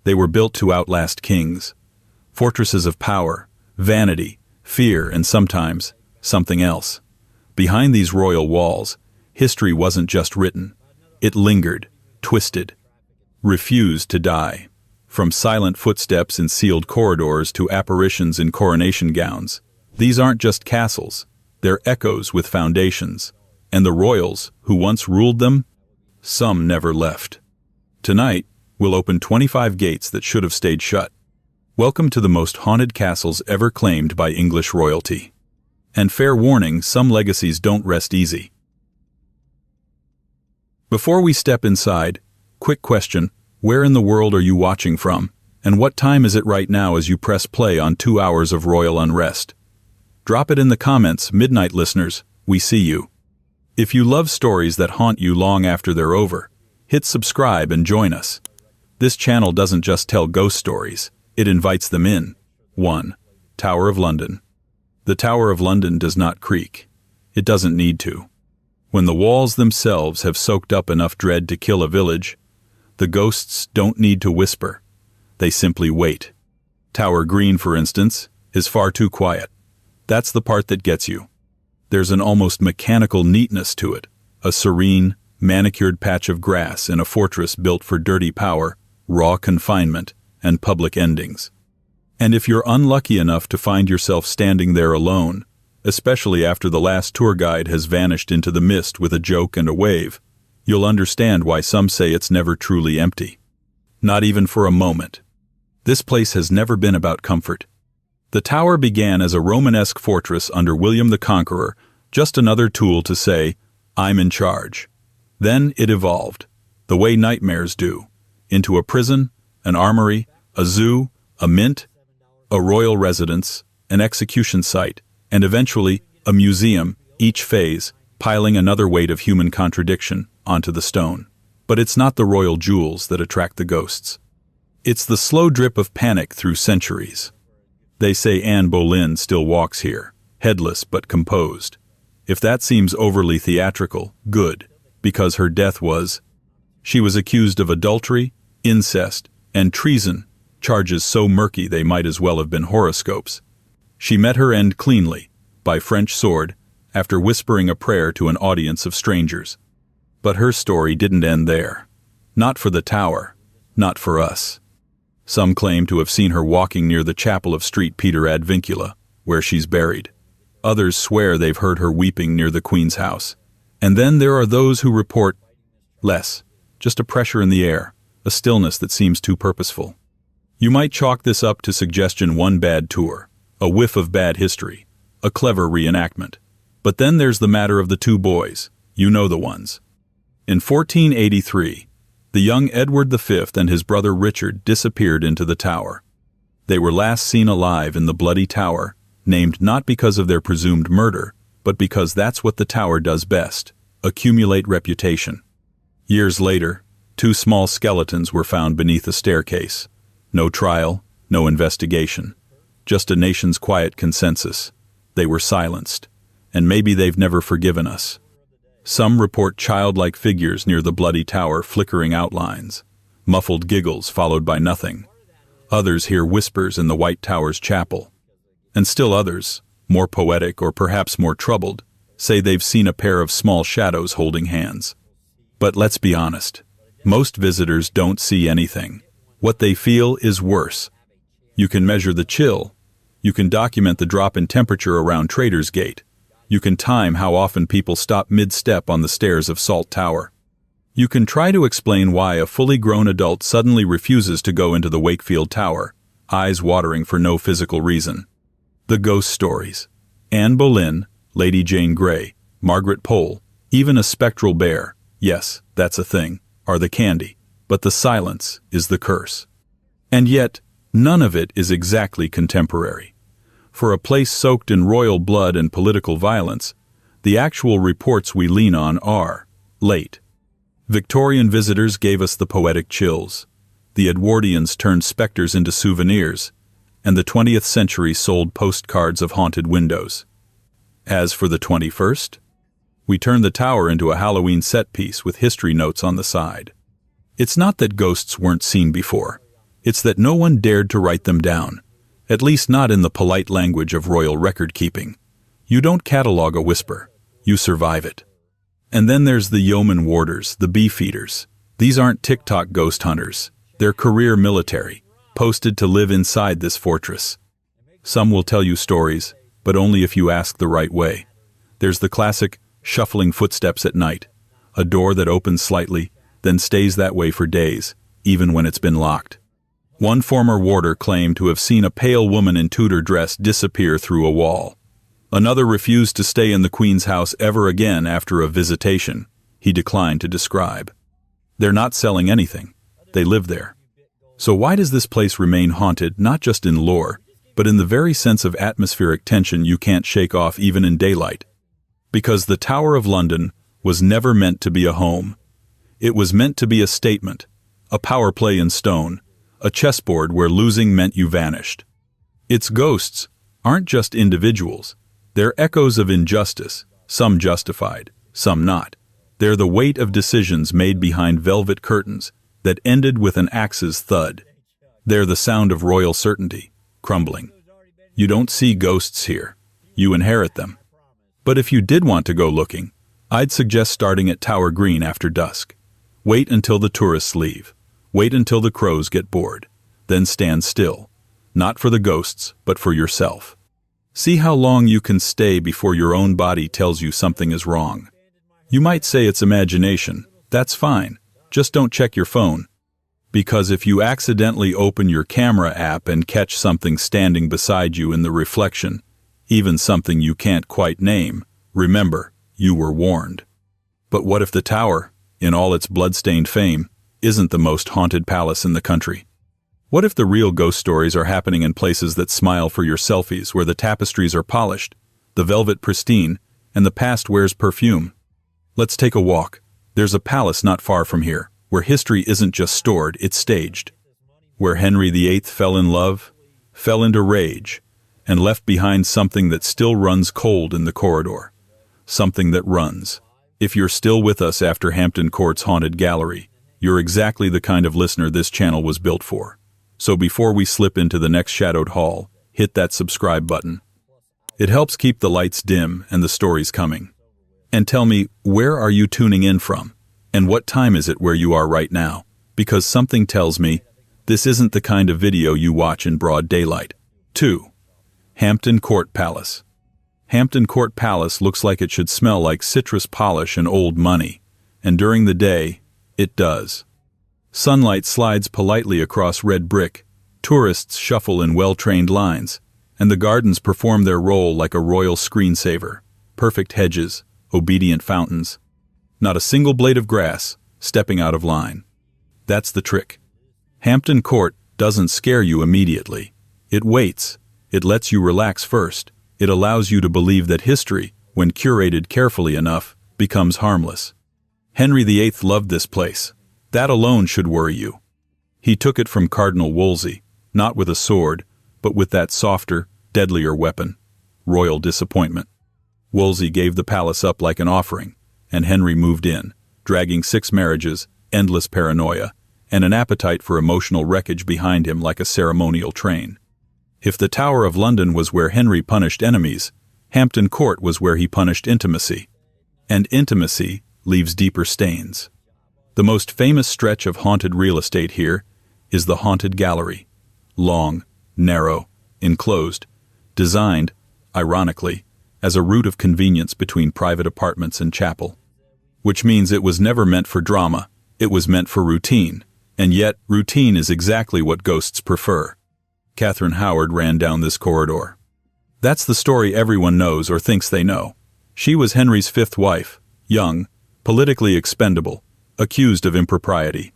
They were built to outlast kings. Fortresses of power, vanity, fear, and sometimes something else. Behind these royal walls, history wasn't just written. It lingered, twisted, refused to die. From silent footsteps in sealed corridors to apparitions in coronation gowns, these aren't just castles, they're echoes with foundations. And the royals, who once ruled them, some never left. Tonight, we'll open 25 gates that should have stayed shut. Welcome to the most haunted castles ever claimed by English royalty. And fair warning, some legacies don't rest easy. Before we step inside, quick question, where in the world are you watching from? And what time is it right now as you press play on 2 hours of royal unrest? Drop it in the comments, midnight listeners, we see you. If you love stories that haunt you long after they're over, hit subscribe and join us. This channel doesn't just tell ghost stories, it invites them in. 1. Tower of London. The Tower of London does not creak. It doesn't need to. When the walls themselves have soaked up enough dread to kill a village, the ghosts don't need to whisper. They simply wait. Tower Green, for instance, is far too quiet. That's the part that gets you. There's an almost mechanical neatness to it, a serene, manicured patch of grass in a fortress built for dirty power, raw confinement, and public endings. And if you're unlucky enough to find yourself standing there alone, especially after the last tour guide has vanished into the mist with a joke and a wave, you'll understand why some say it's never truly empty. Not even for a moment. This place has never been about comfort. The tower began as a Romanesque fortress under William the Conqueror, just another tool to say, I'm in charge. Then it evolved, the way nightmares do, into a prison, an armory, a zoo, a mint, a royal residence, an execution site, and eventually a museum, each phase piling another weight of human contradiction onto the stone. But it's not the royal jewels that attract the ghosts. It's the slow drip of panic through centuries. They say Anne Boleyn still walks here, headless but composed. If that seems overly theatrical, good, because her death was. She was accused of adultery, incest, and treason, charges so murky they might as well have been horoscopes. She met her end cleanly, by French sword, after whispering a prayer to an audience of strangers. But her story didn't end there. Not for the tower, not for us. Some claim to have seen her walking near the chapel of St. Peter ad Vincula, where she's buried. Others swear they've heard her weeping near the Queen's house. And then there are those who report less, just a pressure in the air, a stillness that seems too purposeful. You might chalk this up to suggestion: one bad tour, a whiff of bad history, a clever reenactment. But then there's the matter of the two boys, you know the ones. In 1483, the young Edward V and his brother Richard disappeared into the tower. They were last seen alive in the Bloody Tower, named not because of their presumed murder, but because that's what the tower does best: accumulate reputation. Years later, 2 small skeletons were found beneath a staircase. No trial, no investigation. Just a nation's quiet consensus. They were silenced, and maybe they've never forgiven us. Some report childlike figures near the Bloody Tower, flickering outlines, muffled giggles followed by nothing. Others hear whispers in the White Tower's chapel. And still others, more poetic or perhaps more troubled, say they've seen a pair of small shadows holding hands. But let's be honest, most visitors don't see anything. What they feel is worse. You can measure the chill. You can document the drop in temperature around Traitors' Gate. You can time how often people stop mid-step on the stairs of Salt Tower. You can try to explain why a fully grown adult suddenly refuses to go into the Wakefield Tower, eyes watering for no physical reason. The ghost stories. Anne Boleyn, Lady Jane Grey, Margaret Pole, even a spectral bear, yes, that's a thing, are the candy, but the silence is the curse. And yet, none of it is exactly contemporary. For a place soaked in royal blood and political violence, the actual reports we lean on are late. Victorian visitors gave us the poetic chills. The Edwardians turned specters into souvenirs, and the 20th century sold postcards of haunted windows. As for the 21st, we turned the tower into a Halloween set piece with history notes on the side. It's not that ghosts weren't seen before. It's that no one dared to write them down, at least not in the polite language of royal record-keeping. You don't catalog a whisper, you survive it. And then there's the yeoman warders, the beefeaters. These aren't TikTok ghost hunters. They're career military, posted to live inside this fortress. Some will tell you stories, but only if you ask the right way. There's the classic shuffling footsteps at night, a door that opens slightly, then stays that way for days, even when it's been locked. One former warder claimed to have seen a pale woman in Tudor dress disappear through a wall. Another refused to stay in the Queen's house ever again after a visitation he declined to describe. They're not selling anything. They live there. So why does this place remain haunted, not just in lore, but in the very sense of atmospheric tension you can't shake off even in daylight? Because the Tower of London was never meant to be a home. It was meant to be a statement, a power play in stone, a chessboard where losing meant you vanished. Its ghosts aren't just individuals. They're echoes of injustice, some justified, some not. They're the weight of decisions made behind velvet curtains that ended with an axe's thud. They're the sound of royal certainty, crumbling. You don't see ghosts here. You inherit them. But if you did want to go looking, I'd suggest starting at Tower Green after dusk. Wait until the tourists leave. Wait until the crows get bored. Then stand still. Not for the ghosts, but for yourself. See how long you can stay before your own body tells you something is wrong. You might say it's imagination. That's fine. Just don't check your phone. Because if you accidentally open your camera app and catch something standing beside you in the reflection, even something you can't quite name, remember, you were warned. But what if the tower, in all its blood-stained fame, isn't the most haunted palace in the country? What if the real ghost stories are happening in places that smile for your selfies, where the tapestries are polished, the velvet pristine, and the past wears perfume? Let's take a walk. There's a palace not far from here, where history isn't just stored, it's staged. Where Henry VIII fell in love, fell into rage, and left behind something that still runs cold in the corridor. Something that runs. If you're still with us after Hampton Court's haunted gallery, you're exactly the kind of listener this channel was built for. So before we slip into the next shadowed hall, hit that subscribe button. It helps keep the lights dim and the stories coming. And tell me, where are you tuning in from? And what time is it where you are right now? Because something tells me this isn't the kind of video you watch in broad daylight. 2. Hampton Court Palace. Hampton Court Palace looks like it should smell like citrus polish and old money. And during the day, it does. Sunlight slides politely across red brick, tourists shuffle in well-trained lines, and the gardens perform their role like a royal screensaver. Perfect hedges, obedient fountains. Not a single blade of grass stepping out of line. That's the trick. Hampton Court doesn't scare you immediately. It waits. It lets you relax first. It allows you to believe that history, when curated carefully enough, becomes harmless. Henry VIII loved this place. That alone should worry you. He took it from Cardinal Wolsey, not with a sword, but with that softer, deadlier weapon, royal disappointment. Wolsey gave the palace up like an offering, and Henry moved in, dragging 6 marriages, endless paranoia, and an appetite for emotional wreckage behind him like a ceremonial train. If the Tower of London was where Henry punished enemies, Hampton Court was where he punished intimacy. And intimacy leaves deeper stains. The most famous stretch of haunted real estate here is the Haunted Gallery. Long, narrow, enclosed, designed, ironically, as a route of convenience between private apartments and chapel. Which means it was never meant for drama, it was meant for routine. And yet, routine is exactly what ghosts prefer. Catherine Howard ran down this corridor. That's the story everyone knows or thinks they know. She was Henry's 5th wife, young, politically expendable, accused of impropriety.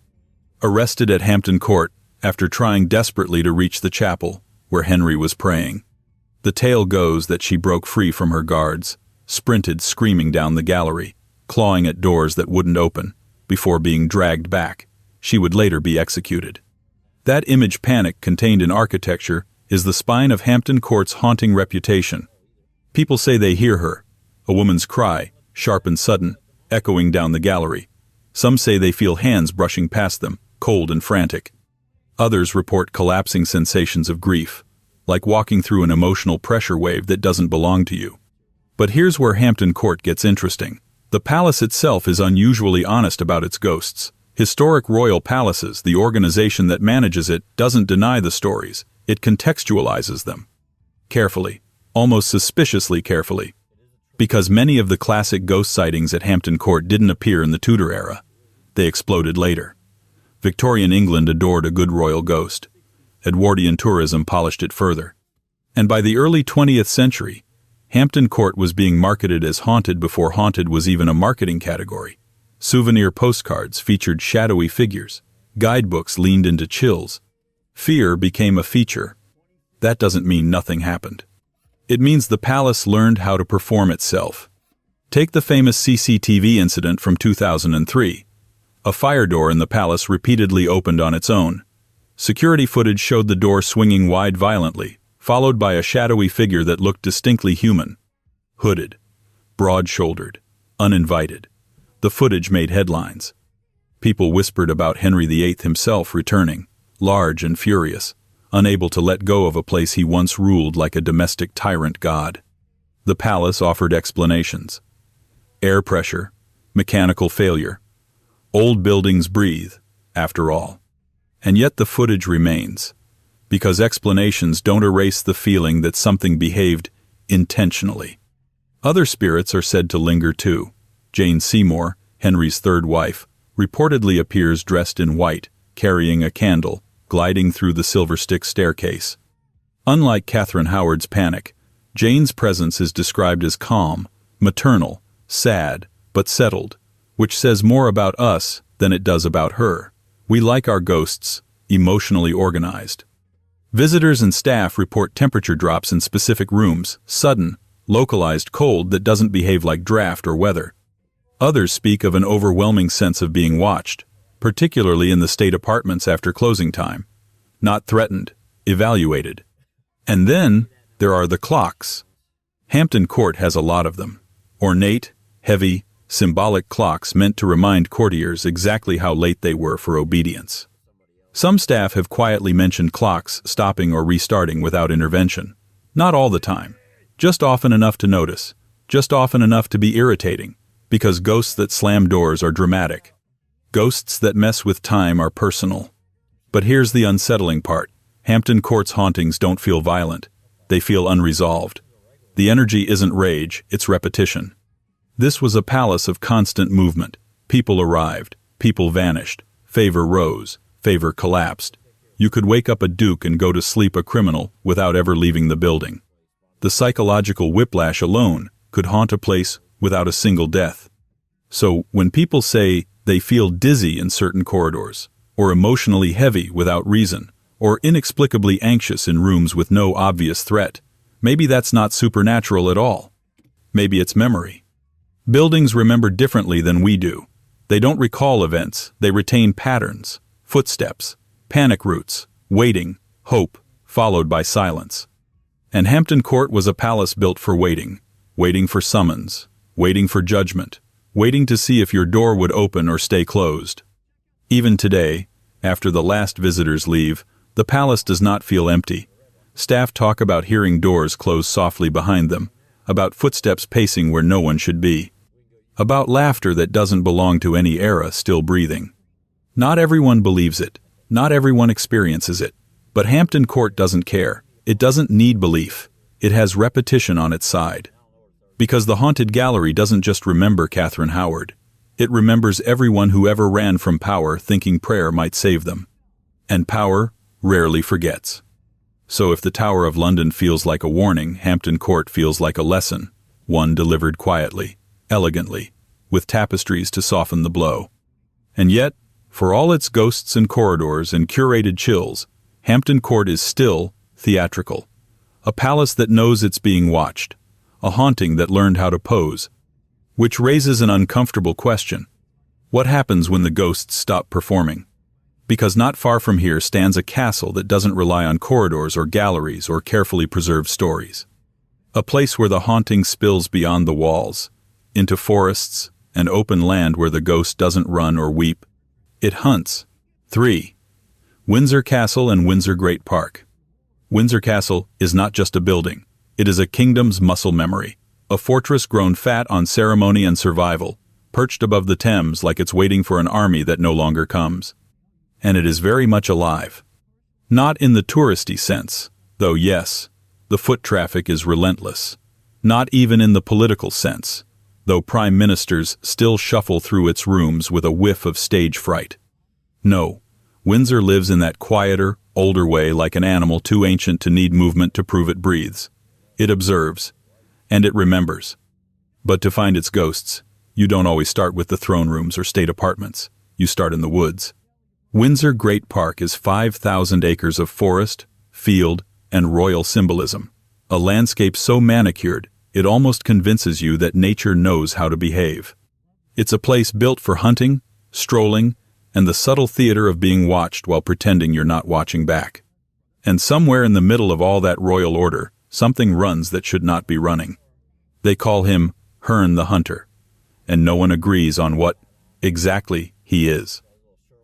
Arrested at Hampton Court after trying desperately to reach the chapel where Henry was praying. The tale goes that she broke free from her guards, sprinted screaming down the gallery, clawing at doors that wouldn't open, before being dragged back. She would later be executed. That image panic contained in architecture is the spine of Hampton Court's haunting reputation. People say they hear her, a woman's cry, sharp and sudden, echoing down the gallery. Some say they feel hands brushing past them, cold and frantic. Others report collapsing sensations of grief, like walking through an emotional pressure wave that doesn't belong to you. But here's where Hampton Court gets interesting. The palace itself is unusually honest about its ghosts. Historic royal palaces, the organization that manages it, doesn't deny the stories. It contextualizes them. Carefully, almost suspiciously carefully. Because many of the classic ghost sightings at Hampton Court didn't appear in the Tudor era. They exploded later. Victorian England adored a good royal ghost. Edwardian tourism polished it further. And by the early 20th century, Hampton Court was being marketed as haunted before haunted was even a marketing category. Souvenir postcards featured shadowy figures. Guidebooks leaned into chills. Fear became a feature. That doesn't mean nothing happened. It means the palace learned how to perform itself. Take the famous CCTV incident from 2003. A fire door in the palace repeatedly opened on its own. Security footage showed the door swinging wide violently, followed by a shadowy figure that looked distinctly human. Hooded, broad-shouldered, uninvited. The footage made headlines. People whispered about Henry VIII himself returning, large and furious, unable to let go of a place he once ruled like a domestic tyrant god. The palace offered explanations. Air pressure, mechanical failure. Old buildings breathe, after all. And yet the footage remains, because explanations don't erase the feeling that something behaved intentionally. Other spirits are said to linger too. Jane Seymour, Henry's third wife, reportedly appears dressed in white, carrying a candle, gliding through the Silver Stick staircase. Unlike Catherine Howard's panic, Jane's presence is described as calm, maternal, sad, but settled, which says more about us than it does about her. We like our ghosts, emotionally organized. Visitors and staff report temperature drops in specific rooms, sudden, localized cold that doesn't behave like draft or weather. Others speak of an overwhelming sense of being watched, particularly in the state apartments after closing time. Not threatened, evaluated. And then there are the clocks. Hampton Court has a lot of them. Ornate, heavy, symbolic clocks meant to remind courtiers exactly how late they were for obedience. Some staff have quietly mentioned clocks stopping or restarting without intervention. Not all the time. Just often enough to notice. Just often enough to be irritating. Because ghosts that slam doors are dramatic. Ghosts that mess with time are personal. But here's the unsettling part. Hampton Court's hauntings don't feel violent. They feel unresolved. The energy isn't rage, it's repetition. This was a palace of constant movement. People arrived. People vanished. Favor rose. Favor collapsed. You could wake up a duke and go to sleep a criminal without ever leaving the building. The psychological whiplash alone could haunt a place without a single death. So, when people say they feel dizzy in certain corridors, or emotionally heavy without reason, or inexplicably anxious in rooms with no obvious threat, maybe that's not supernatural at all. Maybe it's memory. Buildings remember differently than we do. They don't recall events, they retain patterns, footsteps, panic routes, waiting, hope, followed by silence. And Hampton Court was a palace built for waiting. Waiting for summons, waiting for judgment, waiting to see if your door would open or stay closed. Even today, after the last visitors leave, the palace does not feel empty. Staff talk about hearing doors close softly behind them, about footsteps pacing where no one should be, about laughter that doesn't belong to any era still breathing. Not everyone believes it, not everyone experiences it, but Hampton Court doesn't care. It doesn't need belief. It has repetition on its side. Because the haunted gallery doesn't just remember Catherine Howard. It remembers everyone who ever ran from power thinking prayer might save them. And power rarely forgets. So if the Tower of London feels like a warning, Hampton Court feels like a lesson, one delivered quietly, elegantly, with tapestries to soften the blow. And yet, for all its ghosts and corridors and curated chills, Hampton Court is still theatrical. A palace that knows it's being watched. A haunting that learned how to pose. Which raises an uncomfortable question. What happens when the ghosts stop performing? Because not far from here stands a castle that doesn't rely on corridors or galleries or carefully preserved stories. A place where the haunting spills beyond the walls, into forests and open land where the ghost doesn't run or weep. It hunts. 3. Windsor Castle and Windsor Great Park. Windsor Castle is not just a building. It is a kingdom's muscle memory, a fortress grown fat on ceremony and survival, perched above the Thames like it's waiting for an army that no longer comes. And it is very much alive. Not in the touristy sense, though yes, the foot traffic is relentless. Not even in the political sense, though prime ministers still shuffle through its rooms with a whiff of stage fright. No, Windsor lives in that quieter, older way like an animal too ancient to need movement to prove it breathes. It observes, and it remembers. But to find its ghosts, you don't always start with the throne rooms or state apartments. You start in the woods. Windsor Great Park is 5,000 acres of forest, field, and royal symbolism. A landscape so manicured, it almost convinces you that nature knows how to behave. It's a place built for hunting, strolling, and the subtle theater of being watched while pretending you're not watching back. And somewhere in the middle of all that royal order, something runs that should not be running. They call him Herne the Hunter, and no one agrees on what exactly he is.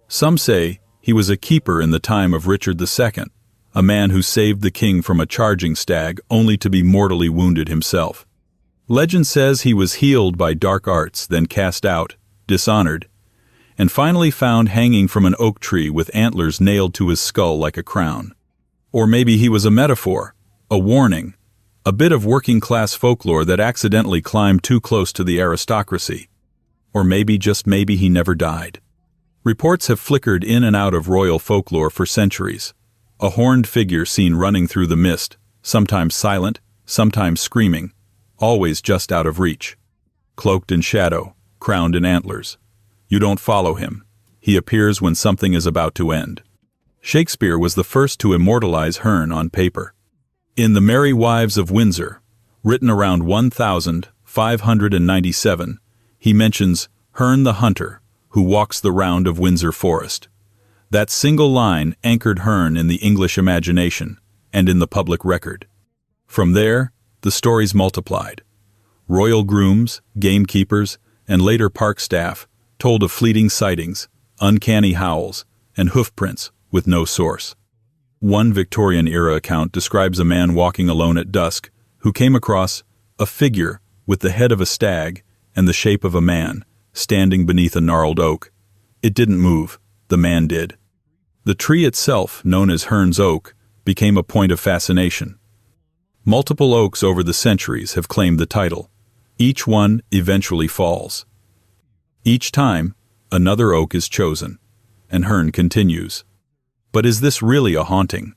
Some say he was a keeper in the time of Richard II, a man who saved the king from a charging stag only to be mortally wounded himself. Legend says he was healed by dark arts, then cast out, dishonored, and finally found hanging from an oak tree with antlers nailed to his skull like a crown. Or maybe he was a metaphor, a warning, a bit of working-class folklore that accidentally climbed too close to the aristocracy. Or maybe, just maybe, he never died. Reports have flickered in and out of royal folklore for centuries. A horned figure seen running through the mist, sometimes silent, sometimes screaming, always just out of reach. Cloaked in shadow, crowned in antlers. You don't follow him. He appears when something is about to end. Shakespeare was the first to immortalize Herne on paper. In The Merry Wives of Windsor, written around 1597, he mentions Herne the Hunter, who walks the round of Windsor Forest. That single line anchored Herne in the English imagination and in the public record. From there, the stories multiplied. Royal grooms, gamekeepers, and later park staff told of fleeting sightings, uncanny howls, and hoofprints with no source. One Victorian-era account describes a man walking alone at dusk who came across a figure with the head of a stag and the shape of a man, standing beneath a gnarled oak. It didn't move, the man did. The tree itself, known as Herne's Oak, became a point of fascination. Multiple oaks over the centuries have claimed the title. Each one eventually falls. Each time, another oak is chosen, and Herne continues. But is this really a haunting?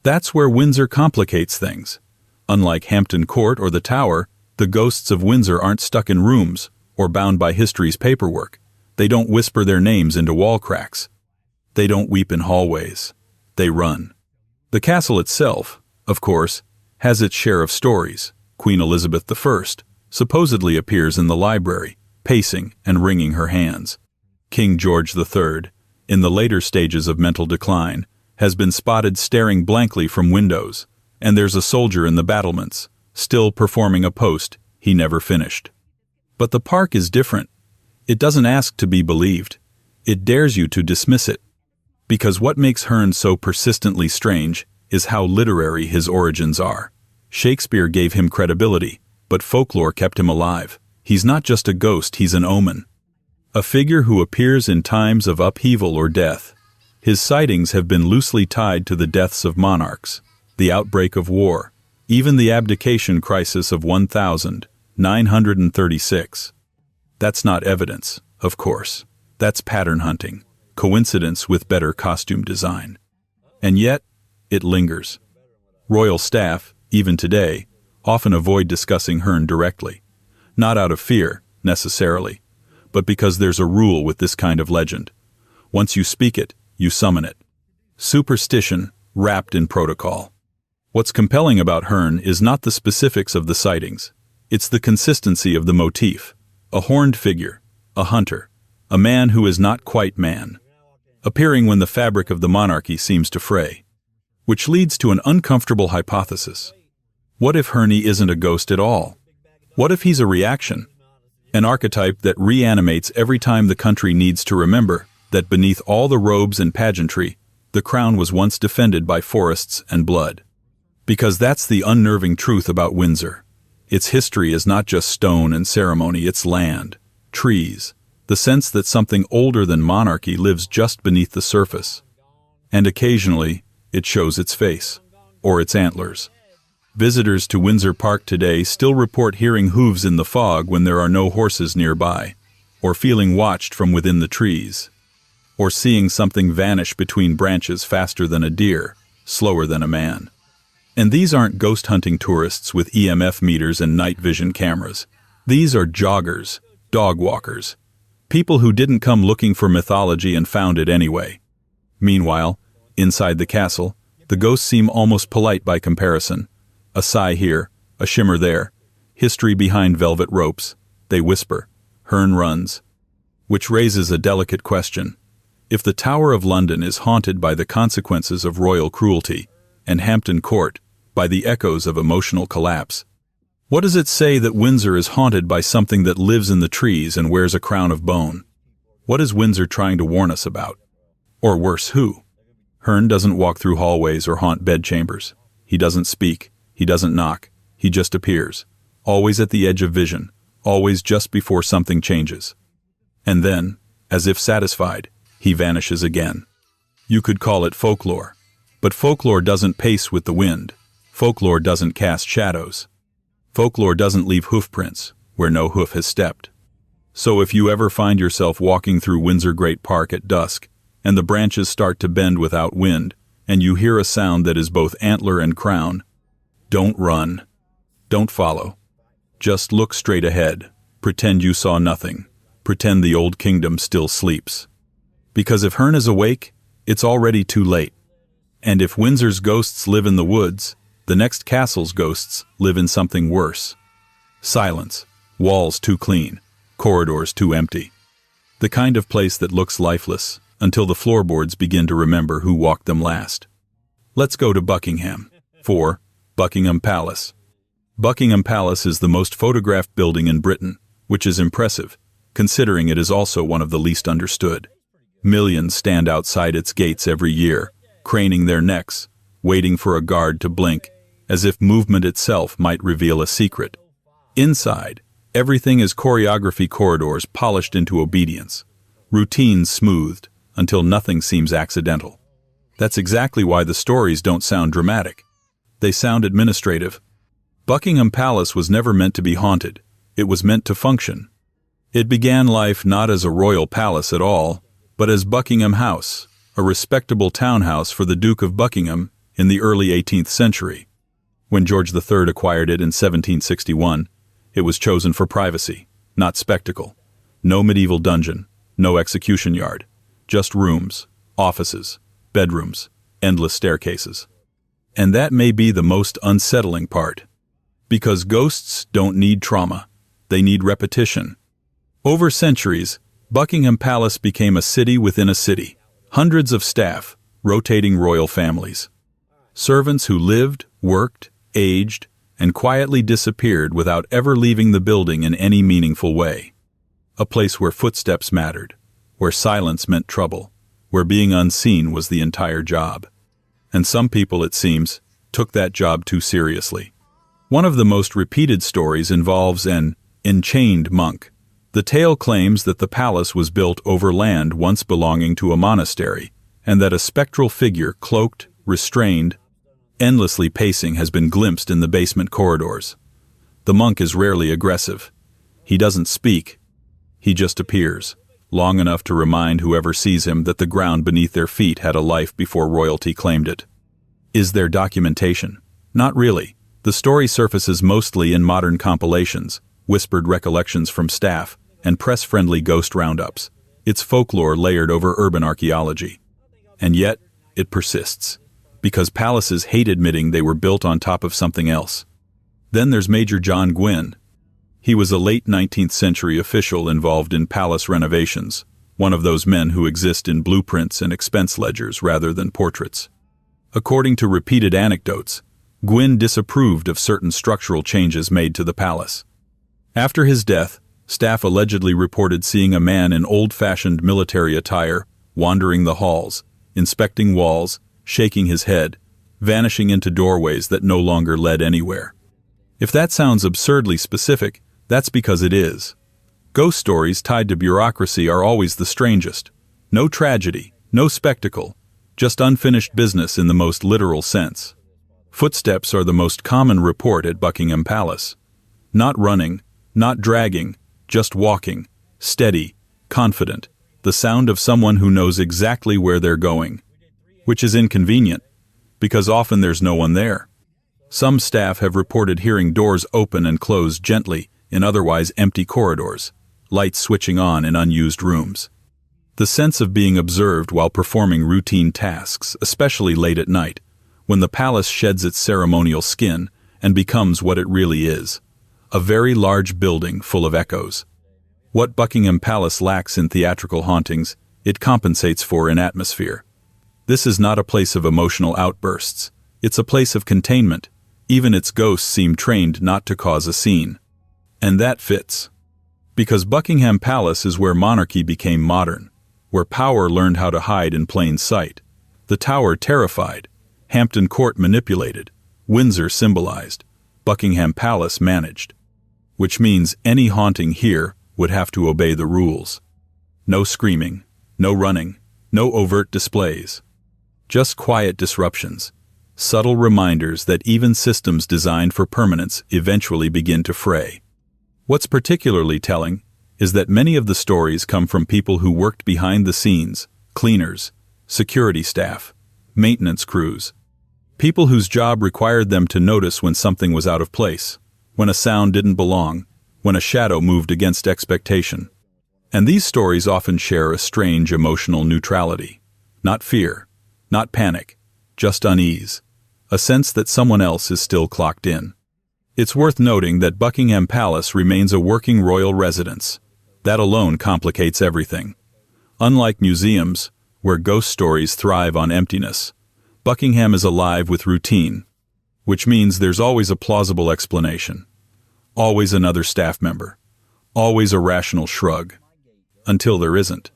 That's where Windsor complicates things. Unlike Hampton Court or the Tower, the ghosts of Windsor aren't stuck in rooms or bound by history's paperwork. They don't whisper their names into wall cracks. They don't weep in hallways. They run. The castle itself, of course, has its share of stories. Queen Elizabeth I supposedly appears in the library, pacing and wringing her hands. King George III, in the later stages of mental decline, has been spotted staring blankly from windows, and there's a soldier in the battlements, still performing a post he never finished. But the park is different. It doesn't ask to be believed. It dares you to dismiss it. Because what makes Herne so persistently strange is how literary his origins are. Shakespeare gave him credibility, but folklore kept him alive. He's not just a ghost, he's an omen. A figure who appears in times of upheaval or death. His sightings have been loosely tied to the deaths of monarchs, the outbreak of war, even the abdication crisis of 1936. That's not evidence, of course. That's pattern hunting, coincidence with better costume design. And yet, it lingers. Royal staff, even today, often avoid discussing Herne directly. Not out of fear, necessarily, but because there's a rule with this kind of legend. Once you speak it, you summon it. Superstition wrapped in protocol. What's compelling about Herne is not the specifics of the sightings. It's the consistency of the motif. A horned figure, a hunter, a man who is not quite man, appearing when the fabric of the monarchy seems to fray. Which leads to an uncomfortable hypothesis. What if Herne isn't a ghost at all? What if he's a reaction? An archetype that reanimates every time the country needs to remember that beneath all the robes and pageantry, The crown was once defended by forests and blood. Because that's the unnerving truth about Windsor. Its history is not just stone and ceremony, it's land, trees, the sense that something older than monarchy lives just beneath the surface. And occasionally, it shows its face, or its antlers. Visitors to Windsor Park today still report hearing hooves in the fog when there are no horses nearby, or feeling watched from within the trees, or seeing something vanish between branches faster than a deer, slower than a man. And these aren't ghost hunting tourists with EMF meters and night vision cameras. These are joggers, dog walkers, people who didn't come looking for mythology and found it anyway. Meanwhile, inside the castle, the ghosts seem almost polite by comparison. A sigh here, a shimmer there, history behind velvet ropes. They whisper, Herne runs. Which raises a delicate question. If the Tower of London is haunted by the consequences of royal cruelty, and Hampton Court by the echoes of emotional collapse, what does it say that Windsor is haunted by something that lives in the trees and wears a crown of bone? What is Windsor trying to warn us about? Or worse, who? Herne doesn't walk through hallways or haunt bedchambers. He doesn't speak. He doesn't knock. He just appears. Always at the edge of vision. Always just before something changes. And then, as if satisfied, he vanishes again. You could call it folklore. But folklore doesn't pace with the wind. Folklore doesn't cast shadows. Folklore doesn't leave hoofprints where no hoof has stepped. So if you ever find yourself walking through Windsor Great Park at dusk, and the branches start to bend without wind, and you hear a sound that is both antler and crown, don't run. Don't follow. Just look straight ahead. Pretend you saw nothing. Pretend the old kingdom still sleeps. Because if Herne is awake, it's already too late. And if Windsor's ghosts live in the woods, the next castle's ghosts live in something worse. Silence. Walls too clean. Corridors too empty. The kind of place that looks lifeless until the floorboards begin to remember who walked them last. Let's go to Buckingham. 4. Buckingham Palace. Buckingham Palace is the most photographed building in Britain, which is impressive, considering it is also one of the least understood. Millions stand outside its gates every year, craning their necks, waiting for a guard to blink, as if movement itself might reveal a secret. Inside, everything is choreography corridors polished into obedience, routines smoothed until nothing seems accidental. That's exactly why the stories don't sound dramatic. They sound administrative. Buckingham Palace was never meant to be haunted. It was meant to function. It began life not as a royal palace at all, but as Buckingham House, a respectable townhouse for the Duke of Buckingham in the early 18th century. When George III acquired it in 1761, it was chosen for privacy, not spectacle. No medieval dungeon, no execution yard, just rooms, offices, bedrooms, endless staircases. And that may be the most unsettling part. Because ghosts don't need trauma, they need repetition. Over centuries, Buckingham Palace became a city within a city. Hundreds of staff, rotating royal families. Servants who lived, worked, aged, and quietly disappeared without ever leaving the building in any meaningful way. A place where footsteps mattered, where silence meant trouble, where being unseen was the entire job. And some people, it seems, took that job too seriously. One of the most repeated stories involves an enchained monk. The tale claims that the palace was built over land once belonging to a monastery, and that a spectral figure cloaked, restrained, endlessly pacing has been glimpsed in the basement corridors. The monk is rarely aggressive. He doesn't speak. He just appears, long enough to remind whoever sees him that the ground beneath their feet had a life before royalty claimed it. Is there documentation? Not really. The story surfaces mostly in modern compilations, whispered recollections from staff, and press-friendly ghost roundups. It's folklore layered over urban archaeology. And yet, it persists. Because palaces hate admitting they were built on top of something else. Then there's Major John Gwynne. He was a late 19th century official involved in palace renovations, one of those men who exist in blueprints and expense ledgers rather than portraits. According to repeated anecdotes, Gwynne disapproved of certain structural changes made to the palace. After his death, staff allegedly reported seeing a man in old-fashioned military attire wandering the halls, inspecting walls, shaking his head, vanishing into doorways that no longer led anywhere. If that sounds absurdly specific, that's because it is. Ghost stories tied to bureaucracy are always the strangest. No tragedy, no spectacle, just unfinished business in the most literal sense. Footsteps are the most common report at Buckingham Palace. Not running, not dragging, just walking, steady, confident, the sound of someone who knows exactly where they're going. Which is inconvenient, because often there's no one there. Some staff have reported hearing doors open and close gently in otherwise empty corridors, lights switching on in unused rooms. The sense of being observed while performing routine tasks, especially late at night, when the palace sheds its ceremonial skin and becomes what it really is, a very large building full of echoes. What Buckingham Palace lacks in theatrical hauntings, it compensates for in atmosphere. This is not a place of emotional outbursts. It's a place of containment. Even its ghosts seem trained not to cause a scene. And that fits. Because Buckingham Palace is where monarchy became modern, where power learned how to hide in plain sight. The Tower terrified, Hampton Court manipulated, Windsor symbolized, Buckingham Palace managed. Which means any haunting here would have to obey the rules. No screaming, no running, no overt displays. Just quiet disruptions, subtle reminders that even systems designed for permanence eventually begin to fray. What's particularly telling is that many of the stories come from people who worked behind the scenes, cleaners, security staff, maintenance crews, people whose job required them to notice when something was out of place, when a sound didn't belong, when a shadow moved against expectation. And these stories often share a strange emotional neutrality. Not fear, not panic, just unease, a sense that someone else is still clocked in. It's worth noting that Buckingham Palace remains a working royal residence. That alone complicates everything. Unlike museums, where ghost stories thrive on emptiness, Buckingham is alive with routine, which means there's always a plausible explanation, always another staff member, always a rational shrug, until there isn't.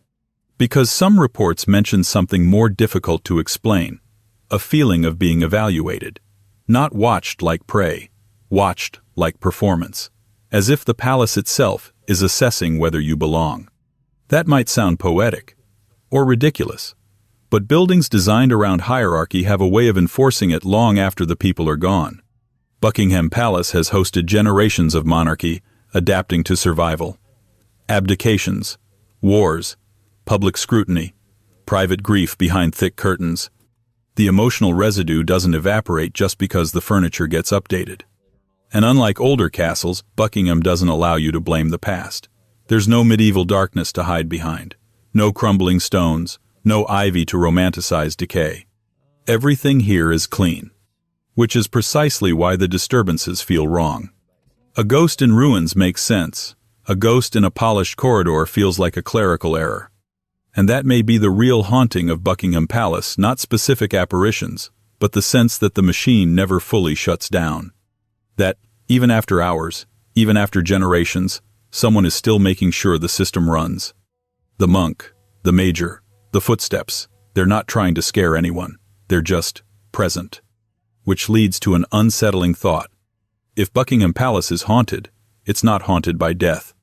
Because some reports mention something more difficult to explain, a feeling of being evaluated, not watched like prey, watched like performance, as if the palace itself is assessing whether you belong. That might sound poetic, or ridiculous, but buildings designed around hierarchy have a way of enforcing it long after the people are gone. Buckingham Palace has hosted generations of monarchy adapting to survival. Abdications, wars, public scrutiny, private grief behind thick curtains. The emotional residue doesn't evaporate just because the furniture gets updated. And unlike older castles, Buckingham doesn't allow you to blame the past. There's no medieval darkness to hide behind, no crumbling stones, no ivy to romanticize decay. Everything here is clean, which is precisely why the disturbances feel wrong. A ghost in ruins makes sense. A ghost in a polished corridor feels like a clerical error. And that may be the real haunting of Buckingham Palace, not specific apparitions, but the sense that the machine never fully shuts down. That, even after hours, even after generations, someone is still making sure the system runs. The monk, the major, the footsteps, they're not trying to scare anyone. They're just present. Which leads to an unsettling thought. If Buckingham Palace is haunted, it's not haunted by death.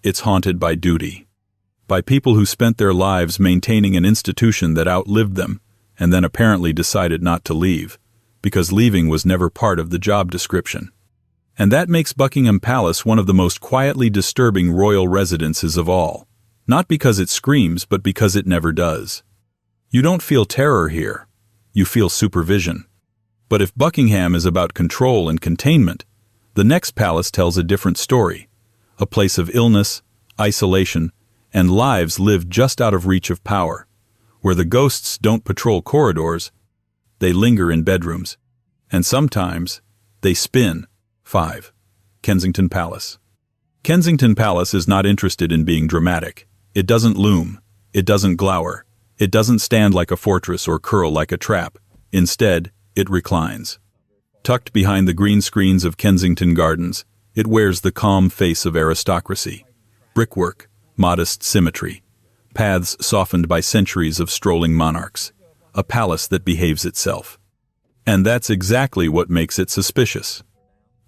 It's haunted by duty. By people who spent their lives maintaining an institution that outlived them and then apparently decided not to leave, because leaving was never part of the job description. And that makes Buckingham Palace one of the most quietly disturbing royal residences of all. Not because it screams, but because it never does. You don't feel terror here. You feel supervision. But if Buckingham is about control and containment, the next palace tells a different story. A place of illness, isolation, and lives lived just out of reach of power, where the ghosts don't patrol corridors, they linger in bedrooms, and sometimes they spin. 5. Kensington Palace. Kensington Palace is not interested in being dramatic. It doesn't loom. It doesn't glower. It doesn't stand like a fortress or curl like a trap. Instead, it reclines. Tucked behind the green screens of Kensington Gardens, it wears the calm face of aristocracy. Brickwork, modest symmetry, paths softened by centuries of strolling monarchs, a palace that behaves itself. And that's exactly what makes it suspicious.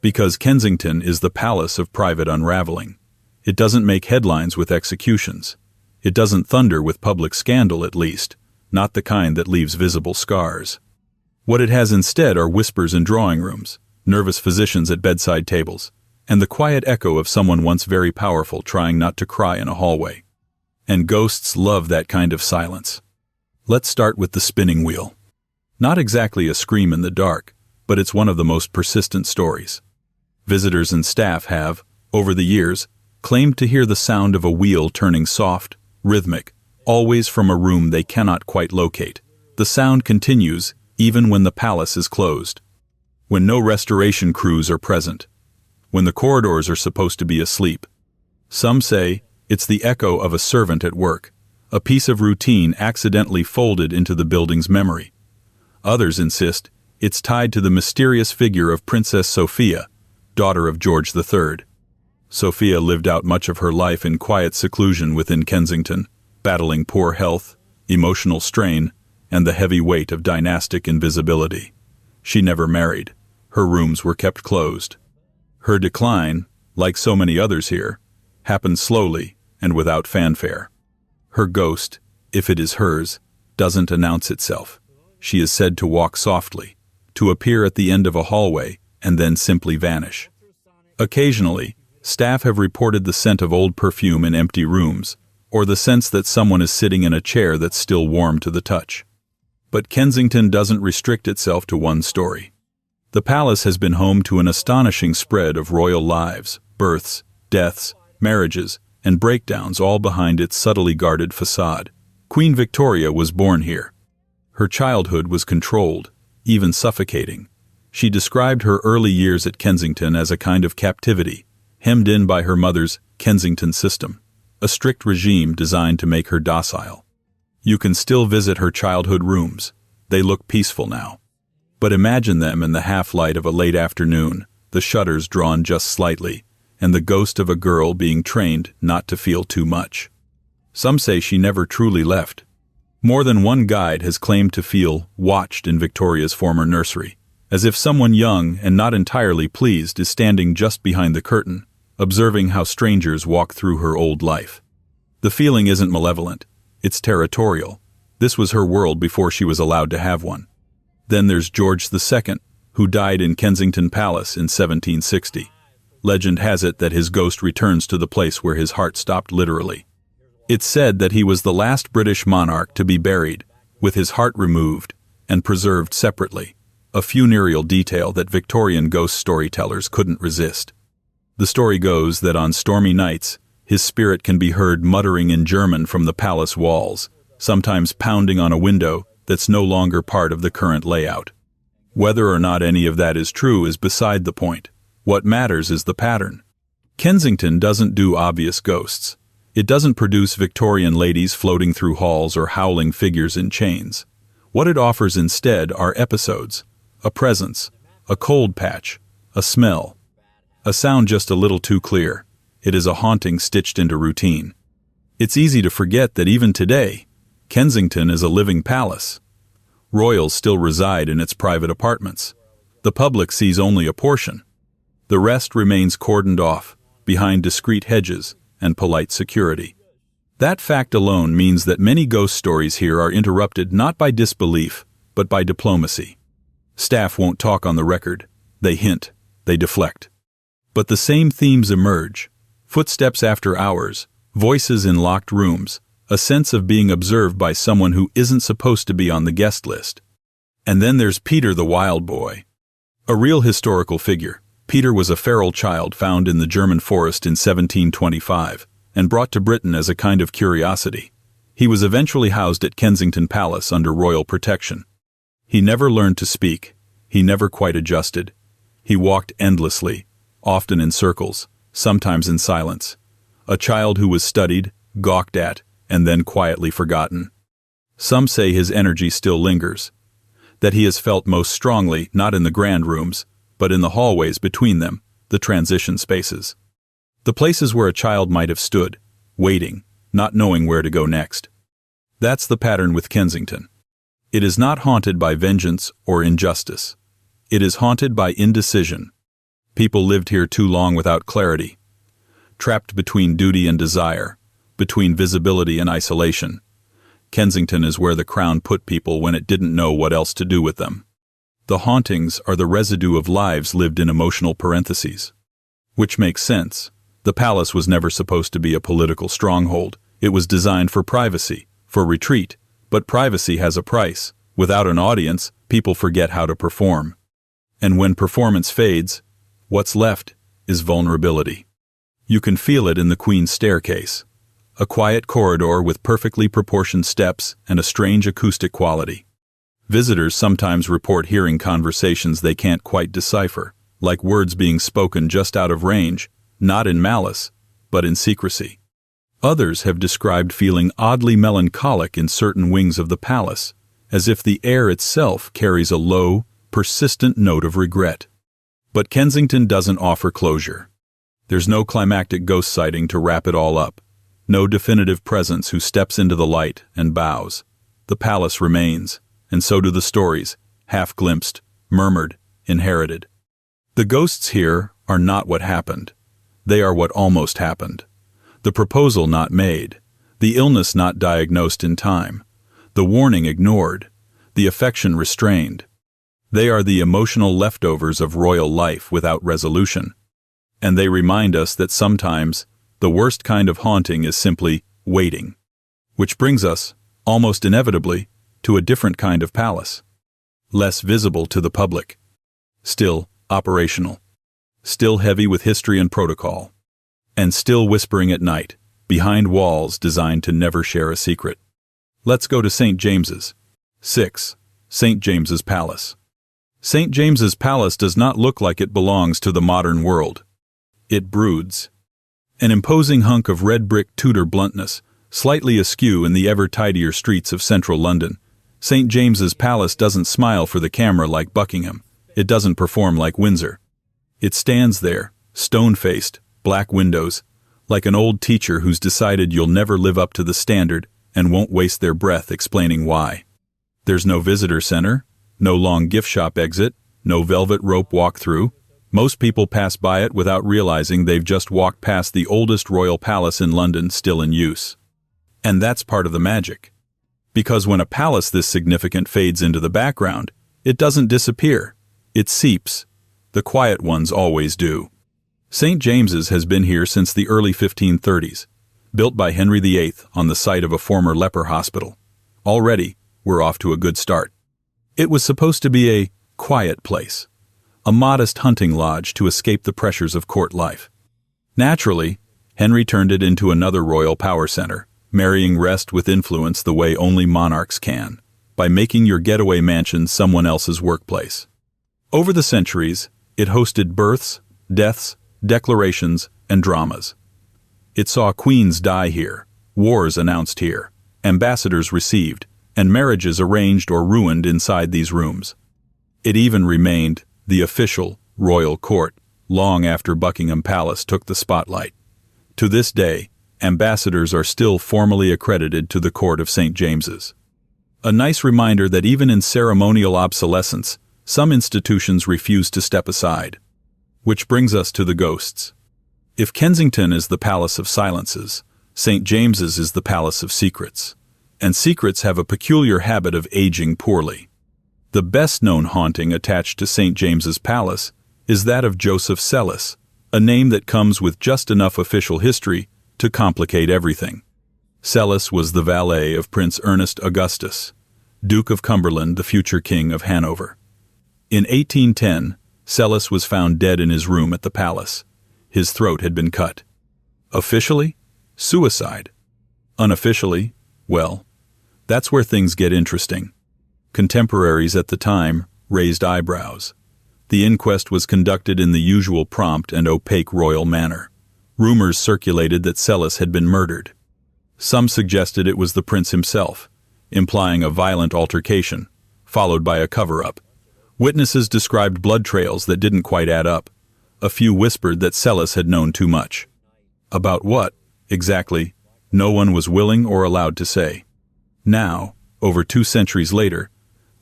Because Kensington is the palace of private unraveling. It doesn't make headlines with executions. It doesn't thunder with public scandal, at least, not the kind that leaves visible scars. What it has instead are whispers in drawing rooms, nervous physicians at bedside tables, and the quiet echo of someone once very powerful trying not to cry in a hallway. And ghosts love that kind of silence. Let's start with the spinning wheel. Not exactly a scream in the dark, but it's one of the most persistent stories. Visitors and staff have, over the years, claimed to hear the sound of a wheel turning soft, rhythmic, always from a room they cannot quite locate. The sound continues even when the palace is closed, when no restoration crews are present, when the corridors are supposed to be asleep. Some say it's the echo of a servant at work, a piece of routine accidentally folded into the building's memory. Others insist it's tied to the mysterious figure of Princess Sophia, daughter of George III. Sophia lived out much of her life in quiet seclusion within Kensington, battling poor health, emotional strain, and the heavy weight of dynastic invisibility. She never married. Her rooms were kept closed. Her decline, like so many others here, happened slowly and without fanfare. Her ghost, if it is hers, doesn't announce itself. She is said to walk softly, to appear at the end of a hallway and then simply vanish. Occasionally, staff have reported the scent of old perfume in empty rooms, or the sense that someone is sitting in a chair that's still warm to the touch. But Kensington doesn't restrict itself to one story. The palace has been home to an astonishing spread of royal lives, births, deaths, marriages, and breakdowns, all behind its subtly guarded facade. Queen Victoria was born here. Her childhood was controlled, even suffocating. She described her early years at Kensington as a kind of captivity, hemmed in by her mother's Kensington system, a strict regime designed to make her docile. You can still visit her childhood rooms. They look peaceful now. But imagine them in the half-light of a late afternoon, the shutters drawn just slightly, and the ghost of a girl being trained not to feel too much. Some say she never truly left. More than one guide has claimed to feel watched in Victoria's former nursery, as if someone young and not entirely pleased is standing just behind the curtain, observing how strangers walk through her old life. The feeling isn't malevolent, it's territorial. This was her world before she was allowed to have one. Then there's George II, who died in Kensington Palace in 1760. Legend has it that his ghost returns to the place where his heart stopped literally. It's said that he was the last British monarch to be buried, with his heart removed and preserved separately, a funereal detail that Victorian ghost storytellers couldn't resist. The story goes that on stormy nights, his spirit can be heard muttering in German from the palace walls, sometimes pounding on a window that's no longer part of the current layout. Whether or not any of that is true is beside the point. What matters is the pattern. Kensington doesn't do obvious ghosts. It doesn't produce Victorian ladies floating through halls or howling figures in chains. What it offers instead are episodes, a presence, a cold patch, a smell, a sound just a little too clear. It is a haunting stitched into routine. It's easy to forget that even today, Kensington is a living palace. Royals still reside in its private apartments. The public sees only a portion. The rest remains cordoned off, behind discreet hedges and polite security. That fact alone means that many ghost stories here are interrupted not by disbelief, but by diplomacy. Staff won't talk on the record. They hint, they deflect. But the same themes emerge. Footsteps after hours, voices in locked rooms, a sense of being observed by someone who isn't supposed to be on the guest list. And then there's Peter the Wild Boy. A real historical figure. Peter was a feral child found in the German forest in 1725 and brought to Britain as a kind of curiosity. He was eventually housed at Kensington Palace under royal protection. He never learned to speak. He never quite adjusted. He walked endlessly, often in circles, sometimes in silence. A child who was studied, gawked at, and then quietly forgotten. Some say his energy still lingers, that he is felt most strongly not in the grand rooms, but in the hallways between them, the transition spaces. The places where a child might have stood, waiting, not knowing where to go next. That's the pattern with Kensington. It is not haunted by vengeance or injustice. It is haunted by indecision. People lived here too long without clarity, trapped between duty and desire, between visibility and isolation. Kensington is where the Crown put people when it didn't know what else to do with them. The hauntings are the residue of lives lived in emotional parentheses. Which makes sense. The palace was never supposed to be a political stronghold. It was designed for privacy, for retreat. But privacy has a price. Without an audience, people forget how to perform. And when performance fades, what's left is vulnerability. You can feel it in the Queen's staircase. A quiet corridor with perfectly proportioned steps and a strange acoustic quality. Visitors sometimes report hearing conversations they can't quite decipher, like words being spoken just out of range, not in malice, but in secrecy. Others have described feeling oddly melancholic in certain wings of the palace, as if the air itself carries a low, persistent note of regret. But Kensington doesn't offer closure. There's no climactic ghost sighting to wrap it all up. No definitive presence who steps into the light and bows. The palace remains, and so do the stories, half-glimpsed, murmured, inherited. The ghosts here are not what happened. They are what almost happened. The proposal not made, the illness not diagnosed in time, the warning ignored, the affection restrained. They are the emotional leftovers of royal life without resolution. And they remind us that sometimes the worst kind of haunting is simply waiting. Which brings us, almost inevitably, to a different kind of palace. Less visible to the public. Still operational. Still heavy with history and protocol. And still whispering at night, behind walls designed to never share a secret. Let's go to St. James's. 6. St. James's Palace. St. James's Palace does not look like it belongs to the modern world. It broods. An imposing hunk of red brick Tudor bluntness, slightly askew in the ever-tidier streets of central London. St. James's Palace doesn't smile for the camera like Buckingham. It doesn't perform like Windsor. It stands there, stone-faced, black windows, like an old teacher who's decided you'll never live up to the standard and won't waste their breath explaining why. There's no visitor center, no long gift shop exit, no velvet rope walk-through. Most people pass by it without realizing they've just walked past the oldest royal palace in London still in use. And that's part of the magic. Because when a palace this significant fades into the background, it doesn't disappear. It seeps. The quiet ones always do. St. James's has been here since the early 1530s, built by Henry VIII on the site of a former leper hospital. Already, we're off to a good start. It was supposed to be a quiet place, a modest hunting lodge to escape the pressures of court life. Naturally, Henry turned it into another royal power center, marrying rest with influence the way only monarchs can, by making your getaway mansion someone else's workplace. Over the centuries, it hosted births, deaths, declarations, and dramas. It saw queens die here, wars announced here, ambassadors received, and marriages arranged or ruined inside these rooms. It even remained the official royal court long after Buckingham Palace took the spotlight. To this day, ambassadors are still formally accredited to the court of St. James's. A nice reminder that even in ceremonial obsolescence, some institutions refuse to step aside. Which brings us to the ghosts. If Kensington is the palace of silences, St. James's is the palace of secrets. And secrets have a peculiar habit of aging poorly. The best-known haunting attached to St. James's Palace is that of Joseph Sellis, a name that comes with just enough official history to complicate everything. Sellis was the valet of Prince Ernest Augustus, Duke of Cumberland, the future King of Hanover. In 1810, Sellis was found dead in his room at the palace. His throat had been cut. Officially, suicide. Unofficially, well, that's where things get interesting. Contemporaries at the time raised eyebrows. The inquest was conducted in the usual prompt and opaque royal manner. Rumors circulated that Sellis had been murdered. Some suggested it was the prince himself, implying a violent altercation, followed by a cover-up. Witnesses described blood trails that didn't quite add up. A few whispered that Sellis had known too much. About what, exactly, no one was willing or allowed to say. Now, over 2 centuries later,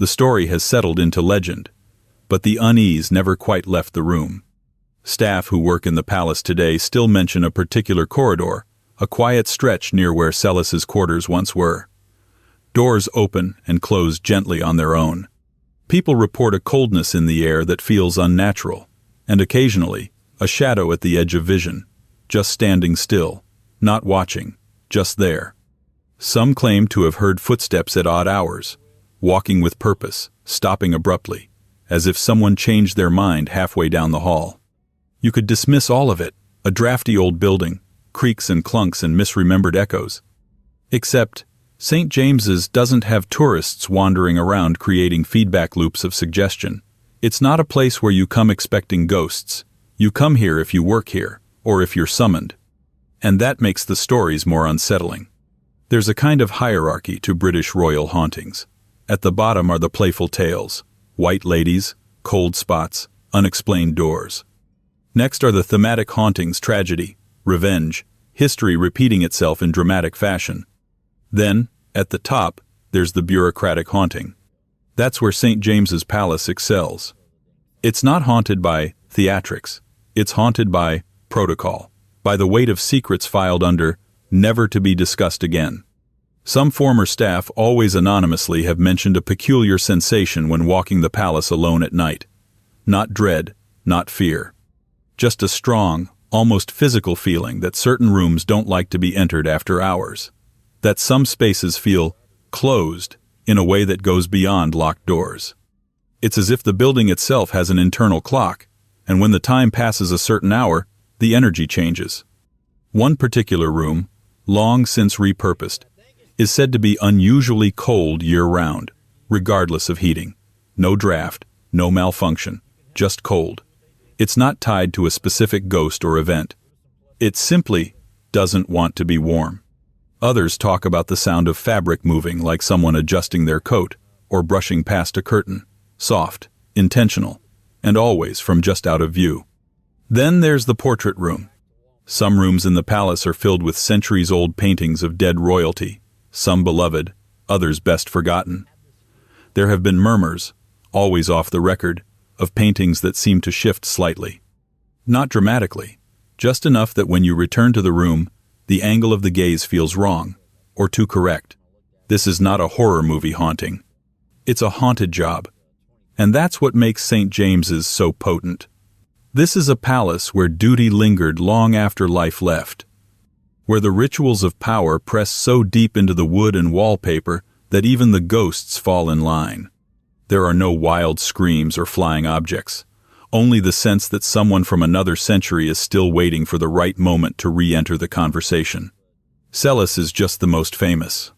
The story has settled into legend, but the unease never quite left the room. Staff who work in the palace today still mention a particular corridor, a quiet stretch near where Celis's quarters once were. Doors open and close gently on their own. People report a coldness in the air that feels unnatural, and occasionally, a shadow at the edge of vision, just standing still, not watching, just there. Some claim to have heard footsteps at odd hours, walking with purpose, stopping abruptly, as if someone changed their mind halfway down the hall. You could dismiss all of it, a drafty old building, creaks and clunks and misremembered echoes. Except, St. James's doesn't have tourists wandering around creating feedback loops of suggestion. It's not a place where you come expecting ghosts. You come here if you work here, or if you're summoned. And that makes the stories more unsettling. There's a kind of hierarchy to British royal hauntings. At the bottom are the playful tales, white ladies, cold spots, unexplained doors. Next are the thematic hauntings, tragedy, revenge, history repeating itself in dramatic fashion. Then, at the top, there's the bureaucratic haunting. That's where St. James's Palace excels. It's not haunted by theatrics. It's haunted by protocol, by the weight of secrets filed under never to be discussed again. Some former staff, always anonymously, have mentioned a peculiar sensation when walking the palace alone at night. Not dread, not fear. Just a strong, almost physical feeling that certain rooms don't like to be entered after hours. That some spaces feel closed in a way that goes beyond locked doors. It's as if the building itself has an internal clock, and when the time passes a certain hour, the energy changes. One particular room, long since repurposed, is said to be unusually cold year-round, regardless of heating. No draft, no malfunction, just cold. It's not tied to a specific ghost or event. It simply doesn't want to be warm. Others talk about the sound of fabric moving, like someone adjusting their coat or brushing past a curtain, soft, intentional, and always from just out of view. Then there's the portrait room. Some rooms in the palace are filled with centuries-old paintings of dead royalty, some beloved, others best forgotten. There have been murmurs, always off the record, of paintings that seem to shift slightly. Not dramatically, just enough that when you return to the room, the angle of the gaze feels wrong, or too correct. This is not a horror movie haunting. It's a haunted job. And that's what makes St. James's so potent. This is a palace where duty lingered long after life left, where the rituals of power press so deep into the wood and wallpaper that even the ghosts fall in line. There are no wild screams or flying objects, only the sense that someone from another century is still waiting for the right moment to re-enter the conversation. Celis is just the most famous.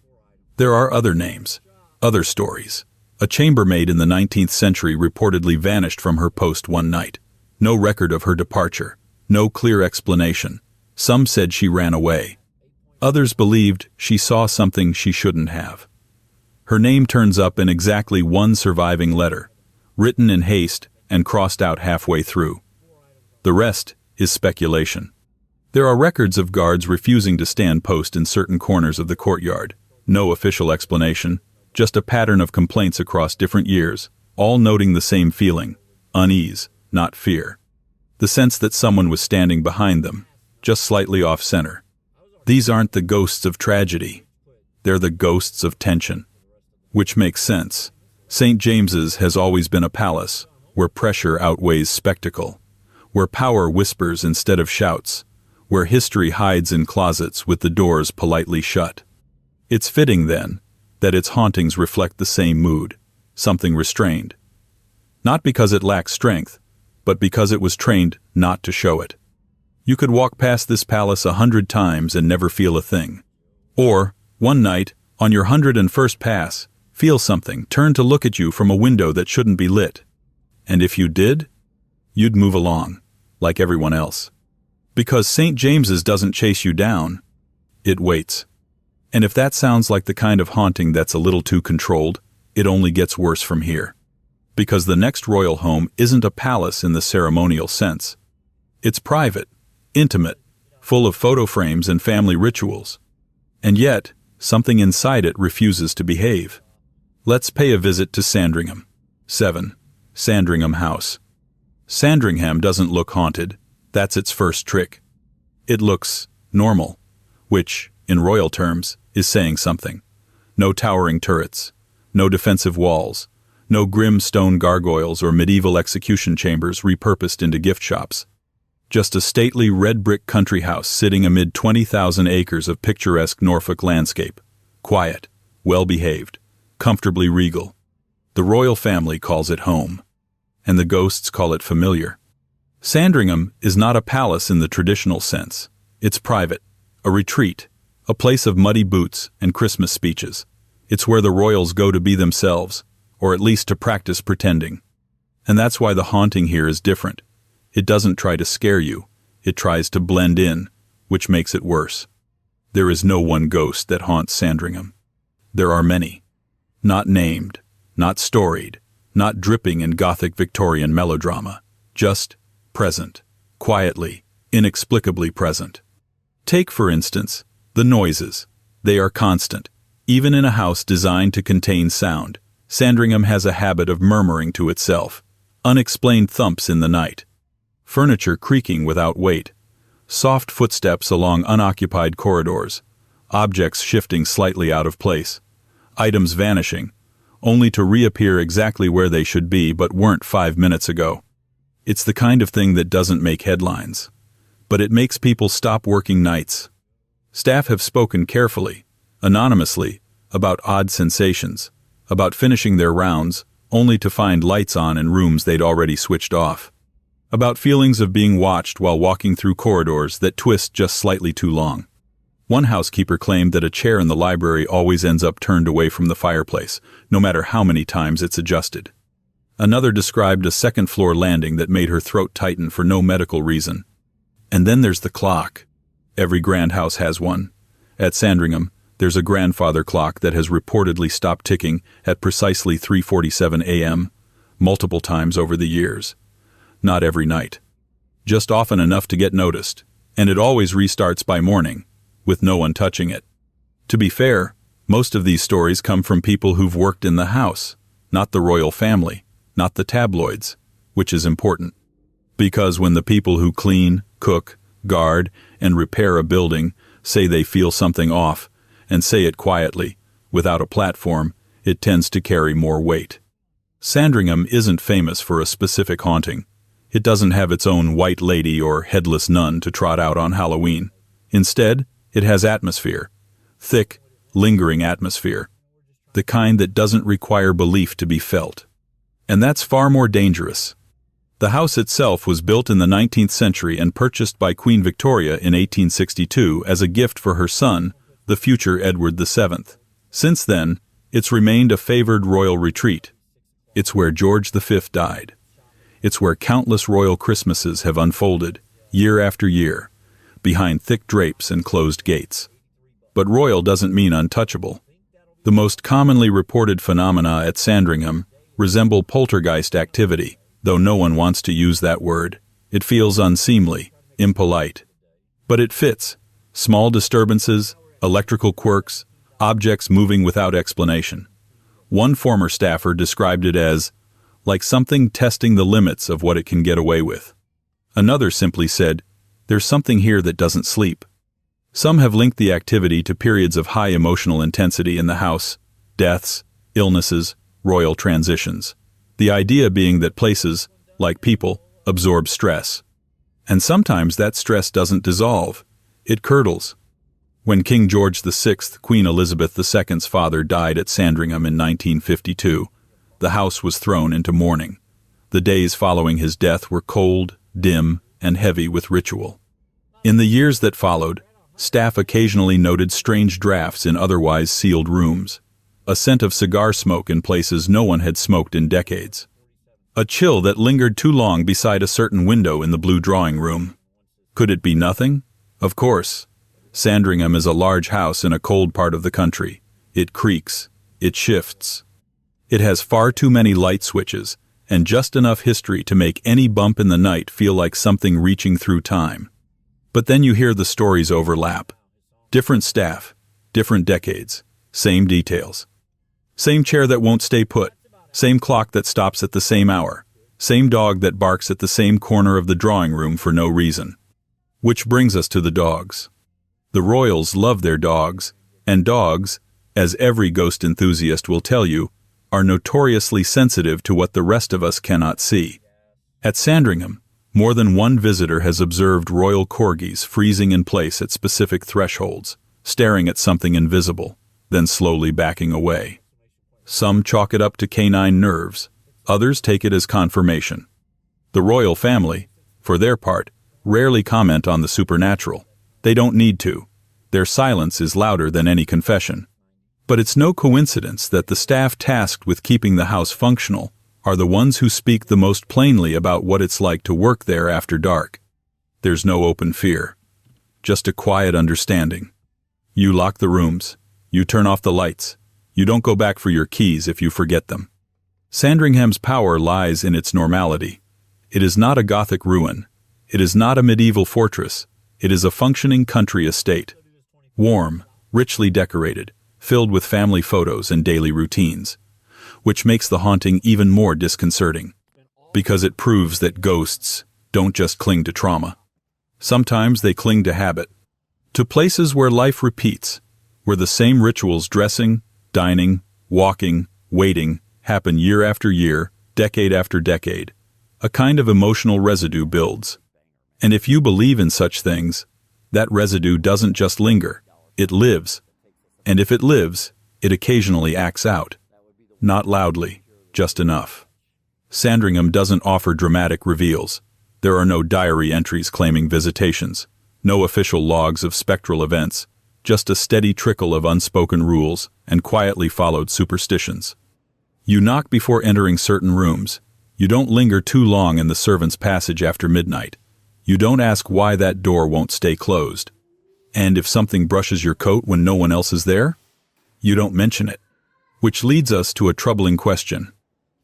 There are other names, other stories. A chambermaid in the 19th century reportedly vanished from her post one night. No record of her departure, no clear explanation. Some said she ran away. Others believed she saw something she shouldn't have. Her name turns up in exactly one surviving letter, written in haste and crossed out halfway through. The rest is speculation. There are records of guards refusing to stand post in certain corners of the courtyard. No official explanation, just a pattern of complaints across different years, all noting the same feeling, unease, not fear. The sense that someone was standing behind them, just slightly off-center. These aren't the ghosts of tragedy. They're the ghosts of tension. Which makes sense. St. James's has always been a palace, where pressure outweighs spectacle, where power whispers instead of shouts, where history hides in closets with the doors politely shut. It's fitting, then, that its hauntings reflect the same mood, something restrained. Not because it lacks strength, but because it was trained not to show it. You could walk past this palace 100 times and never feel a thing. Or, one night, on your 101st pass, feel something turn to look at you from a window that shouldn't be lit. And if you did, you'd move along, like everyone else. Because St. James's doesn't chase you down, it waits. And if that sounds like the kind of haunting that's a little too controlled, it only gets worse from here. Because the next royal home isn't a palace in the ceremonial sense. It's private, intimate, full of photo frames and family rituals. And yet, something inside it refuses to behave. Let's pay a visit to Sandringham. 7. Sandringham House. Sandringham doesn't look haunted. That's its first trick. It looks normal, which, in royal terms, is saying something. No towering turrets, no defensive walls, no grim stone gargoyles or medieval execution chambers repurposed into gift shops. Just a stately red brick country house sitting amid 20,000 acres of picturesque Norfolk landscape. Quiet, well-behaved, comfortably regal. The royal family calls it home, and the ghosts call it familiar. Sandringham is not a palace in the traditional sense. It's private, a retreat, a place of muddy boots and Christmas speeches. It's where the royals go to be themselves, or at least to practice pretending. And that's why the haunting here is different. It doesn't try to scare you, it tries to blend in, which makes it worse. There is no one ghost that haunts Sandringham. There are many. Not named, not storied, not dripping in Gothic Victorian melodrama. Just present, quietly, inexplicably present. Take, for instance, the noises. They are constant. Even in a house designed to contain sound, Sandringham has a habit of murmuring to itself. Unexplained thumps in the night. Furniture creaking without weight. Soft footsteps along unoccupied corridors. Objects shifting slightly out of place. Items vanishing, only to reappear exactly where they should be but weren't 5 minutes ago. It's the kind of thing that doesn't make headlines, but it makes people stop working nights. Staff have spoken carefully, anonymously, about odd sensations, about finishing their rounds only to find lights on in rooms they'd already switched off, about feelings of being watched while walking through corridors that twist just slightly too long. One housekeeper claimed that a chair in the library always ends up turned away from the fireplace, no matter how many times it's adjusted. Another described a second-floor landing that made her throat tighten for no medical reason. And then there's the clock. Every grand house has one. At Sandringham, there's a grandfather clock that has reportedly stopped ticking at precisely 3:47 a.m., multiple times over the years. Not every night. Just often enough to get noticed, and it always restarts by morning, with no one touching it. To be fair, most of these stories come from people who've worked in the house, not the royal family, not the tabloids, which is important. Because when the people who clean, cook, guard, and repair a building say they feel something off, and say it quietly, without a platform, it tends to carry more weight. Sandringham isn't famous for a specific haunting. It doesn't have its own white lady or headless nun to trot out on Halloween. Instead, it has atmosphere. Thick, lingering atmosphere. The kind that doesn't require belief to be felt. And that's far more dangerous. The house itself was built in the 19th century and purchased by Queen Victoria in 1862 as a gift for her son, the future Edward VII. Since then, it's remained a favored royal retreat. It's where George V died. It's where countless royal Christmases have unfolded, year after year, behind thick drapes and closed gates. But royal doesn't mean untouchable. The most commonly reported phenomena at Sandringham resemble poltergeist activity, though no one wants to use that word. It feels unseemly, impolite. But it fits. Small disturbances, electrical quirks, objects moving without explanation. One former staffer described it as, like something testing the limits of what it can get away with. Another simply said, "There's something here that doesn't sleep." Some have linked the activity to periods of high emotional intensity in the house, deaths, illnesses, royal transitions. The idea being that places, like people, absorb stress. And sometimes that stress doesn't dissolve, it curdles. When King George VI, Queen Elizabeth II's father, died at Sandringham in 1952, the house was thrown into mourning. The days following his death were cold, dim, and heavy with ritual. In the years that followed, staff occasionally noted strange drafts in otherwise sealed rooms, a scent of cigar smoke in places no one had smoked in decades, a chill that lingered too long beside a certain window in the blue drawing room. Could it be nothing? Of course. Sandringham is a large house in a cold part of the country. It creaks. It shifts. It has far too many light switches, and just enough history to make any bump in the night feel like something reaching through time. But then you hear the stories overlap. Different staff, different decades, same details. Same chair that won't stay put. Same clock that stops at the same hour. Same dog that barks at the same corner of the drawing room for no reason. Which brings us to the dogs. The royals love their dogs, and dogs, as every ghost enthusiast will tell you, are notoriously sensitive to what the rest of us cannot see. At Sandringham, more than one visitor has observed royal corgis freezing in place at specific thresholds, staring at something invisible, then slowly backing away. Some chalk it up to canine nerves, others take it as confirmation. The royal family, for their part, rarely comment on the supernatural. They don't need to. Their silence is louder than any confession. But it's no coincidence that the staff tasked with keeping the house functional are the ones who speak the most plainly about what it's like to work there after dark. There's no open fear, just a quiet understanding. You lock the rooms, you turn off the lights, you don't go back for your keys if you forget them. Sandringham's power lies in its normality. It is not a Gothic ruin. It is not a medieval fortress. It is a functioning country estate. Warm, richly decorated, filled with family photos and daily routines, which makes the haunting even more disconcerting, because it proves that ghosts don't just cling to trauma. Sometimes they cling to habit, to places where life repeats, where the same rituals dressing, dining, walking, waiting happen year after year, decade after decade. A kind of emotional residue builds. And if you believe in such things, that residue doesn't just linger, it lives. And if it lives, it occasionally acts out. Not loudly, just enough. Sandringham doesn't offer dramatic reveals. There are no diary entries claiming visitations, no official logs of spectral events, just a steady trickle of unspoken rules and quietly followed superstitions. You knock before entering certain rooms. You don't linger too long in the servants' passage after midnight. You don't ask why that door won't stay closed. And if something brushes your coat when no one else is there, you don't mention it. Which leads us to a troubling question.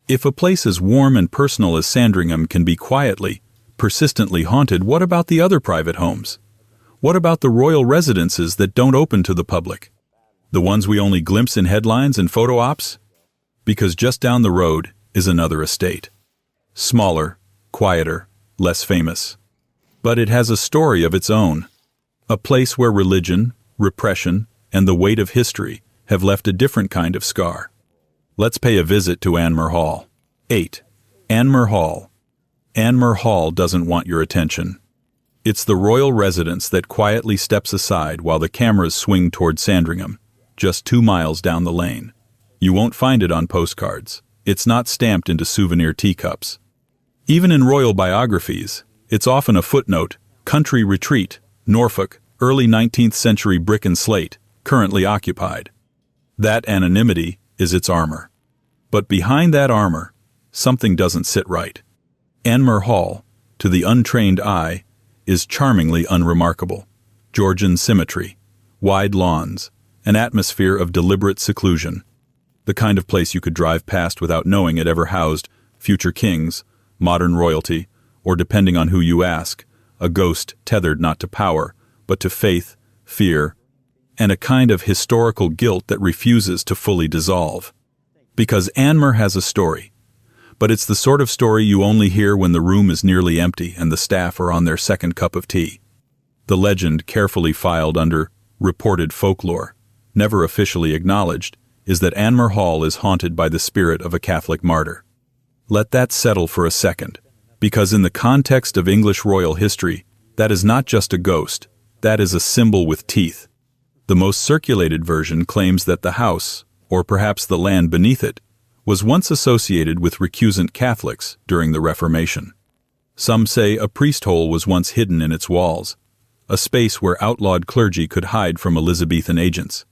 If a place as warm and personal as Sandringham can be quietly, persistently haunted, what about the other private homes? What about the royal residences that don't open to the public? The ones we only glimpse in headlines and photo ops? Because just down the road is another estate. Smaller, quieter, less famous. But it has a story of its own. A place where religion, repression, and the weight of history have left a different kind of scar. Let's pay a visit to Anmer Hall. 8. Anmer Hall. Anmer Hall doesn't want your attention. It's the royal residence that quietly steps aside while the cameras swing toward Sandringham, just 2 miles down the lane. You won't find it on postcards. It's not stamped into souvenir teacups. Even in royal biographies, it's often a footnote: country retreat, Norfolk, early 19th century brick and slate, currently occupied. That anonymity is its armor. But behind that armor, something doesn't sit right. Anmer Hall, to the untrained eye, is charmingly unremarkable. Georgian symmetry, wide lawns, an atmosphere of deliberate seclusion. The kind of place you could drive past without knowing it ever housed future kings, modern royalty, or depending on who you ask, a ghost tethered not to power, but to faith, fear, and a kind of historical guilt that refuses to fully dissolve. Because Anmer has a story, but it's the sort of story you only hear when the room is nearly empty and the staff are on their second cup of tea. The legend, carefully filed under reported folklore, never officially acknowledged, is that Anmer Hall is haunted by the spirit of a Catholic martyr. Let that settle for a second, because in the context of English royal history, that is not just a ghost, that is a symbol with teeth. The most circulated version claims that the house, or perhaps the land beneath it, was once associated with recusant Catholics during the Reformation. Some say a priest hole was once hidden in its walls, a space where outlawed clergy could hide from Elizabethan agents.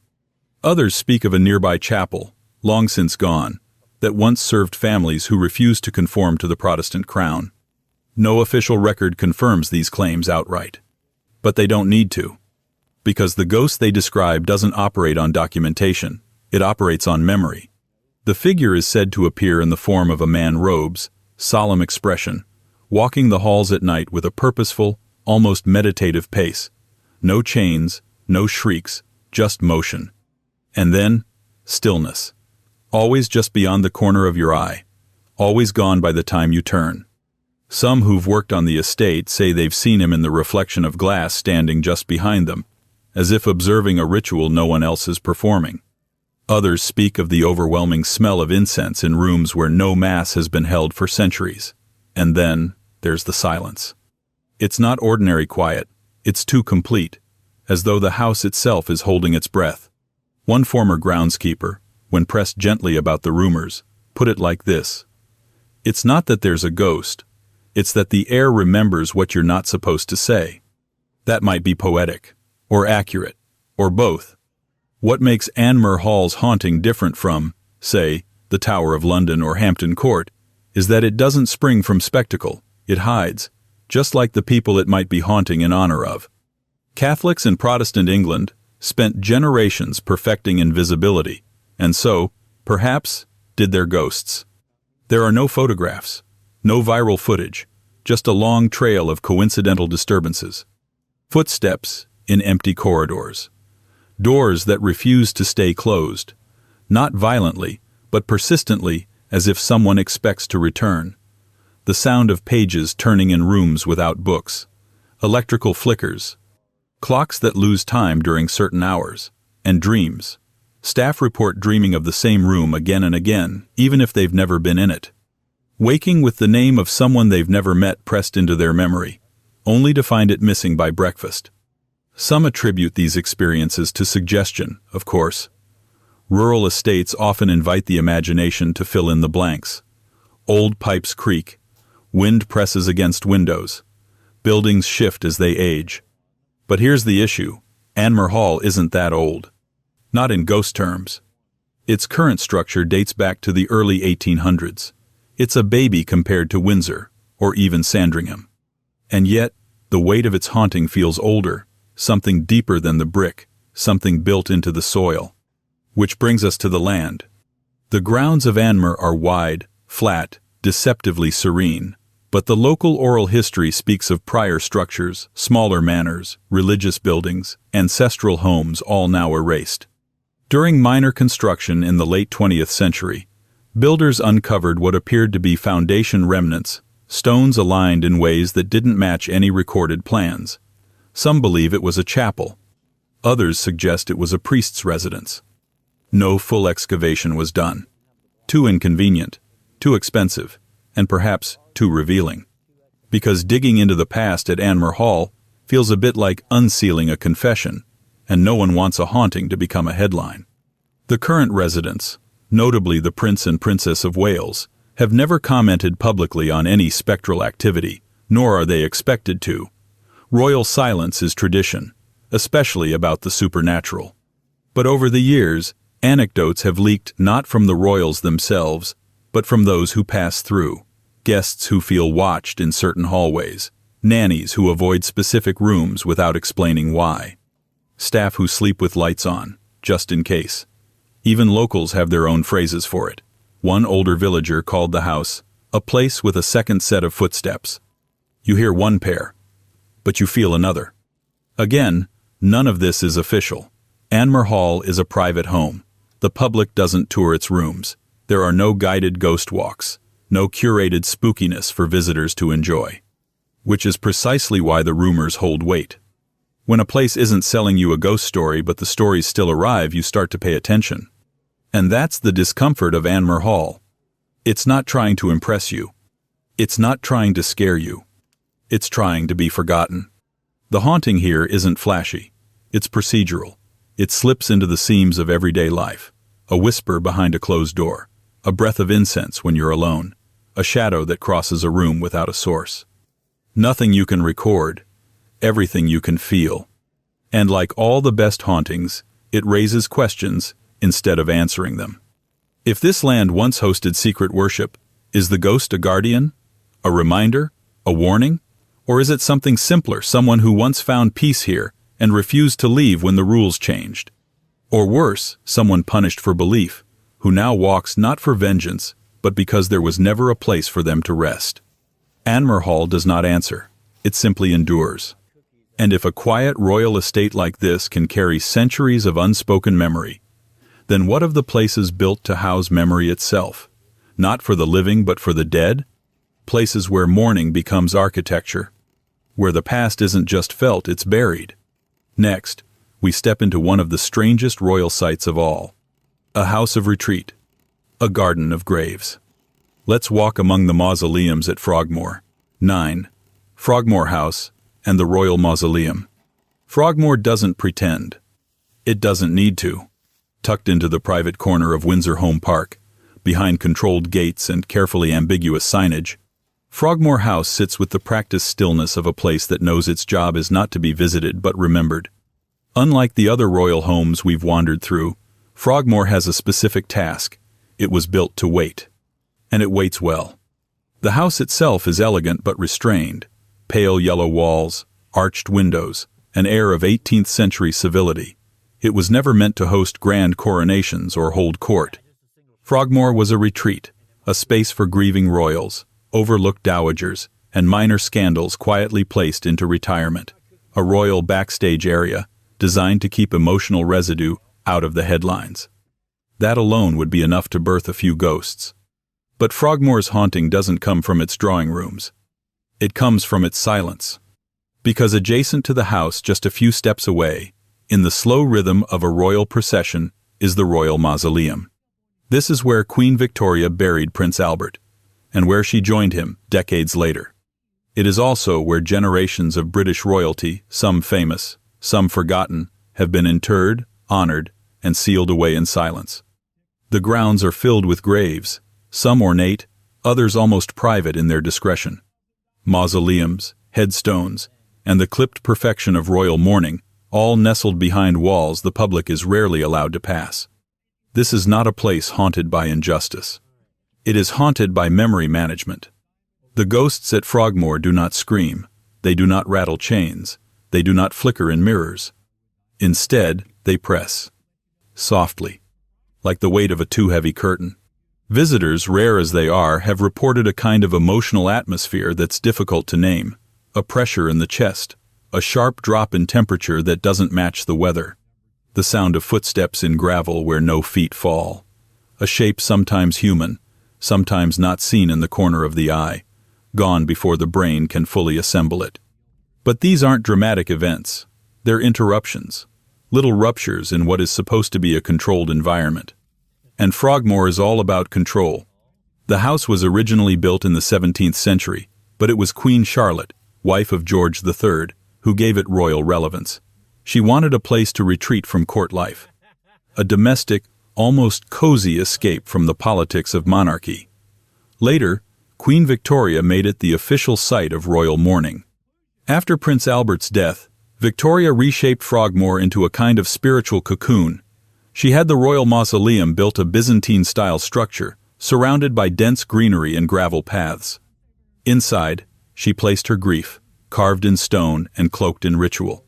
Others speak of a nearby chapel, long since gone, that once served families who refused to conform to the Protestant crown. No official record confirms these claims outright. But they don't need to. Because the ghost they describe doesn't operate on documentation, it operates on memory. The figure is said to appear in the form of a man robes, solemn expression, walking the halls at night with a purposeful, almost meditative pace. No chains, no shrieks, just motion. And then, stillness. always just beyond the corner of your eye, always gone by the time you turn. Some who've worked on the estate say they've seen him in the reflection of glass standing just behind them, as if observing a ritual no one else is performing. Others speak of the overwhelming smell of incense in rooms where no mass has been held for centuries. And then, there's the silence. It's not ordinary quiet, it's too complete, as though the house itself is holding its breath. One former groundskeeper, when pressed gently about the rumors, put it like this: "It's not that there's a ghost, it's that the air remembers what you're not supposed to say." That might be poetic, or accurate, or both. What makes Anmer Hall's haunting different from, say, the Tower of London or Hampton Court, is that it doesn't spring from spectacle, it hides, just like the people it might be haunting in honor of. Catholics in Protestant England spent generations perfecting invisibility, and so, perhaps, did their ghosts. There are no photographs, no viral footage, just a long trail of coincidental disturbances. Footsteps in empty corridors. Doors that refuse to stay closed, not violently, but persistently, as if someone expects to return. The sound of pages turning in rooms without books. Electrical flickers. Clocks that lose time during certain hours. And dreams. Staff report dreaming of the same room again and again, even if they've never been in it. Waking with the name of someone they've never met pressed into their memory, only to find it missing by breakfast. Some attribute these experiences to suggestion, of course. Rural estates often invite the imagination to fill in the blanks. Old pipes creak. Wind presses against windows. Buildings shift as they age. But here's the issue. Anmer Hall isn't that old. Not in ghost terms. Its current structure dates back to the early 1800s. It's a baby compared to Windsor, or even Sandringham. And yet, the weight of its haunting feels older, something deeper than the brick, something built into the soil. Which brings us to the land. The grounds of Anmer are wide, flat, deceptively serene, but the local oral history speaks of prior structures, smaller manors, religious buildings, ancestral homes all now erased. During minor construction in the late 20th century, builders uncovered what appeared to be foundation remnants, stones aligned in ways that didn't match any recorded plans. Some believe it was a chapel. Others suggest it was a priest's residence. No full excavation was done. Too inconvenient, too expensive, and perhaps too revealing. Because digging into the past at Anmer Hall feels a bit like unsealing a confession, and no one wants a haunting to become a headline. The current residents, notably the Prince and Princess of Wales, have never commented publicly on any spectral activity, nor are they expected to. Royal silence is tradition, especially about the supernatural. But over the years, anecdotes have leaked not from the royals themselves, but from those who pass through. Guests who feel watched in certain hallways, nannies who avoid specific rooms without explaining why, staff who sleep with lights on, just in case. Even locals have their own phrases for it. One older villager called the house a place with a second set of footsteps. You hear one pair, but you feel another. Again, none of this is official. Anmer Hall is a private home. The public doesn't tour its rooms. There are no guided ghost walks, no curated spookiness for visitors to enjoy. Which is precisely why the rumors hold weight. When a place isn't selling you a ghost story but the stories still arrive, you start to pay attention. And that's the discomfort of Anmer Hall. It's not trying to impress you. It's not trying to scare you. It's trying to be forgotten. The haunting here isn't flashy. It's procedural. It slips into the seams of everyday life. A whisper behind a closed door. A breath of incense when you're alone. A shadow that crosses a room without a source. Nothing you can record. Everything you can feel. And like all the best hauntings, it raises questions instead of answering them. If this land once hosted secret worship, is the ghost a guardian? A reminder? A warning? Or is it something simpler, someone who once found peace here and refused to leave when the rules changed? Or worse, someone punished for belief, who now walks not for vengeance, but because there was never a place for them to rest. Anmer Hall does not answer. It simply endures. And if a quiet royal estate like this can carry centuries of unspoken memory, Then what of the places built to house memory itself? Not for the living but for the dead? Places where mourning becomes architecture. Where the past isn't just felt, it's buried. Next, we step into one of the strangest royal sights of all. A house of retreat. A garden of graves. Let's walk among the mausoleums at Frogmore. 9. Frogmore House and the Royal Mausoleum. Frogmore doesn't pretend. It doesn't need to. Tucked into the private corner of Windsor Home Park, behind controlled gates and carefully ambiguous signage, Frogmore House sits with the practiced stillness of a place that knows its job is not to be visited but remembered. Unlike the other royal homes we've wandered through, Frogmore has a specific task. It was built to wait. And it waits well. The house itself is elegant but restrained. Pale yellow walls, arched windows, an air of 18th century civility. It was never meant to host grand coronations or hold court. Frogmore was a retreat, a space for grieving royals, overlooked dowagers, and minor scandals quietly placed into retirement. A royal backstage area, designed to keep emotional residue out of the headlines. That alone would be enough to birth a few ghosts. But Frogmore's haunting doesn't come from its drawing rooms. It comes from its silence. Because adjacent to the house, just a few steps away, in the slow rhythm of a royal procession, is the Royal Mausoleum. This is where Queen Victoria buried Prince Albert, and where she joined him decades later. It is also where generations of British royalty, some famous, some forgotten, have been interred, honored, and sealed away in silence. The grounds are filled with graves, some ornate, others almost private in their discretion. Mausoleums, headstones, and the clipped perfection of royal mourning, all nestled behind walls the public is rarely allowed to pass. This is not a place haunted by injustice. It is haunted by memory management. The ghosts at Frogmore do not scream, they do not rattle chains, they do not flicker in mirrors. Instead, they press. Softly. Like the weight of a too heavy curtain. Visitors, rare as they are, have reported a kind of emotional atmosphere that's difficult to name. A pressure in the chest. A sharp drop in temperature that doesn't match the weather. The sound of footsteps in gravel where no feet fall. A shape sometimes human, sometimes not seen in the corner of the eye, gone before the brain can fully assemble it. But these aren't dramatic events. They're interruptions. Little ruptures in what is supposed to be a controlled environment. And Frogmore is all about control. The house was originally built in the 17th century, but it was Queen Charlotte, wife of George III, who gave it royal relevance. She wanted a place to retreat from court life. A domestic, almost cozy escape from the politics of monarchy. Later, Queen Victoria made it the official site of royal mourning. After Prince Albert's death, Victoria reshaped Frogmore into a kind of spiritual cocoon. She had the Royal Mausoleum built a Byzantine-style structure, surrounded by dense greenery and gravel paths. Inside, she placed her grief, carved in stone and cloaked in ritual.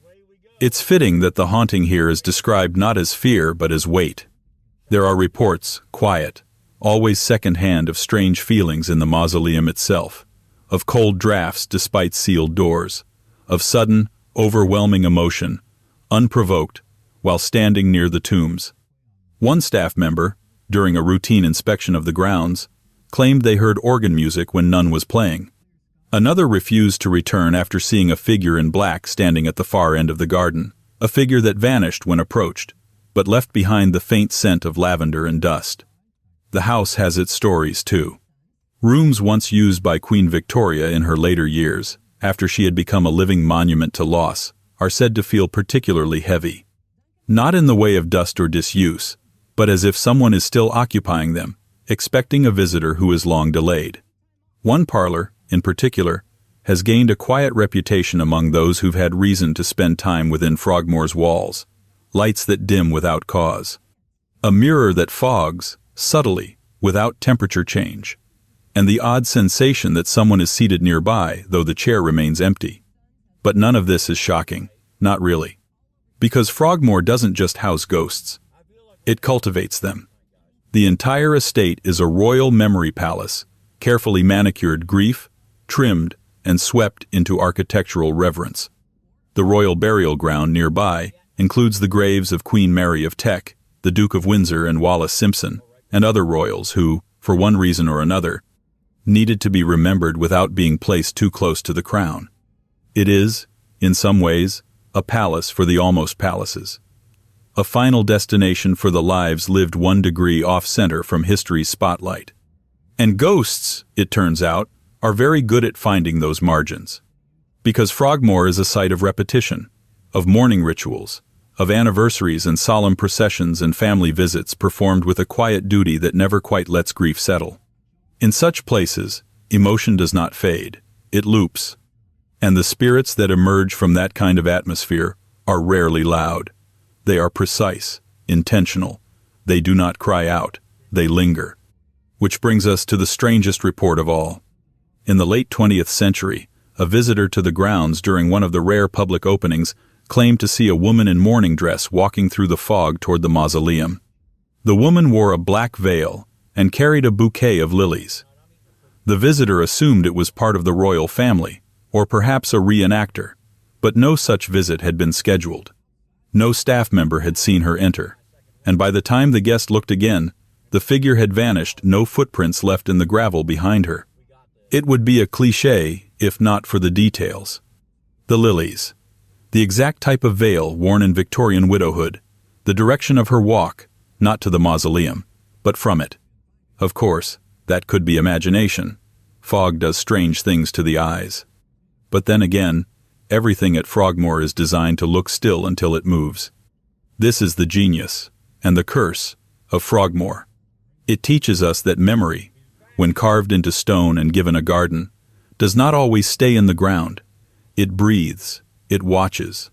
It's fitting that the haunting here is described not as fear but as weight. There are reports, quiet, always second-hand, of strange feelings in the mausoleum itself, of cold drafts despite sealed doors, of sudden, overwhelming emotion, unprovoked, while standing near the tombs. One staff member, during a routine inspection of the grounds, claimed they heard organ music when none was playing. Another refused to return after seeing a figure in black standing at the far end of the garden, a figure that vanished when approached, but left behind the faint scent of lavender and dust. The house has its stories, too. Rooms once used by Queen Victoria in her later years, after she had become a living monument to loss, are said to feel particularly heavy. Not in the way of dust or disuse, but as if someone is still occupying them, expecting a visitor who is long delayed. One parlor, in particular, has gained a quiet reputation among those who've had reason to spend time within Frogmore's walls. Lights that dim without cause. A mirror that fogs, subtly, without temperature change. And the odd sensation that someone is seated nearby, though the chair remains empty. But none of this is shocking, not really. Because Frogmore doesn't just house ghosts. It cultivates them. The entire estate is a royal memory palace, carefully manicured grief, trimmed, and swept into architectural reverence. The royal burial ground nearby includes the graves of Queen Mary of Teck the Duke of Windsor and Wallis Simpson, and other royals who, for one reason or another, needed to be remembered without being placed too close to the crown. It is, in some ways, a palace for the almost palaces. A final destination for the lives lived 1 degree off-center from history's spotlight. And ghosts, it turns out, are very good at finding those margins. Because Frogmore is a site of repetition, of mourning rituals, of anniversaries and solemn processions and family visits performed with a quiet duty that never quite lets grief settle. In such places, emotion does not fade, it loops. And the spirits that emerge from that kind of atmosphere are rarely loud. They are precise, intentional. They do not cry out, they linger. Which brings us to the strangest report of all. In the late 20th century, a visitor to the grounds during one of the rare public openings claimed to see a woman in mourning dress walking through the fog toward the mausoleum. The woman wore a black veil and carried a bouquet of lilies. The visitor assumed it was part of the royal family, or perhaps a reenactor, but no such visit had been scheduled. No staff member had seen her enter, and by the time the guest looked again, the figure had vanished, no footprints left in the gravel behind her. It would be a cliché if not for the details. The lilies. The exact type of veil worn in Victorian widowhood. The direction of her walk, not to the mausoleum, but from it. Of course, that could be imagination. Fog does strange things to the eyes. But then again, everything at Frogmore is designed to look still until it moves. This is the genius, and the curse, of Frogmore. It teaches us that memory, when carved into stone and given a garden, does not always stay in the ground. It breathes, it watches.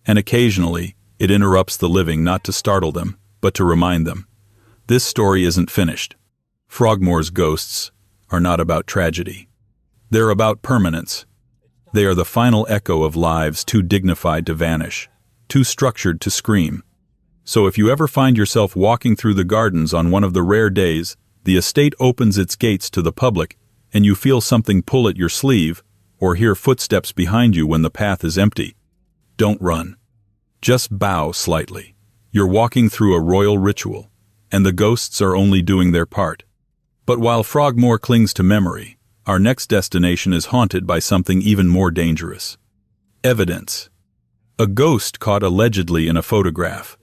And occasionally, it interrupts the living not to startle them, but to remind them. This story isn't finished. Frogmore's ghosts are not about tragedy. They're about permanence. They are the final echo of lives too dignified to vanish, too structured to scream. So if you ever find yourself walking through the gardens on one of the rare days the estate opens its gates to the public and you feel something pull at your sleeve or hear footsteps behind you when the path is empty, don't run. Just bow slightly. You're walking through a royal ritual, and the ghosts are only doing their part. But while Frogmore clings to memory, our next destination is haunted by something even more dangerous. Evidence. A ghost caught allegedly in a photograph.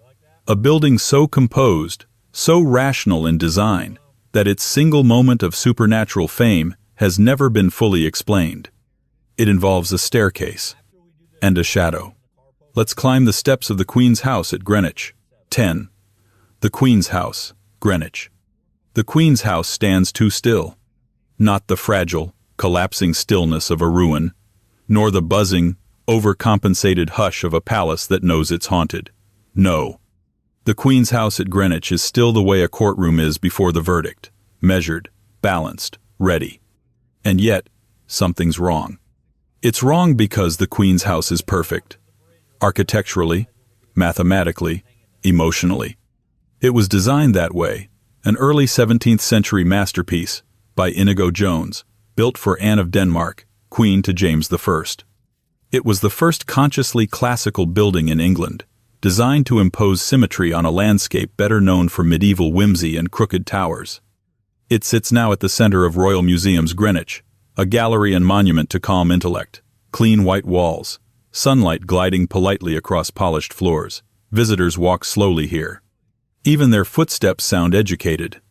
A building so composed, so rational in design, that its single moment of supernatural fame has never been fully explained. It involves a staircase and a shadow. Let's climb the steps of the Queen's House at Greenwich. 10. The Queen's House, Greenwich. The Queen's House stands too still. Not the fragile, collapsing stillness of a ruin, nor the buzzing, overcompensated hush of a palace that knows it's haunted. No. The Queen's House at Greenwich is still the way a courtroom is before the verdict, measured, balanced, ready. And yet, something's wrong. It's wrong because the Queen's House is perfect. Architecturally, mathematically, emotionally. It was designed that way, an early 17th century masterpiece by Inigo Jones, built for Anne of Denmark, Queen to James I. It was the first consciously classical building in England, designed to impose symmetry on a landscape better known for medieval whimsy and crooked towers. It sits now at the center of Royal Museum's Greenwich, a gallery and monument to calm intellect, clean white walls, sunlight gliding politely across polished floors. Visitors walk slowly here. Even their footsteps sound educated.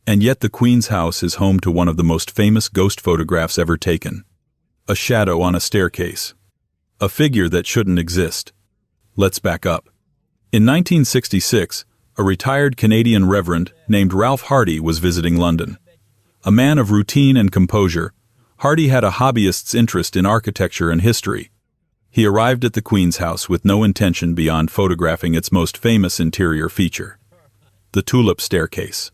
And yet the Queen's House is home to one of the most famous ghost photographs ever taken. A shadow on a staircase. A figure that shouldn't exist. Let's back up. In 1966, a retired Canadian reverend named Ralph Hardy was visiting London. A man of routine and composure, Hardy had a hobbyist's interest in architecture and history. He arrived at the Queen's House with no intention beyond photographing its most famous interior feature, the tulip staircase.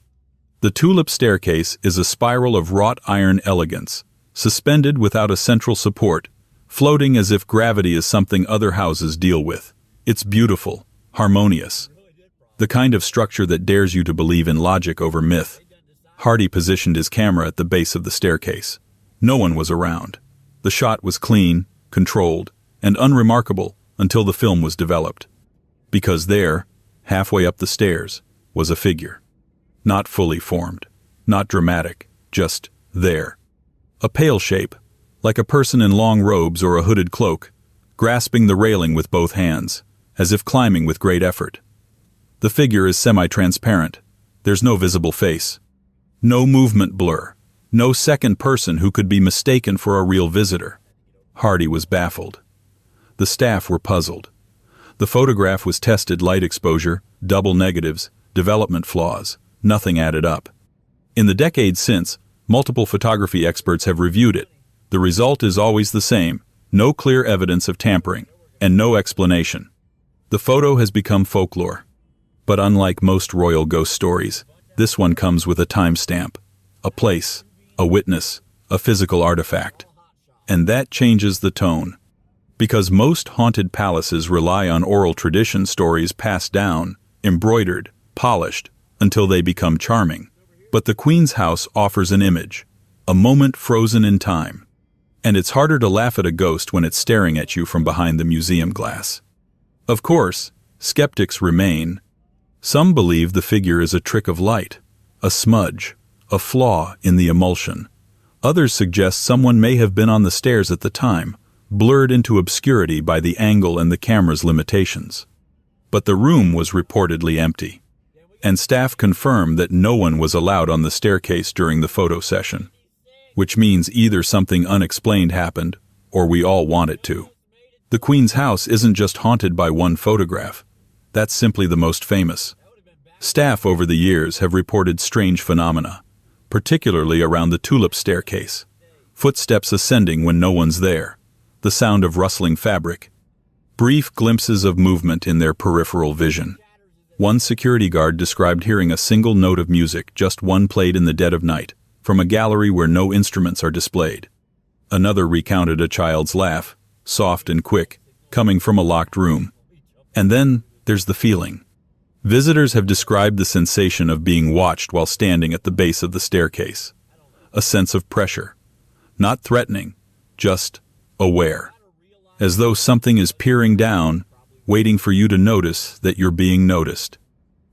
The tulip staircase is a spiral of wrought iron elegance, suspended without a central support, floating as if gravity is something other houses deal with. It's beautiful, harmonious. The kind of structure that dares you to believe in logic over myth. Hardy positioned his camera at the base of the staircase. No one was around. The shot was clean, controlled, and unremarkable until the film was developed. Because there, halfway up the stairs, was a figure. Not fully formed, not dramatic, just there. A pale shape, like a person in long robes or a hooded cloak, grasping the railing with both hands, as if climbing with great effort. The figure is semi-transparent. There's no visible face. No movement blur. No second person who could be mistaken for a real visitor. Hardy was baffled. The staff were puzzled. The photograph was tested: light exposure, double negatives, development flaws. Nothing added up. In the decades since, multiple photography experts have reviewed it. The result is always the same: no clear evidence of tampering, and no explanation. The photo has become folklore. But unlike most royal ghost stories, this one comes with a timestamp, a place, a witness, a physical artifact. And that changes the tone. Because most haunted palaces rely on oral tradition stories passed down, embroidered, polished, until they become charming. But the Queen's house offers an image, a moment frozen in time. And it's harder to laugh at a ghost when it's staring at you from behind the museum glass. Of course, skeptics remain. Some believe the figure is a trick of light, a smudge, a flaw in the emulsion. Others suggest someone may have been on the stairs at the time, blurred into obscurity by the angle and the camera's limitations. But the room was reportedly empty, and staff confirmed that no one was allowed on the staircase during the photo session, which means either something unexplained happened, or we all want it to. The Queen's house isn't just haunted by one photograph. That's simply the most famous. Staff over the years have reported strange phenomena, particularly around the tulip staircase. Footsteps ascending when no one's there, the sound of rustling fabric, brief glimpses of movement in their peripheral vision. One security guard described hearing a single note of music, just one played in the dead of night, from a gallery where no instruments are displayed. Another recounted a child's laugh, soft and quick, coming from a locked room. And then there's the feeling. Visitors have described the sensation of being watched while standing at the base of the staircase. A sense of pressure. Not threatening, just aware. As though something is peering down, waiting for you to notice that you're being noticed.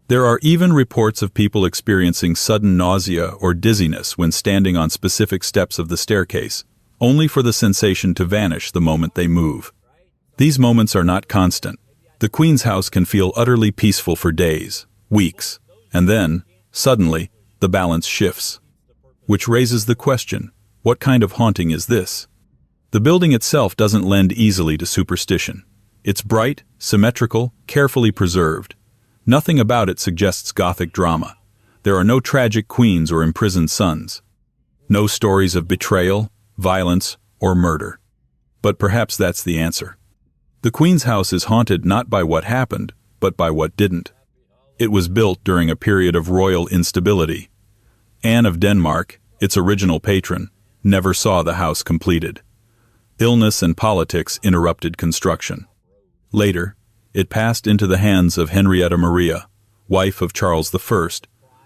There are even reports of people experiencing sudden nausea or dizziness when standing on specific steps of the staircase, only for the sensation to vanish the moment they move. These moments are not constant. The Queen's house can feel utterly peaceful for days, weeks, and then, suddenly, the balance shifts. Which raises the question, what kind of haunting is this? The building itself doesn't lend easily to superstition. It's bright, symmetrical, carefully preserved. Nothing about it suggests Gothic drama. There are no tragic queens or imprisoned sons. No stories of betrayal, violence, or murder. But perhaps that's the answer. The Queen's house is haunted not by what happened, but by what didn't. It was built during a period of royal instability. Anne of Denmark, its original patron, never saw the house completed. Illness and politics interrupted construction. Later, it passed into the hands of Henrietta Maria, wife of Charles I,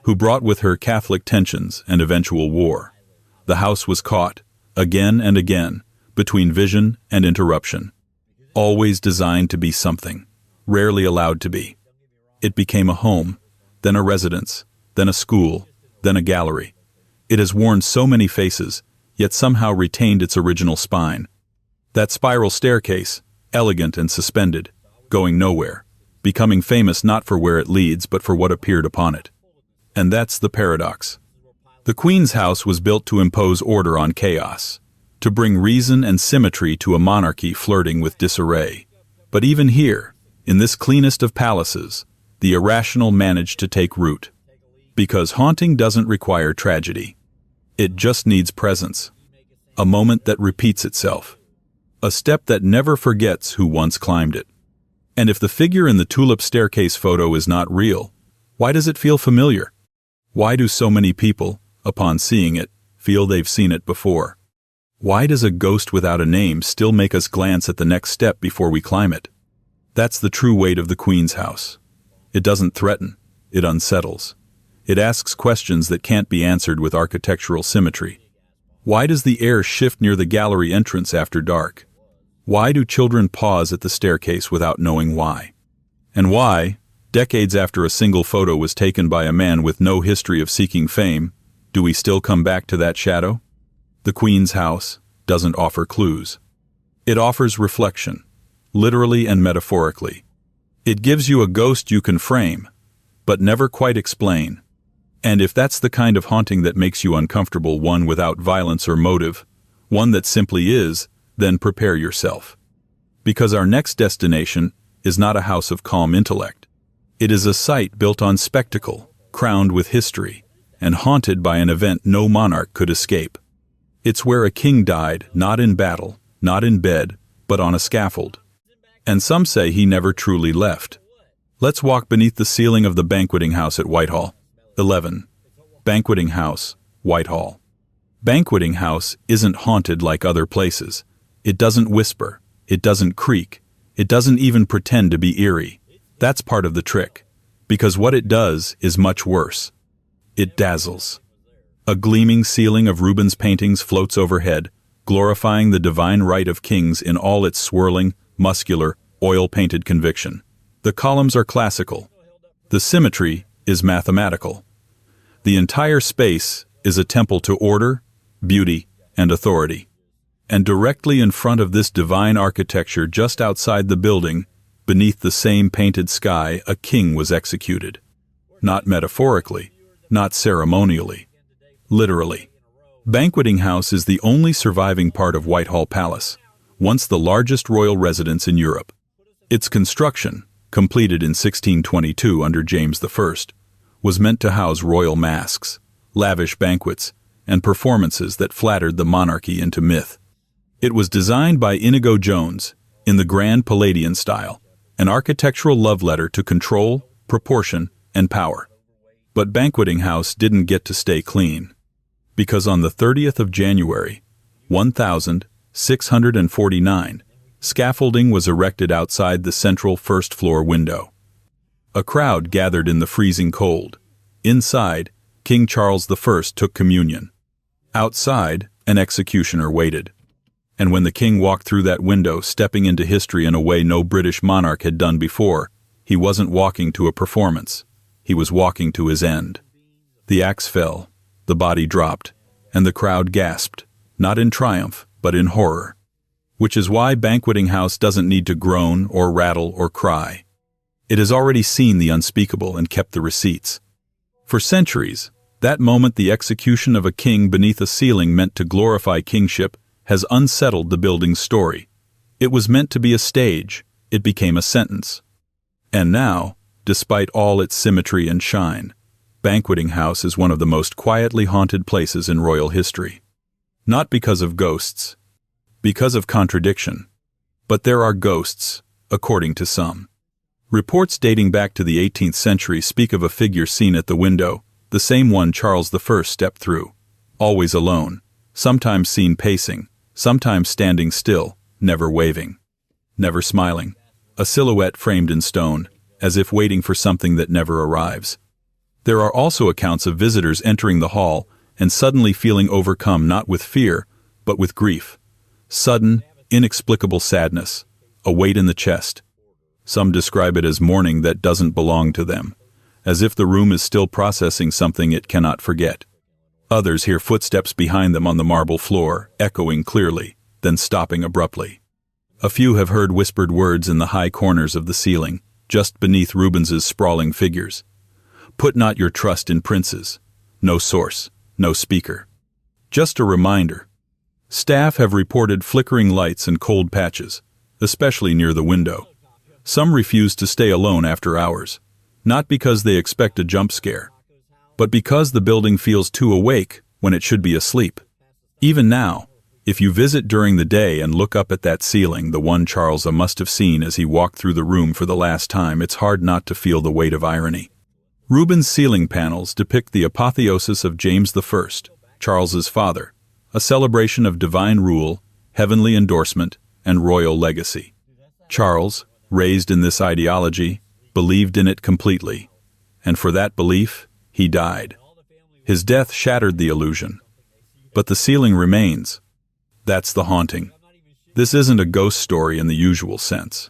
who brought with her Catholic tensions and eventual war. The house was caught, again and again, between vision and interruption. Always designed to be something, rarely allowed to be. It became a home, then a residence, then a school, then a gallery. It has worn so many faces, yet somehow retained its original spine. That spiral staircase, elegant and suspended, going nowhere, becoming famous not for where it leads but for what appeared upon it. And that's the paradox. The Queen's house was built to impose order on chaos, to bring reason and symmetry to a monarchy flirting with disarray. But even here, in this cleanest of palaces, the irrational managed to take root. Because haunting doesn't require tragedy. It just needs presence. A moment that repeats itself. A step that never forgets who once climbed it. And if the figure in the tulip staircase photo is not real, why does it feel familiar? Why do so many people, upon seeing it, feel they've seen it before? Why does a ghost without a name still make us glance at the next step before we climb it? That's the true weight of the Queen's house. It doesn't threaten, it unsettles. It asks questions that can't be answered with architectural symmetry. Why does the air shift near the gallery entrance after dark? Why do children pause at the staircase without knowing why? And why, Decades after a single photo was taken by a man with no history of seeking fame, do we still come back to that shadow? The Queen's house doesn't offer clues. It offers reflection, literally and metaphorically. It gives you a ghost you can frame, but never quite explain. And if that's the kind of haunting that makes you uncomfortable, one without violence or motive, one that simply is, then prepare yourself. Because our next destination is not a house of calm intellect. It is a site built on spectacle, crowned with history, and haunted by an event no monarch could escape. It's where a king died, not in battle, not in bed, but on a scaffold. And some say he never truly left. Let's walk beneath the ceiling of the banqueting house at Whitehall. 11. Banqueting House, Whitehall. Banqueting House isn't haunted like other places. It doesn't whisper. It doesn't creak. It doesn't even pretend to be eerie. That's part of the trick, because what it does is much worse. It dazzles. A gleaming ceiling of Rubens' paintings floats overhead, glorifying the divine right of kings in all its swirling, muscular, oil-painted conviction. The columns are classical. The symmetry is mathematical. The entire space is a temple to order, beauty, and authority. And directly in front of this divine architecture, just outside the building, beneath the same painted sky, a king was executed. Not metaphorically, not ceremonially, literally. Banqueting House is the only surviving part of Whitehall Palace, once the largest royal residence in Europe. Its construction, completed in 1622 under James I, was meant to house royal masques, lavish banquets, and performances that flattered the monarchy into myth. It was designed by Inigo Jones in the grand Palladian style, an architectural love letter to control, proportion, and power. But Banqueting House didn't get to stay clean, because on the 30th of January, 1649, scaffolding was erected outside the central first-floor window. A crowd gathered in the freezing cold. Inside, King Charles I took communion. Outside, an executioner waited. And when the king walked through that window, stepping into history in a way no British monarch had done before, he wasn't walking to a performance. He was walking to his end. The axe fell, the body dropped, and the crowd gasped, not in triumph, but in horror. Which is why Banqueting House doesn't need to groan or rattle or cry. It has already seen the unspeakable and kept the receipts. For centuries, that moment the execution of a king beneath a ceiling meant to glorify kingship has unsettled the building's story. It was meant to be a stage. It became a sentence. And now, despite all its symmetry and shine, Banqueting House is one of the most quietly haunted places in royal history. Not because of ghosts, because of contradiction. But there are ghosts, according to some. Reports dating back to the 18th century speak of a figure seen at the window, the same one Charles I stepped through, always alone, sometimes seen pacing, sometimes standing still, never waving, never smiling, a silhouette framed in stone, as if waiting for something that never arrives. There are also accounts of visitors entering the hall and suddenly feeling overcome not with fear, but with grief. Sudden, inexplicable sadness, a weight in the chest. Some describe it as mourning that doesn't belong to them, as if the room is still processing something it cannot forget. Others hear footsteps behind them on the marble floor, echoing clearly, then stopping abruptly. A few have heard whispered words in the high corners of the ceiling, just beneath Rubens's sprawling figures. Put not your trust in princes. No source, no speaker. Just a reminder. Staff have reported flickering lights and cold patches, especially near the window. Some refuse to stay alone after hours, not because they expect a jump scare, but because the building feels too awake when it should be asleep. Even now, if you visit during the day and look up at that ceiling, the one Charles I must have seen as he walked through the room for the last time, it's hard not to feel the weight of irony. Rubens' ceiling panels depict the apotheosis of James I, Charles's father, a celebration of divine rule, heavenly endorsement, and royal legacy. Charles, raised in this ideology, believed in it completely, and for that belief, he died. His death shattered the illusion, but the ceiling remains. That's the haunting. This isn't a ghost story in the usual sense.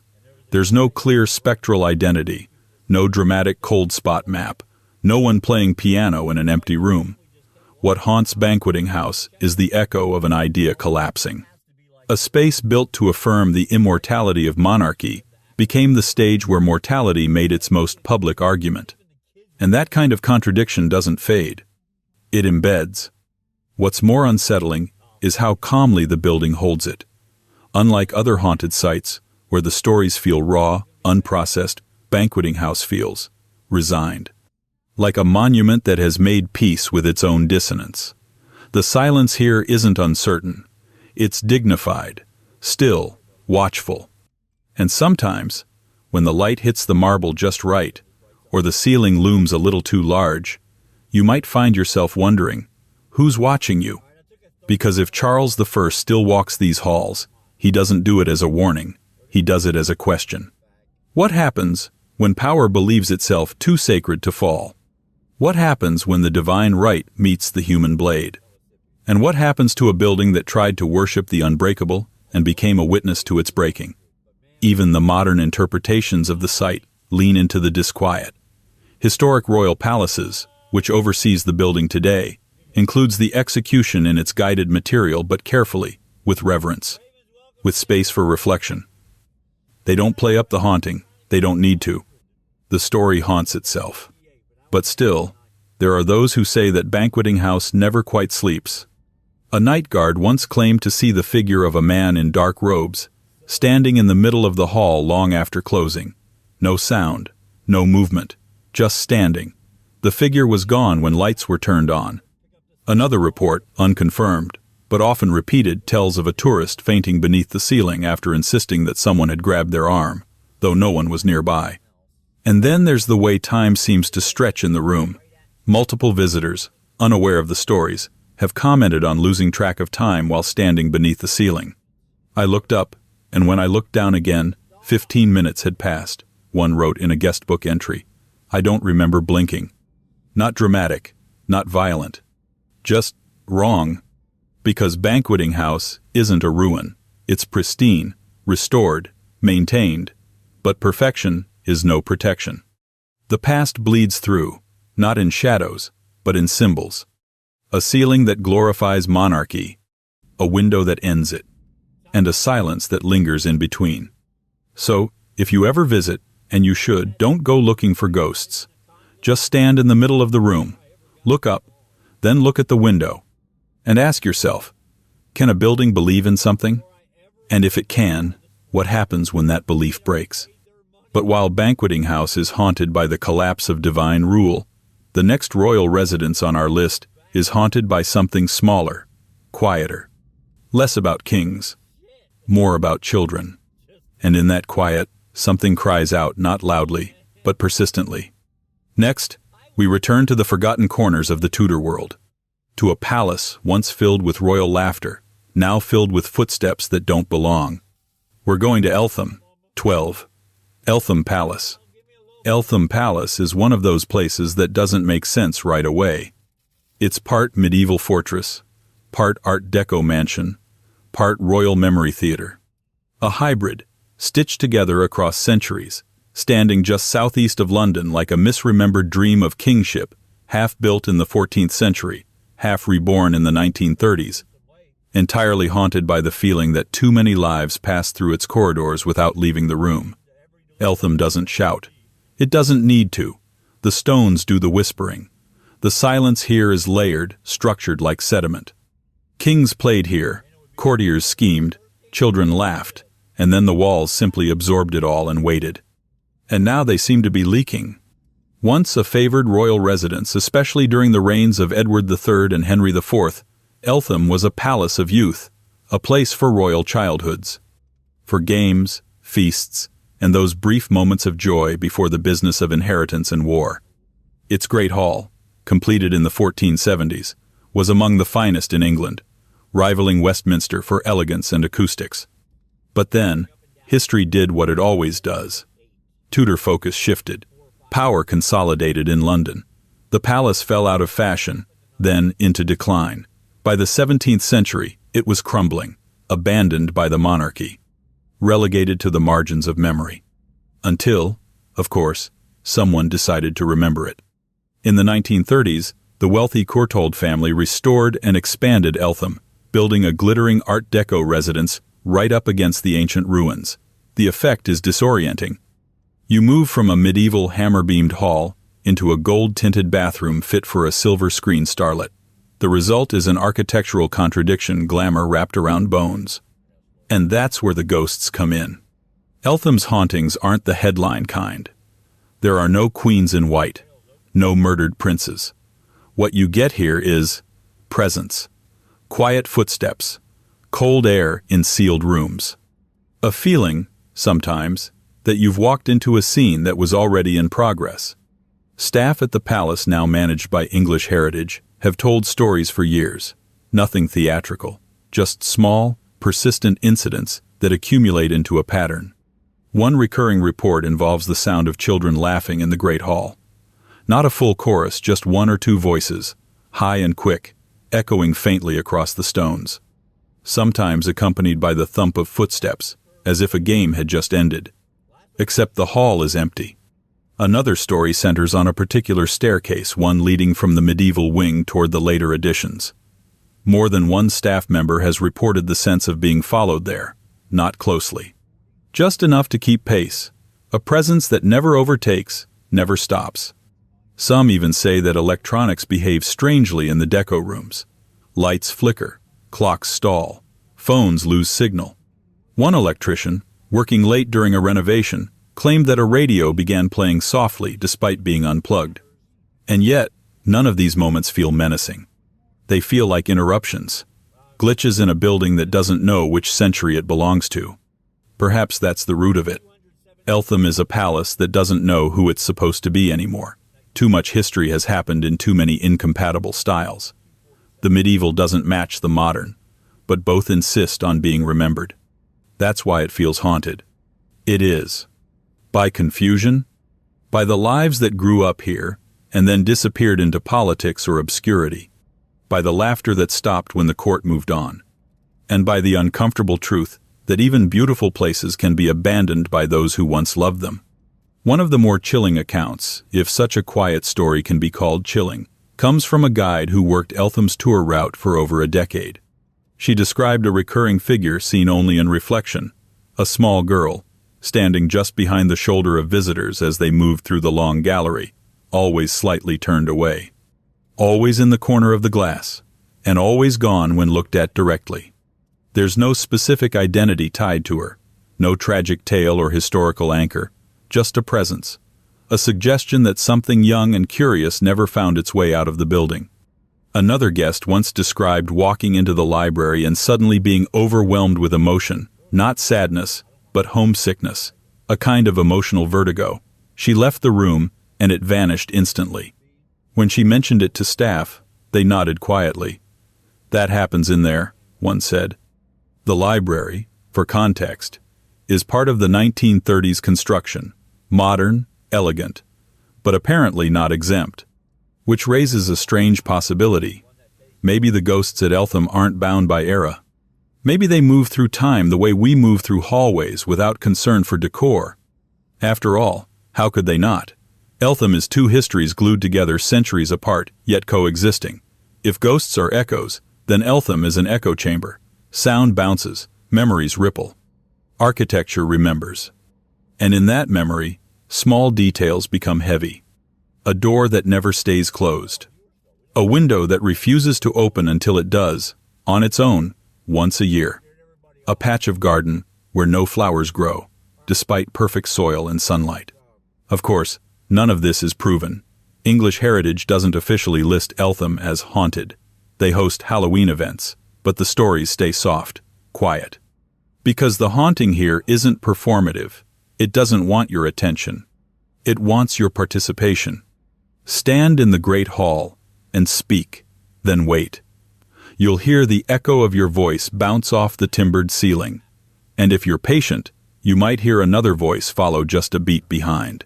There's no clear spectral identity, no dramatic cold spot map, no one playing piano in an empty room. What haunts Banqueting House is the echo of an idea collapsing. A space built to affirm the immortality of monarchy became the stage where mortality made its most public argument. And that kind of contradiction doesn't fade. It embeds. What's more unsettling is how calmly the building holds it. Unlike other haunted sites, where the stories feel raw, unprocessed, Banqueting House feels resigned. Like a monument that has made peace with its own dissonance. The silence here isn't uncertain. It's dignified, still, watchful. And sometimes, when the light hits the marble just right, or the ceiling looms a little too large, you might find yourself wondering, who's watching you? Because if Charles I still walks these halls, he doesn't do it as a warning, he does it as a question. What happens when power believes itself too sacred to fall? What happens when the divine right meets the human blade? And what happens to a building that tried to worship the unbreakable and became a witness to its breaking? Even the modern interpretations of the site lean into the disquiet. Historic royal palaces, which oversees the building today, includes the execution in its guided material but carefully, with reverence, with space for reflection. They don't play up the haunting, they don't need to. The story haunts itself. But still, there are those who say that Banqueting House never quite sleeps. A night guard once claimed to see the figure of a man in dark robes, standing in the middle of the hall long after closing. No sound, no movement, just standing. The figure was gone when lights were turned on. Another report, unconfirmed, but often repeated, tells of a tourist fainting beneath the ceiling after insisting that someone had grabbed their arm, though no one was nearby. And then there's the way time seems to stretch in the room. Multiple visitors, unaware of the stories, have commented on losing track of time while standing beneath the ceiling. I looked up, and when I looked down again, 15 minutes had passed, one wrote in a guestbook entry. I don't remember blinking. Not dramatic, not violent. Just wrong. Because Banqueting House isn't a ruin. It's pristine, restored, maintained. But perfection is no protection. The past bleeds through, not in shadows, but in symbols. A ceiling that glorifies monarchy, a window that ends it, and a silence that lingers in between. So, if you ever visit, and you should, don't go looking for ghosts. Just stand in the middle of the room, look up, then look at the window, and ask yourself, can a building believe in something? And if it can, what happens when that belief breaks? But while Banqueting House is haunted by the collapse of divine rule, the next royal residence on our list is haunted by something smaller, quieter. Less about kings, more about children. And in that quiet, something cries out not loudly, but persistently. Next, we return to the forgotten corners of the Tudor world, to a palace once filled with royal laughter, now filled with footsteps that don't belong. We're going to Eltham, 12. Eltham Palace. Eltham Palace is one of those places that doesn't make sense right away. It's part medieval fortress, part Art Deco mansion, part royal memory theater. A hybrid, stitched together across centuries, standing just southeast of London like a misremembered dream of kingship, half built in the 14th century, half reborn in the 1930s, entirely haunted by the feeling that too many lives pass through its corridors without leaving the room. Eltham doesn't shout. It doesn't need to. The stones do the whispering. The silence here is layered, structured like sediment. Kings played here, courtiers schemed, children laughed, and then the walls simply absorbed it all and waited. And now they seem to be leaking. Once a favored royal residence, especially during the reigns of Edward III and Henry IV, Eltham was a palace of youth, a place for royal childhoods. For games, feasts, and those brief moments of joy before the business of inheritance and war. Its great hall, completed in the 1470s, was among the finest in England, rivaling Westminster for elegance and acoustics. But then, history did what it always does. Tudor focus shifted. Power consolidated in London. The palace fell out of fashion, then into decline. By the 17th century, it was crumbling, abandoned by the monarchy, relegated to the margins of memory. Until, of course, someone decided to remember it. In the 1930s, the wealthy Courtauld family restored and expanded Eltham, building a glittering Art Deco residence right up against the ancient ruins. The effect is disorienting. You move from a medieval hammer-beamed hall into a gold-tinted bathroom fit for a silver-screen starlet. The result is an architectural contradiction, glamour wrapped around bones. And that's where the ghosts come in. Eltham's hauntings aren't the headline kind. There are no queens in white, no murdered princes. What you get here is presence, quiet footsteps, cold air in sealed rooms. A feeling, sometimes, that you've walked into a scene that was already in progress. Staff at the palace, now managed by English Heritage, have told stories for years. Nothing theatrical, just small, persistent incidents that accumulate into a pattern. One recurring report involves the sound of children laughing in the Great Hall. Not a full chorus, just one or two voices, high and quick, echoing faintly across the stones. Sometimes accompanied by the thump of footsteps, as if a game had just ended. Except the hall is empty. Another story centers on a particular staircase, one leading from the medieval wing toward the later additions. More than one staff member has reported the sense of being followed there, not closely. Just enough to keep pace, a presence that never overtakes, never stops. Some even say that electronics behave strangely in the deco rooms. Lights flicker, clocks stall, phones lose signal. One electrician, working late during a renovation, claimed that a radio began playing softly despite being unplugged. And yet, none of these moments feel menacing. They feel like interruptions, glitches in a building that doesn't know which century it belongs to. Perhaps that's the root of it. Eltham is a palace that doesn't know who it's supposed to be anymore. Too much history has happened in too many incompatible styles. The medieval doesn't match the modern, but both insist on being remembered. That's why it feels haunted. It is. By confusion? By the lives that grew up here and then disappeared into politics or obscurity. By the laughter that stopped when the court moved on. And by the uncomfortable truth that even beautiful places can be abandoned by those who once loved them. One of the more chilling accounts, if such a quiet story can be called chilling, comes from a guide who worked Eltham's tour route for over a decade. She described a recurring figure seen only in reflection, a small girl, standing just behind the shoulder of visitors as they moved through the long gallery, always slightly turned away. Always in the corner of the glass, and always gone when looked at directly. There's no specific identity tied to her, no tragic tale or historical anchor, just a presence, a suggestion that something young and curious never found its way out of the building. Another guest once described walking into the library and suddenly being overwhelmed with emotion, not sadness, but homesickness, a kind of emotional vertigo. She left the room, and it vanished instantly. When she mentioned it to staff, they nodded quietly. "That happens in there," one said. The library, for context, is part of the 1930s construction, modern, elegant, but apparently not exempt, which raises a strange possibility. Maybe the ghosts at Eltham aren't bound by era. Maybe they move through time the way we move through hallways without concern for decor. After all, how could they not? Eltham is two histories glued together centuries apart, yet coexisting. If ghosts are echoes, then Eltham is an echo chamber. Sound bounces, memories ripple. Architecture remembers. And in that memory, small details become heavy. A door that never stays closed. A window that refuses to open until it does, on its own, once a year. A patch of garden where no flowers grow, despite perfect soil and sunlight. Of course, none of this is proven. English Heritage doesn't officially list Eltham as haunted. They host Halloween events, but the stories stay soft, quiet. Because the haunting here isn't performative. It doesn't want your attention. It wants your participation. Stand in the great hall and speak, then wait. You'll hear the echo of your voice bounce off the timbered ceiling. And if you're patient, you might hear another voice follow just a beat behind.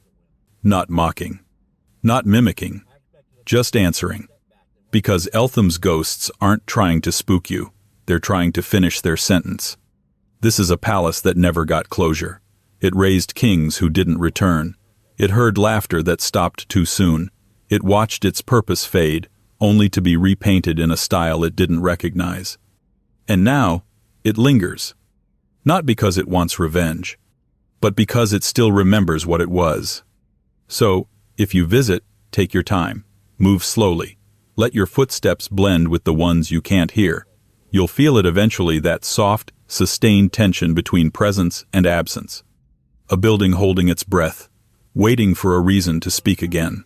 Not mocking, not mimicking, just answering. Because Eltham's ghosts aren't trying to spook you, they're trying to finish their sentence. This is a palace that never got closure. It raised kings who didn't return, It heard laughter that stopped too soon. It watched its purpose fade, only to be repainted in a style it didn't recognize. And now, it lingers. Not because it wants revenge, but because it still remembers what it was. So, if you visit, take your time. Move slowly. Let your footsteps blend with the ones you can't hear. You'll feel it eventually, that soft, sustained tension between presence and absence. A building holding its breath, waiting for a reason to speak again.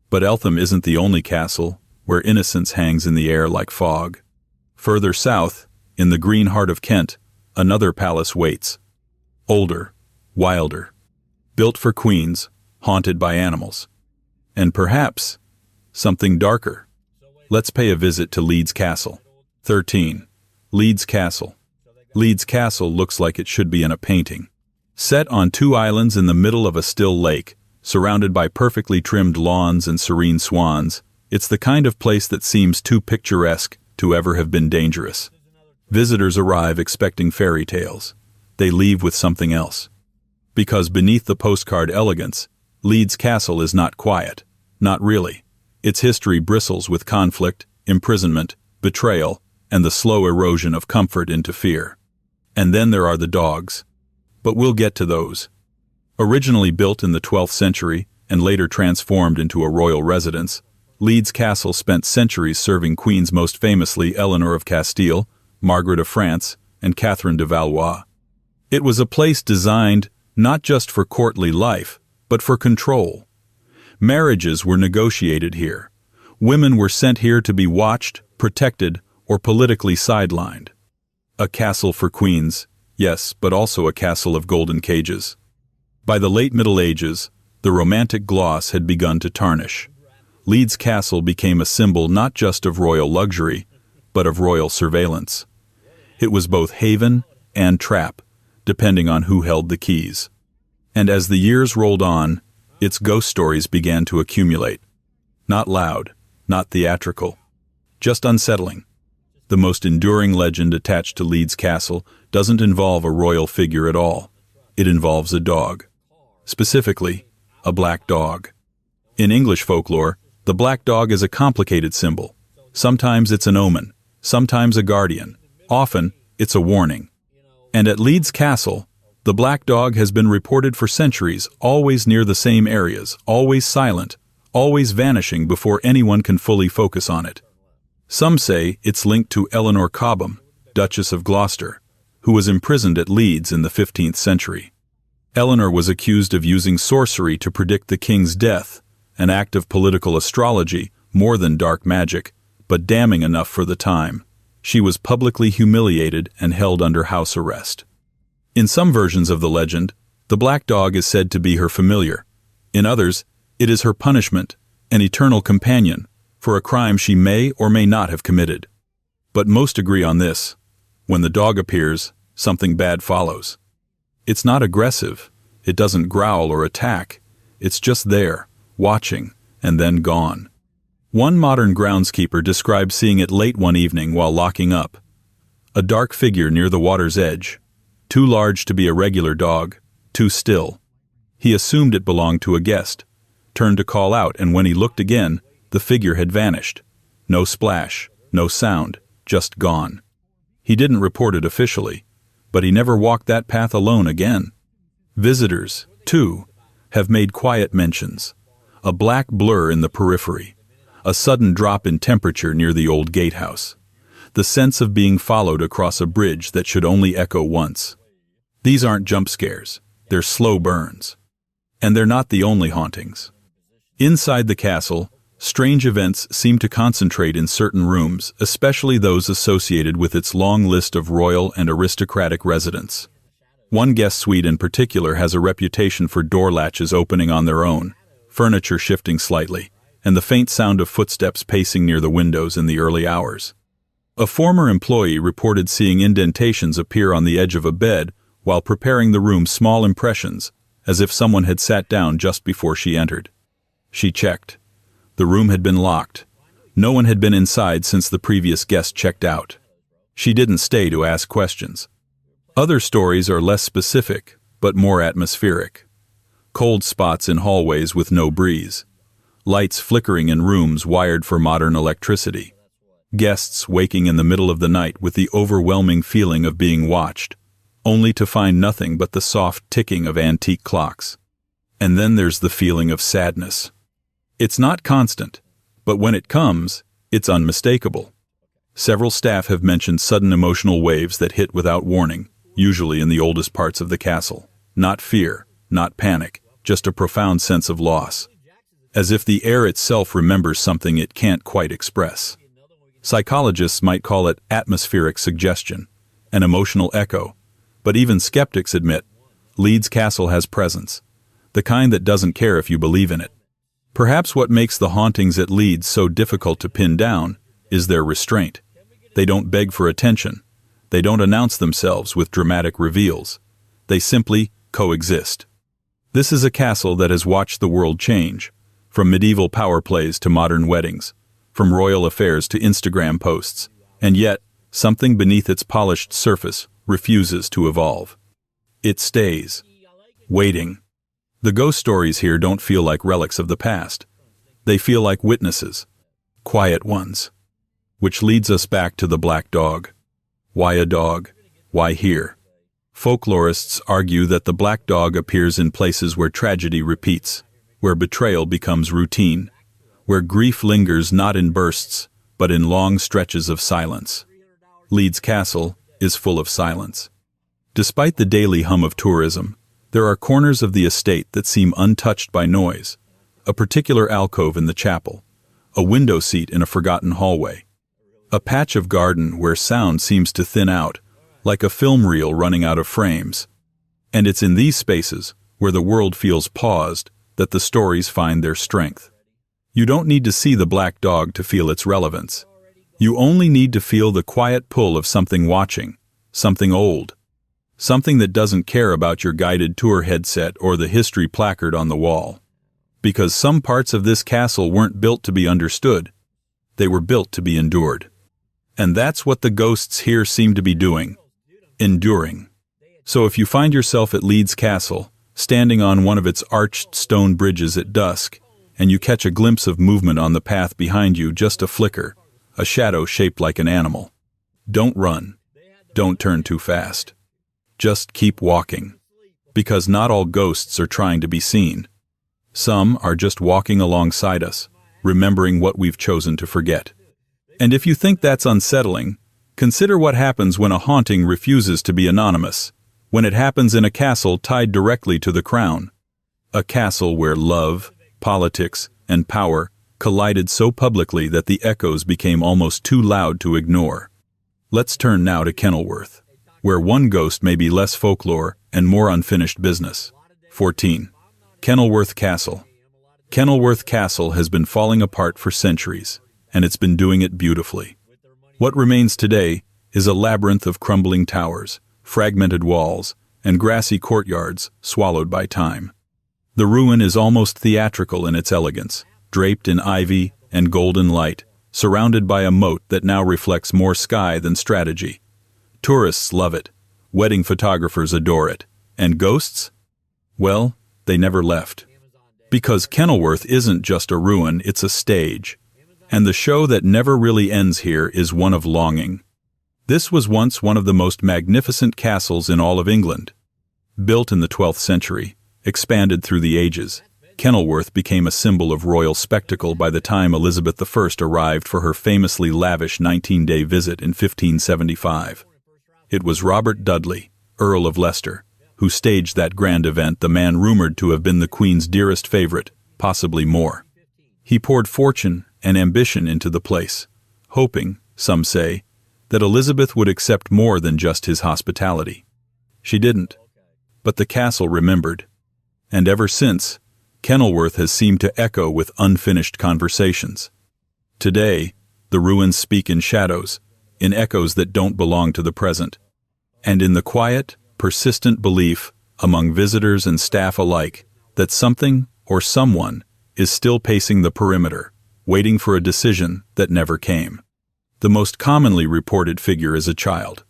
But Eltham isn't the only castle where innocence hangs in the air like fog. Further south, in the green heart of Kent, another palace waits. Older, wilder, built for queens, haunted by animals. And perhaps, something darker. Let's pay a visit to Leeds Castle. 13. Leeds Castle. Leeds Castle looks like it should be in a painting. Set on two islands in the middle of a still lake, surrounded by perfectly trimmed lawns and serene swans, it's the kind of place that seems too picturesque to ever have been dangerous. Visitors arrive expecting fairy tales. They leave with something else. Because beneath the postcard elegance, Leeds Castle is not quiet. Not really. Its history bristles with conflict, imprisonment, betrayal, and the slow erosion of comfort into fear. And then there are the dogs. But we'll get to those. Originally built in the 12th century and later transformed into a royal residence, Leeds Castle spent centuries serving queens, most famously Eleanor of Castile, Margaret of France, and Catherine de Valois. It was a place designed not just for courtly life, but for control. Marriages were negotiated here. Women were sent here to be watched, protected, or politically sidelined. A castle for queens, yes, but also a castle of golden cages. By the late Middle Ages, the romantic gloss had begun to tarnish. Leeds Castle became a symbol not just of royal luxury, but of royal surveillance. It was both haven and trap, depending on who held the keys. And as the years rolled on, its ghost stories began to accumulate. Not loud, not theatrical, just unsettling. The most enduring legend attached to Leeds Castle doesn't involve a royal figure at all. It involves a dog. Specifically, a black dog. In English folklore, the black dog is a complicated symbol. Sometimes it's an omen, sometimes a guardian. Often, it's a warning. And at Leeds Castle, the black dog has been reported for centuries, always near the same areas, always silent, always vanishing before anyone can fully focus on it. Some say it's linked to Eleanor Cobham, Duchess of Gloucester, who was imprisoned at Leeds in the 15th century. Eleanor was accused of using sorcery to predict the king's death, an act of political astrology, more than dark magic, but damning enough for the time. She was publicly humiliated and held under house arrest. In some versions of the legend, the black dog is said to be her familiar. In others, it is her punishment, an eternal companion, for a crime she may or may not have committed. But most agree on this: when the dog appears, something bad follows. It's not aggressive, it doesn't growl or attack, it's just there, watching, and then gone. One modern groundskeeper described seeing it late one evening while locking up. A dark figure near the water's edge, too large to be a regular dog, too still. He assumed it belonged to a guest, turned to call out, and when he looked again, the figure had vanished. No splash, no sound, just gone. He didn't report it officially, but he never walked that path alone again. Visitors, too, have made quiet mentions. A black blur in the periphery, a sudden drop in temperature near the old gatehouse, the sense of being followed across a bridge that should only echo once. These aren't jump scares, they're slow burns. And they're not the only hauntings. Inside the castle, strange events seem to concentrate in certain rooms, especially those associated with its long list of royal and aristocratic residents. One guest suite in particular has a reputation for door latches opening on their own, furniture shifting slightly, and the faint sound of footsteps pacing near the windows in the early hours. A former employee reported seeing indentations appear on the edge of a bed while preparing the room's small impressions, as if someone had sat down just before she entered. She checked. The room had been locked. No one had been inside since the previous guest checked out. She didn't stay to ask questions. Other stories are less specific, but more atmospheric. cold spots in hallways with no breeze, lights flickering in rooms wired for modern electricity, guests waking in the middle of the night with the overwhelming feeling of being watched, only to find nothing but the soft ticking of antique clocks. And then there's the feeling of sadness. It's not constant, but when it comes, it's unmistakable. Several staff have mentioned sudden emotional waves that hit without warning, usually in the oldest parts of the castle. Not fear, not panic, just a profound sense of loss. As if the air itself remembers something it can't quite express. Psychologists might call it atmospheric suggestion, an emotional echo, but even skeptics admit Leeds Castle has presence, the kind that doesn't care if you believe in it. Perhaps what makes the hauntings at Leeds so difficult to pin down is their restraint. They don't beg for attention. They don't announce themselves with dramatic reveals. They simply coexist. This is a castle that has watched the world change, from medieval power plays to modern weddings, from royal affairs to Instagram posts, and yet, something beneath its polished surface refuses to evolve. It stays, waiting. The ghost stories here don't feel like relics of the past. They feel like witnesses, quiet ones. Which leads us back to the black dog. Why a dog? Why here? Folklorists argue that the black dog appears in places where tragedy repeats, where betrayal becomes routine, where grief lingers not in bursts, but in long stretches of silence. Leeds Castle is full of silence. Despite the daily hum of tourism, there are corners of the estate that seem untouched by noise, a particular alcove in the chapel, a window seat in a forgotten hallway, a patch of garden where sound seems to thin out, like a film reel running out of frames. And it's in these spaces, where the world feels paused, that the stories find their strength. You don't need to see the black dog to feel its relevance. You only need to feel the quiet pull of something watching, something old, something that doesn't care about your guided tour headset or the history placard on the wall. Because some parts of this castle weren't built to be understood. They were built to be endured. And that's what the ghosts here seem to be doing. Enduring. So if you find yourself at Leeds Castle, standing on one of its arched stone bridges at dusk, and you catch a glimpse of movement on the path behind you, just a flicker, a shadow shaped like an animal, don't run. Don't turn too fast. Just keep walking. Because not all ghosts are trying to be seen. Some are just walking alongside us, remembering what we've chosen to forget. And if you think that's unsettling, consider what happens when a haunting refuses to be anonymous, when it happens in a castle tied directly to the crown. A castle where love, politics, and power collided so publicly that the echoes became almost too loud to ignore. Let's turn now to Kenilworth, where one ghost may be less folklore and more unfinished business. 14. Kenilworth Castle. Kenilworth Castle has been falling apart for centuries, and it's been doing it beautifully. What remains today is a labyrinth of crumbling towers, fragmented walls, and grassy courtyards swallowed by time. The ruin is almost theatrical in its elegance, draped in ivy and golden light, surrounded by a moat that now reflects more sky than strategy. Tourists love it, wedding photographers adore it, and ghosts? Well, they never left. Because Kenilworth isn't just a ruin, it's a stage. And the show that never really ends here is one of longing. This was once one of the most magnificent castles in all of England. Built in the 12th century, expanded through the ages, Kenilworth became a symbol of royal spectacle by the time Elizabeth I arrived for her famously lavish 19-day visit in 1575. It was Robert Dudley, Earl of Leicester, who staged that grand event, the man rumored to have been the Queen's dearest favorite, possibly more. He poured fortune and ambition into the place, hoping, some say, that Elizabeth would accept more than just his hospitality. She didn't, but the castle remembered. And ever since, Kenilworth has seemed to echo with unfinished conversations. Today, the ruins speak in shadows, in echoes that don't belong to the present, and in the quiet, persistent belief among visitors and staff alike that something or someone is still pacing the perimeter, waiting for a decision that never came. The most commonly reported figure is a child.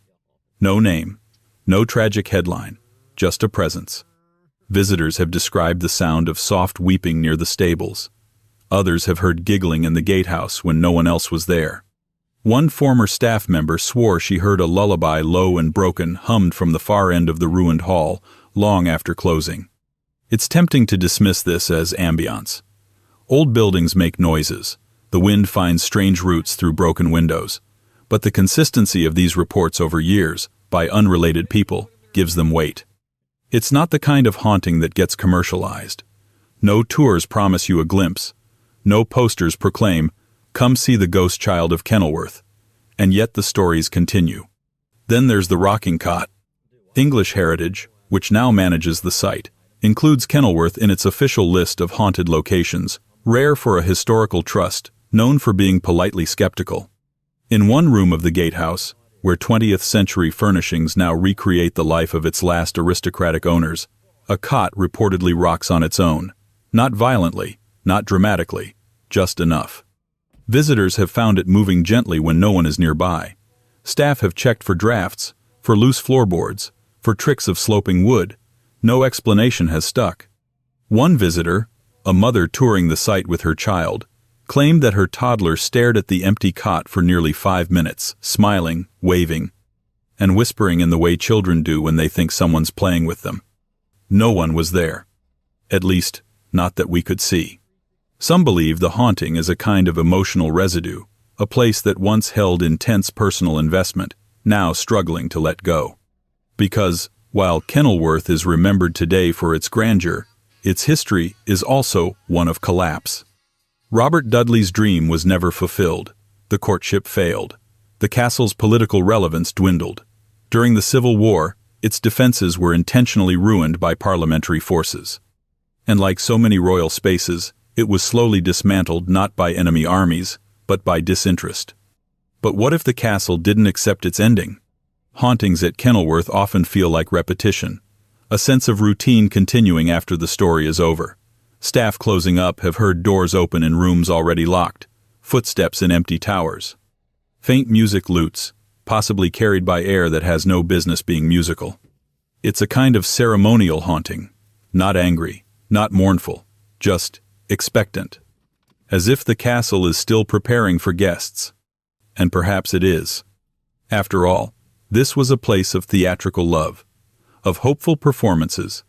No name, no tragic headline, just a presence. Visitors have described the sound of soft weeping near the stables. Others have heard giggling in the gatehouse when no one else was there. One former staff member swore she heard a lullaby, low and broken, hummed from the far end of the ruined hall, long after closing. It's tempting to dismiss this as ambience. Old buildings make noises. The wind finds strange roots through broken windows. But the consistency of these reports over years, by unrelated people, gives them weight. It's not the kind of haunting that gets commercialized. No tours promise you a glimpse. No posters proclaim, "Come see the ghost child of Kenilworth." And yet the stories continue. Then there's the rocking cot. English Heritage, which now manages the site, includes Kenilworth in its official list of haunted locations, rare for a historical trust, known for being politely skeptical. In one room of the gatehouse, where 20th century furnishings now recreate the life of its last aristocratic owners, a cot reportedly rocks on its own. Not violently, not dramatically, just enough. Visitors have found it moving gently when no one is nearby. Staff have checked for drafts, for loose floorboards, for tricks of sloping wood. No explanation has stuck. One visitor, a mother touring the site with her child, claimed that her toddler stared at the empty cot for nearly 5 minutes, smiling, waving, and whispering in the way children do when they think someone's playing with them. No one was there. At least, not that we could see. Some believe the haunting is a kind of emotional residue, a place that once held intense personal investment, now struggling to let go. Because, while Kenilworth is remembered today for its grandeur, its history is also one of collapse. Robert Dudley's dream was never fulfilled. The courtship failed. The castle's political relevance dwindled. During the Civil War, its defenses were intentionally ruined by parliamentary forces. And like so many royal spaces, it was slowly dismantled not by enemy armies, but by disinterest. But what if the castle didn't accept its ending? Hauntings at Kenilworth often feel like repetition, a sense of routine continuing after the story is over. Staff closing up have heard doors open in rooms already locked, footsteps in empty towers. Faint music lutes, possibly carried by air that has no business being musical. It's a kind of ceremonial haunting, not angry, not mournful, just expectant. As if the castle is still preparing for guests. And perhaps it is. After all, this was a place of theatrical love, of hopeful performances,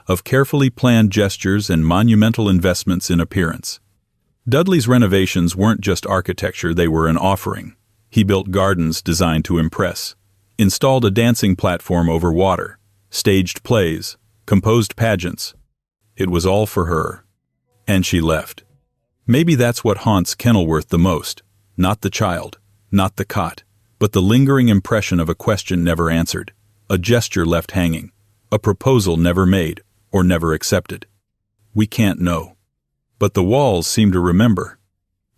of carefully planned gestures and monumental investments in appearance. Dudley's renovations weren't just architecture, they were an offering. He built gardens designed to impress, installed a dancing platform over water, staged plays, composed pageants. It was all for her. And she left. Maybe that's what haunts Kenilworth the most, not the child, not the cot, but the lingering impression of a question never answered, a gesture left hanging, a proposal never made or never accepted. We can't know. But the walls seem to remember.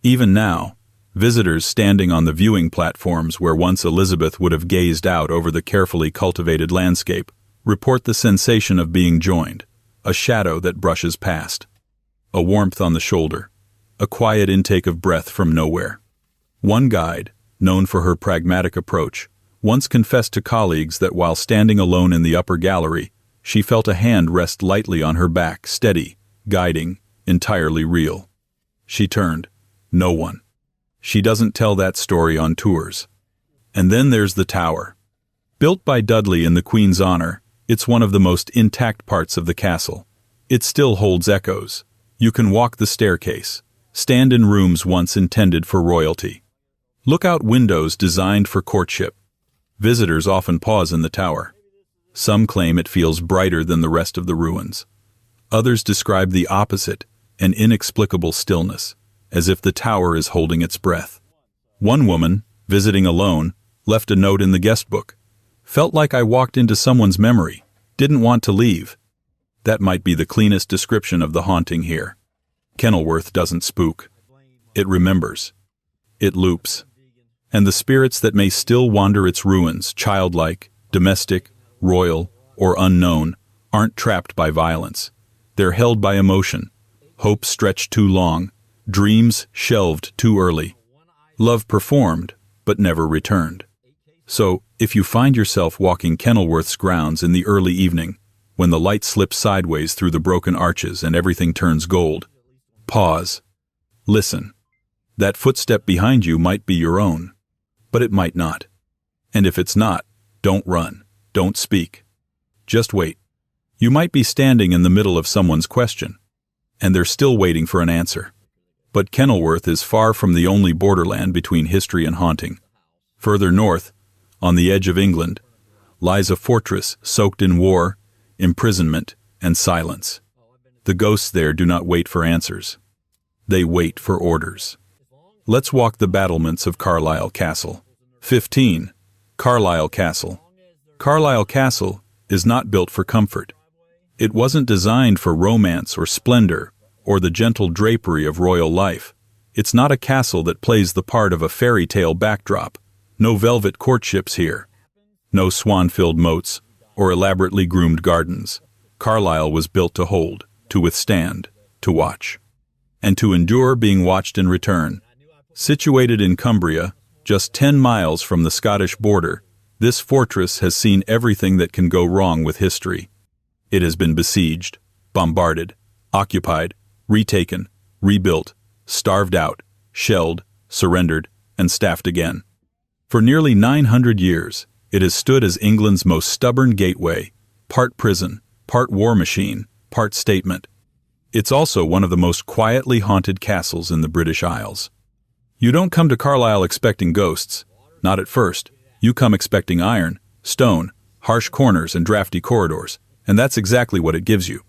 Even now, visitors standing on the viewing platforms where once Elizabeth would have gazed out over the carefully cultivated landscape report the sensation of being joined, a shadow that brushes past, a warmth on the shoulder, a quiet intake of breath from nowhere. One guide, known for her pragmatic approach, once confessed to colleagues that while standing alone in the upper gallery, she felt a hand rest lightly on her back, steady, guiding, entirely real. She turned. No one. She doesn't tell that story on tours. And then there's the tower. Built by Dudley in the Queen's honor, it's one of the most intact parts of the castle. It still holds echoes. You can walk the staircase, stand in rooms once intended for royalty. Look out windows designed for courtship. Visitors often pause in the tower. Some claim it feels brighter than the rest of the ruins. Others describe the opposite, an inexplicable stillness, as if the tower is holding its breath. One woman, visiting alone, left a note in the guest book. Felt like I walked into someone's memory, didn't want to leave. That might be the cleanest description of the haunting here. Kenilworth doesn't spook. It remembers. It loops. And the spirits that may still wander its ruins, childlike, domestic, royal, or unknown, aren't trapped by violence. They're held by emotion, hope stretched too long, dreams shelved too early, love performed but never returned. So, if you find yourself walking Kenilworth's grounds in the early evening, when the light slips sideways through the broken arches and everything turns gold. Pause. Listen. That footstep behind you might be your own, but it might not. And if it's not, don't run, don't speak. Just wait. You might be standing in the middle of someone's question, and they're still waiting for an answer. But Kenilworth is far from the only borderland between history and haunting. Further north, on the edge of England, lies a fortress soaked in war, imprisonment, and silence. The ghosts there do not wait for answers. They wait for orders. Let's walk the battlements of Carlisle Castle. 15. Carlisle Castle. Carlisle Castle is not built for comfort. It wasn't designed for romance or splendor or the gentle drapery of royal life. It's not a castle that plays the part of a fairy tale backdrop. No velvet courtships here. No swan-filled moats or elaborately groomed gardens. Carlisle was built to hold, to withstand, to watch, and to endure being watched in return. Situated in Cumbria, just 10 miles from the Scottish border, this fortress has seen everything that can go wrong with history. It has been besieged, bombarded, occupied, retaken, rebuilt, starved out, shelled, surrendered, and staffed again. For nearly 900 years, it has stood as England's most stubborn gateway, part prison, part war machine, part statement. It's also one of the most quietly haunted castles in the British Isles. You don't come to Carlisle expecting ghosts. Not at first. You come expecting iron, stone, harsh corners, and drafty corridors, and that's exactly what it gives you.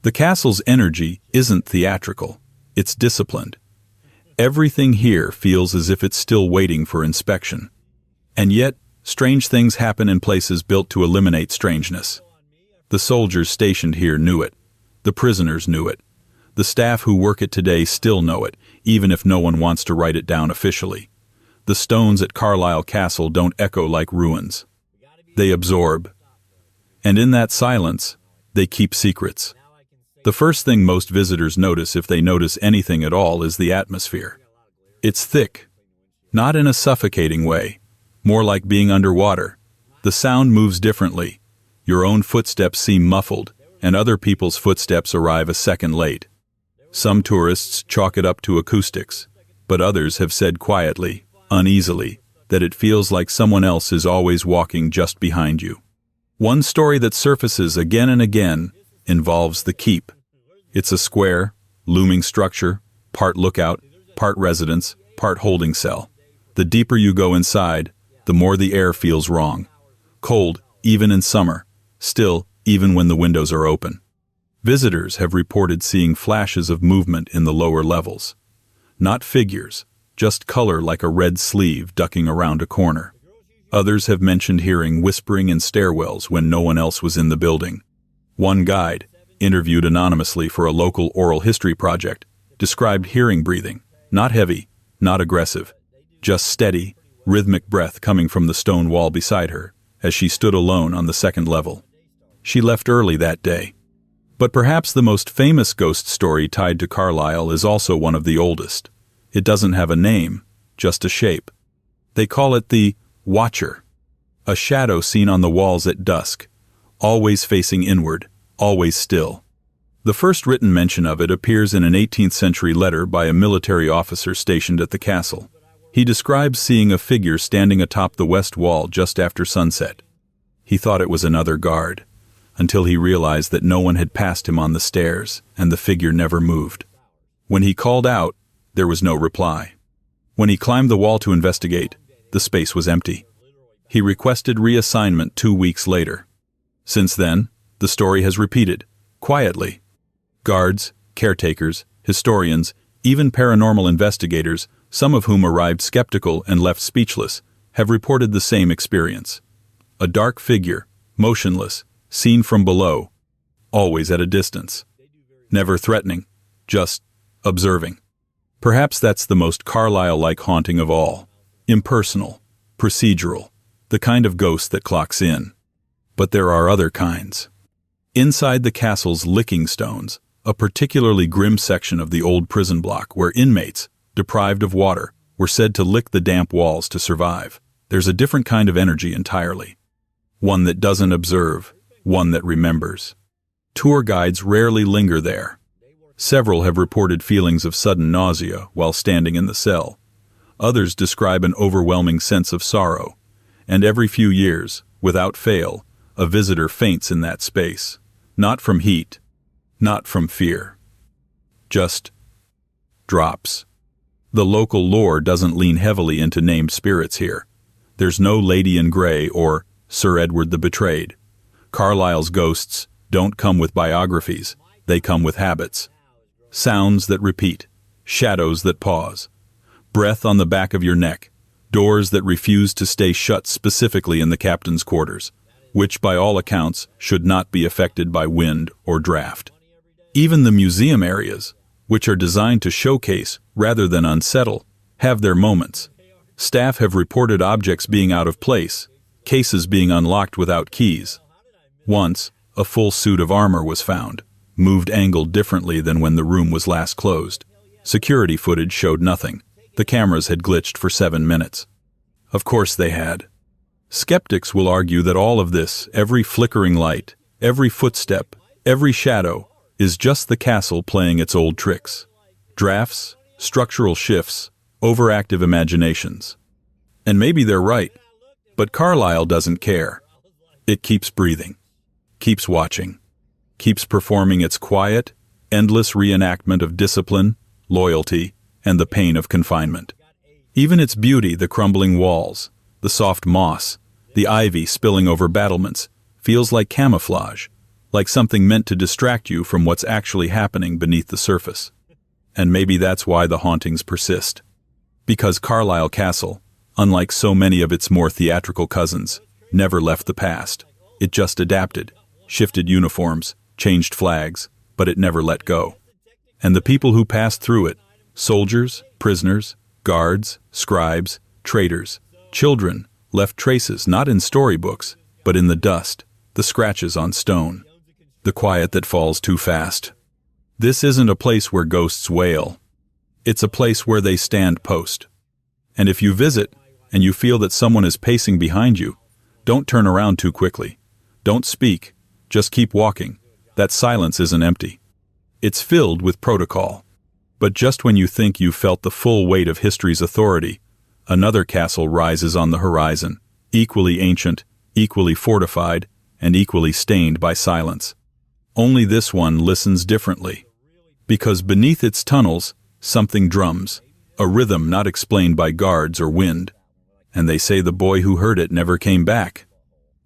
The castle's energy isn't theatrical. It's disciplined. Everything here feels as if it's still waiting for inspection. And yet, strange things happen in places built to eliminate strangeness. The soldiers stationed here knew it. The prisoners knew it. The staff who work it today still know it, even if no one wants to write it down officially. The stones at Carlisle Castle don't echo like ruins. They absorb. And in that silence, they keep secrets. The first thing most visitors notice, if they notice anything at all, is the atmosphere. It's thick. Not in a suffocating way. More like being underwater. The sound moves differently. Your own footsteps seem muffled, and other people's footsteps arrive a second late. Some tourists chalk it up to acoustics, but others have said quietly, uneasily, that it feels like someone else is always walking just behind you. One story that surfaces again and again involves the keep. It's a square, looming structure, part lookout, part residence, part holding cell. The deeper you go inside, the more the air feels wrong. Cold, even in summer. Still, even when the windows are open. Visitors have reported seeing flashes of movement in the lower levels. Not figures, just color like a red sleeve ducking around a corner. Others have mentioned hearing whispering in stairwells when no one else was in the building. One guide, interviewed anonymously for a local oral history project, described hearing breathing, not heavy, not aggressive, just steady, rhythmic breath coming from the stone wall beside her as she stood alone on the second level. She left early that day. But perhaps the most famous ghost story tied to Carlisle is also one of the oldest. It doesn't have a name, just a shape. They call it the Watcher, a shadow seen on the walls at dusk, always facing inward, always still. The first written mention of it appears in an 18th century letter by a military officer stationed at the castle. He describes seeing a figure standing atop the west wall just after sunset. He thought it was another guard, until he realized that no one had passed him on the stairs, and the figure never moved. When he called out, there was no reply. When he climbed the wall to investigate, the space was empty. He requested reassignment 2 weeks later. Since then, the story has repeated, quietly. Guards, caretakers, historians, even paranormal investigators, some of whom arrived skeptical and left speechless, have reported the same experience. A dark figure, motionless, seen from below, always at a distance. Never threatening, just observing. Perhaps that's the most Carlisle-like haunting of all. Impersonal, procedural, the kind of ghost that clocks in. But there are other kinds. Inside the castle's licking stones, a particularly grim section of the old prison block where inmates, deprived of water, were said to lick the damp walls to survive. There's a different kind of energy entirely. One that doesn't observe, one that remembers. Tour guides rarely linger there. Several have reported feelings of sudden nausea while standing in the cell. Others describe an overwhelming sense of sorrow. And every few years, without fail, a visitor faints in that space. Not from heat, not from fear. Just drops. The local lore doesn't lean heavily into named spirits here. There's no Lady in Grey or Sir Edward the Betrayed. Carlyle's ghosts don't come with biographies, they come with habits. Sounds that repeat, shadows that pause, breath on the back of your neck, doors that refuse to stay shut specifically in the captain's quarters, which by all accounts should not be affected by wind or draft. Even the museum areas, which are designed to showcase rather than unsettle, have their moments. Staff have reported objects being out of place, cases being unlocked without keys. Once, a full suit of armor was found, moved angled differently than when the room was last closed. Security footage showed nothing. The cameras had glitched for 7 minutes. Of course they had. Skeptics will argue that all of this, every flickering light, every footstep, every shadow, is just the castle playing its old tricks. Drafts, structural shifts, overactive imaginations. And maybe they're right, but Carlyle doesn't care. It keeps breathing, keeps watching, keeps performing its quiet, endless reenactment of discipline, loyalty, and the pain of confinement. Even its beauty, the crumbling walls, the soft moss, the ivy spilling over battlements, feels like camouflage, like something meant to distract you from what's actually happening beneath the surface. And maybe that's why the hauntings persist. Because Carlisle Castle, unlike so many of its more theatrical cousins, never left the past. It just adapted, shifted uniforms, changed flags, but it never let go. And the people who passed through it, soldiers, prisoners, guards, scribes, traitors, children, left traces not in storybooks, but in the dust, the scratches on stone, the quiet that falls too fast. This isn't a place where ghosts wail. It's a place where they stand post. And if you visit, and you feel that someone is pacing behind you, don't turn around too quickly. Don't speak. Just keep walking. That silence isn't empty. It's filled with protocol. But just when you think you've felt the full weight of history's authority, another castle rises on the horizon, equally ancient, equally fortified, and equally stained by silence. Only this one listens differently. Because beneath its tunnels, something drums, a rhythm not explained by guards or wind. And they say the boy who heard it never came back.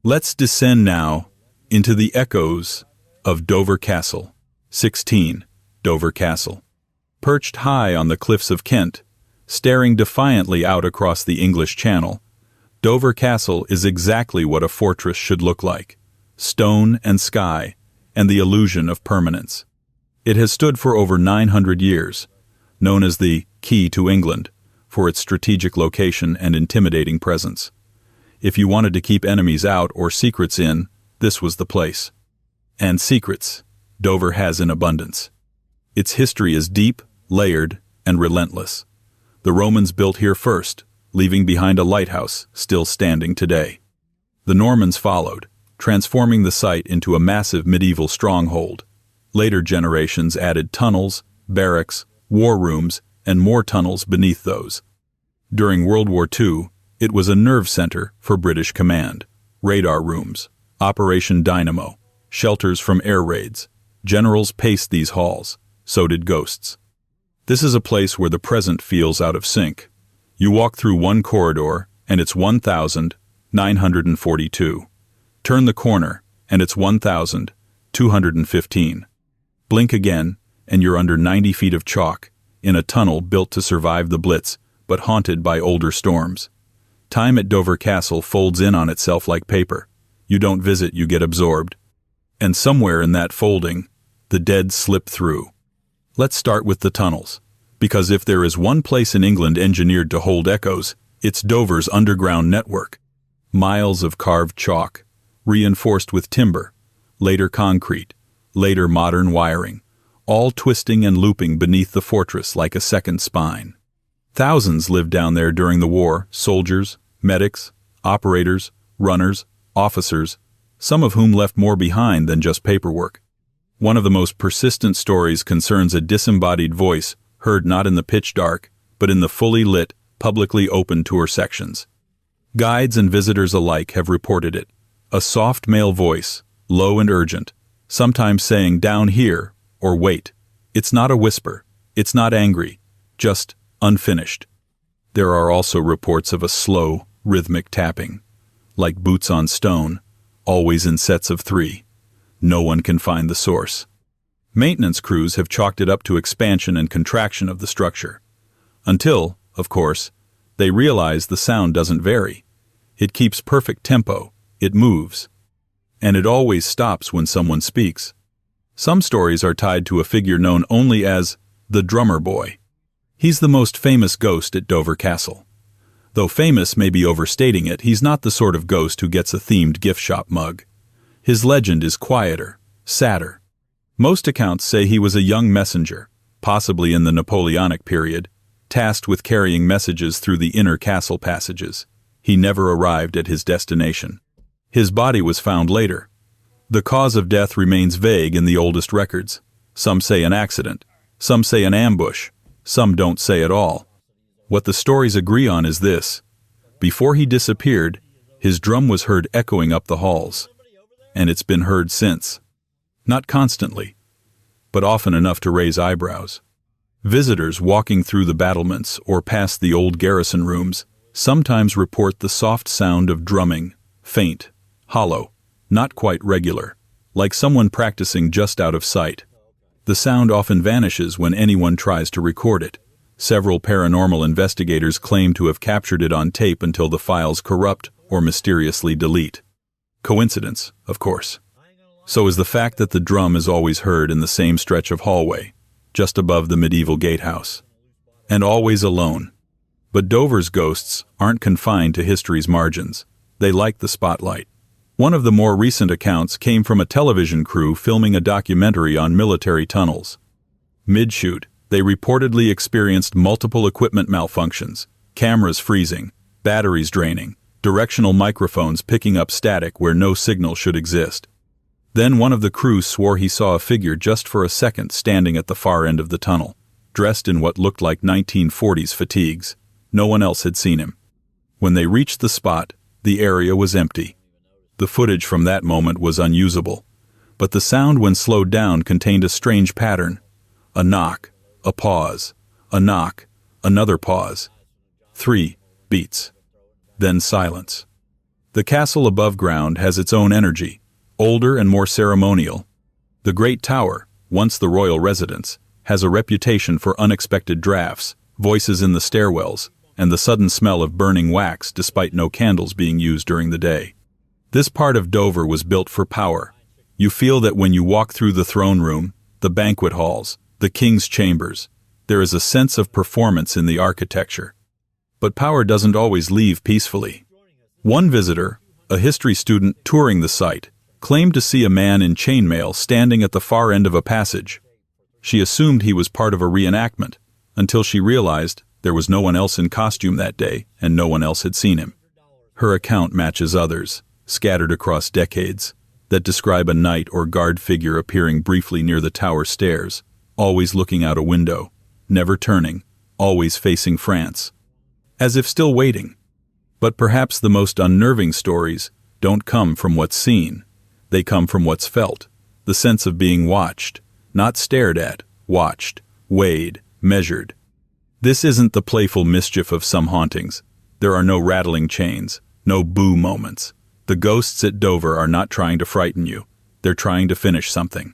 Let's descend now into the echoes of Dover Castle. 16. Dover Castle. Perched high on the cliffs of Kent, staring defiantly out across the English Channel, Dover Castle is exactly what a fortress should look like. Stone and sky, and the illusion of permanence. It has stood for over 900 years, known as the Key to England, for its strategic location and intimidating presence. If you wanted to keep enemies out or secrets in, this was the place. And secrets, Dover has in abundance. Its history is deep, layered, and relentless. The Romans built here first, leaving behind a lighthouse still standing today. The Normans followed, transforming the site into a massive medieval stronghold. Later generations added tunnels, barracks, war rooms, and more tunnels beneath those. During World War II, it was a nerve center for British command. Radar rooms, Operation Dynamo, shelters from air raids. Generals paced these halls, so did ghosts. This is a place where the present feels out of sync. You walk through one corridor, and it's 1,942. Turn the corner, and it's 1,215. Blink again, and you're under 90 feet of chalk, in a tunnel built to survive the Blitz, but haunted by older storms. Time at Dover Castle folds in on itself like paper. You don't visit, you get absorbed. And somewhere in that folding, the dead slip through. Let's start with the tunnels, because if there is one place in England engineered to hold echoes, it's Dover's underground network. Miles of carved chalk, reinforced with timber, later concrete, later modern wiring, all twisting and looping beneath the fortress like a second spine. Thousands lived down there during the war, soldiers, medics, operators, runners, officers, some of whom left more behind than just paperwork. One of the most persistent stories concerns a disembodied voice heard not in the pitch dark, but in the fully lit, publicly open tour sections. Guides and visitors alike have reported it. A soft male voice, low and urgent, sometimes saying "down here" or "wait." It's not a whisper. It's not angry. Just unfinished. There are also reports of a slow, rhythmic tapping, like boots on stone, always in sets of 3. No one can find the source. Maintenance crews have chalked it up to expansion and contraction of the structure. Until, of course, they realize the sound doesn't vary. It keeps perfect tempo, it moves. And it always stops when someone speaks. Some stories are tied to a figure known only as the Drummer Boy. He's the most famous ghost at Dover Castle. Though famous may be overstating it, he's not the sort of ghost who gets a themed gift shop mug. His legend is quieter, sadder. Most accounts say he was a young messenger, possibly in the Napoleonic period, tasked with carrying messages through the inner castle passages. He never arrived at his destination. His body was found later. The cause of death remains vague in the oldest records. Some say an accident, some say an ambush, some don't say at all. What the stories agree on is this: before he disappeared, his drum was heard echoing up the halls. And it's been heard since. Not constantly, but often enough to raise eyebrows. Visitors walking through the battlements or past the old garrison rooms sometimes report the soft sound of drumming, faint, hollow, not quite regular, like someone practicing just out of sight. The sound often vanishes when anyone tries to record it. Several paranormal investigators claim to have captured it on tape until the files corrupt or mysteriously delete. Coincidence, of course. So is the fact that the drum is always heard in the same stretch of hallway, just above the medieval gatehouse. And always alone. But Dover's ghosts aren't confined to history's margins. They like the spotlight. One of the more recent accounts came from a television crew filming a documentary on military tunnels. Mid-shoot, they reportedly experienced multiple equipment malfunctions, cameras freezing, batteries draining, directional microphones picking up static where no signal should exist. Then one of the crew swore he saw a figure just for a second standing at the far end of the tunnel, dressed in what looked like 1940s fatigues. No one else had seen him. When they reached the spot, the area was empty. The footage from that moment was unusable, but the sound when slowed down contained a strange pattern. A knock, a pause, a knock, another pause. 3 beats. Then silence. The castle above ground has its own energy, older and more ceremonial. The Great Tower, once the royal residence, has a reputation for unexpected drafts, voices in the stairwells, and the sudden smell of burning wax despite no candles being used during the day. This part of Dover was built for power. You feel that when you walk through the throne room, the banquet halls, the king's chambers, there is a sense of performance in the architecture. But power doesn't always leave peacefully. One visitor, a history student touring the site, claimed to see a man in chainmail standing at the far end of a passage. She assumed he was part of a reenactment, until she realized there was no one else in costume that day and no one else had seen him. Her account matches others, scattered across decades, that describe a knight or guard figure appearing briefly near the tower stairs, always looking out a window, never turning, always facing France, as if still waiting. But perhaps the most unnerving stories don't come from what's seen. They come from what's felt, the sense of being watched, not stared at, watched, weighed, measured. This isn't the playful mischief of some hauntings. There are no rattling chains, no boo moments. The ghosts at Dover are not trying to frighten you. They're trying to finish something.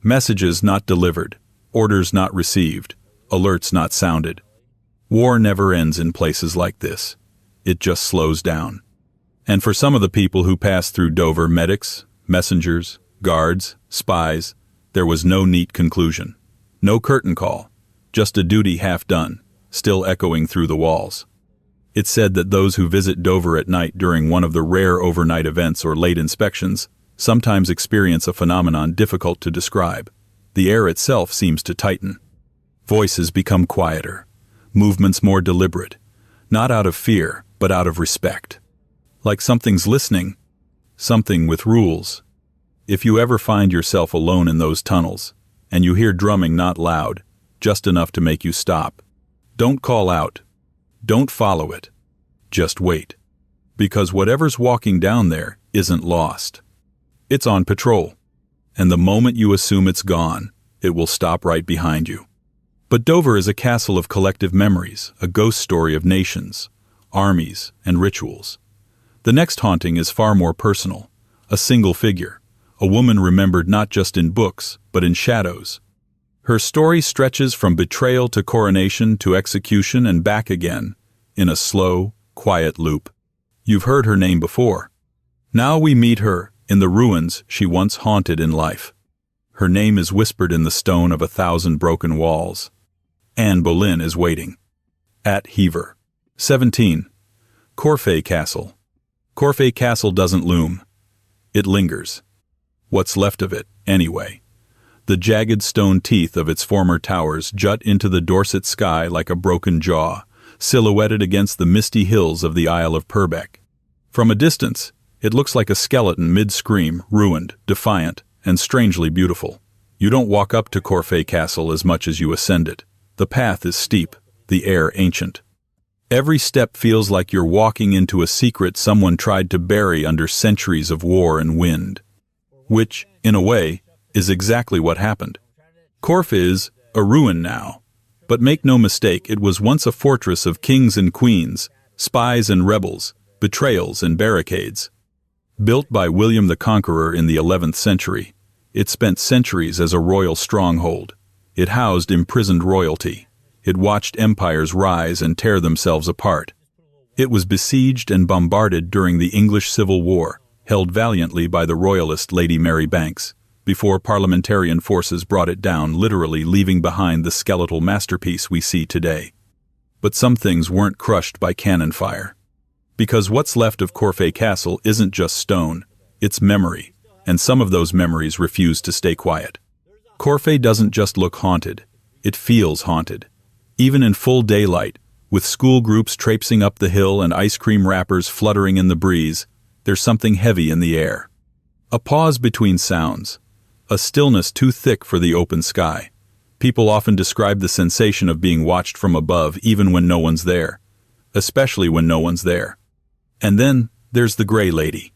Messages not delivered, orders not received, alerts not sounded. War never ends in places like this. It just slows down. And for some of the people who passed through Dover, medics, messengers, guards, spies, there was no neat conclusion. No curtain call. Just a duty half done, still echoing through the walls. It's said that those who visit Dover at night during one of the rare overnight events or late inspections sometimes experience a phenomenon difficult to describe. The air itself seems to tighten. Voices become quieter, movements more deliberate, not out of fear, but out of respect. Like something's listening, something with rules. If you ever find yourself alone in those tunnels, and you hear drumming not loud, just enough to make you stop, don't call out. Don't follow it. Just wait. Because whatever's walking down there isn't lost. It's on patrol. And the moment you assume it's gone, it will stop right behind you. But Dover is a castle of collective memories, a ghost story of nations, armies, and rituals. The next haunting is far more personal, a single figure, a woman remembered not just in books, but in shadows. Her story stretches from betrayal to coronation to execution and back again, in a slow, quiet loop. You've heard her name before. Now we meet her in the ruins she once haunted in life. Her name is whispered in the stone of 1,000 broken walls. Anne Boleyn is waiting. At Hever. 17. Corfe Castle. Corfe Castle doesn't loom. It lingers. What's left of it, anyway. The jagged stone teeth of its former towers jut into the Dorset sky like a broken jaw, silhouetted against the misty hills of the Isle of Purbeck. From a distance, it looks like a skeleton mid-scream, ruined, defiant, and strangely beautiful. You don't walk up to Corfe Castle as much as you ascend it. The path is steep, the air ancient. Every step feels like you're walking into a secret someone tried to bury under centuries of war and wind. Which, in a way, is exactly what happened. Corfe is a ruin now. But make no mistake, it was once a fortress of kings and queens, spies and rebels, betrayals and barricades. Built by William the Conqueror in the 11th century, it spent centuries as a royal stronghold. It housed imprisoned royalty. It watched empires rise and tear themselves apart. It was besieged and bombarded during the English Civil War, held valiantly by the royalist Lady Mary Banks, before parliamentarian forces brought it down, literally leaving behind the skeletal masterpiece we see today. But some things weren't crushed by cannon fire. Because what's left of Corfe Castle isn't just stone, it's memory, and some of those memories refuse to stay quiet. Corfe doesn't just look haunted, it feels haunted. Even in full daylight, with school groups traipsing up the hill and ice cream wrappers fluttering in the breeze, there's something heavy in the air. A pause between sounds. A stillness too thick for the open sky. People often describe the sensation of being watched from above even when no one's there. Especially when no one's there. And then, there's the Grey Lady.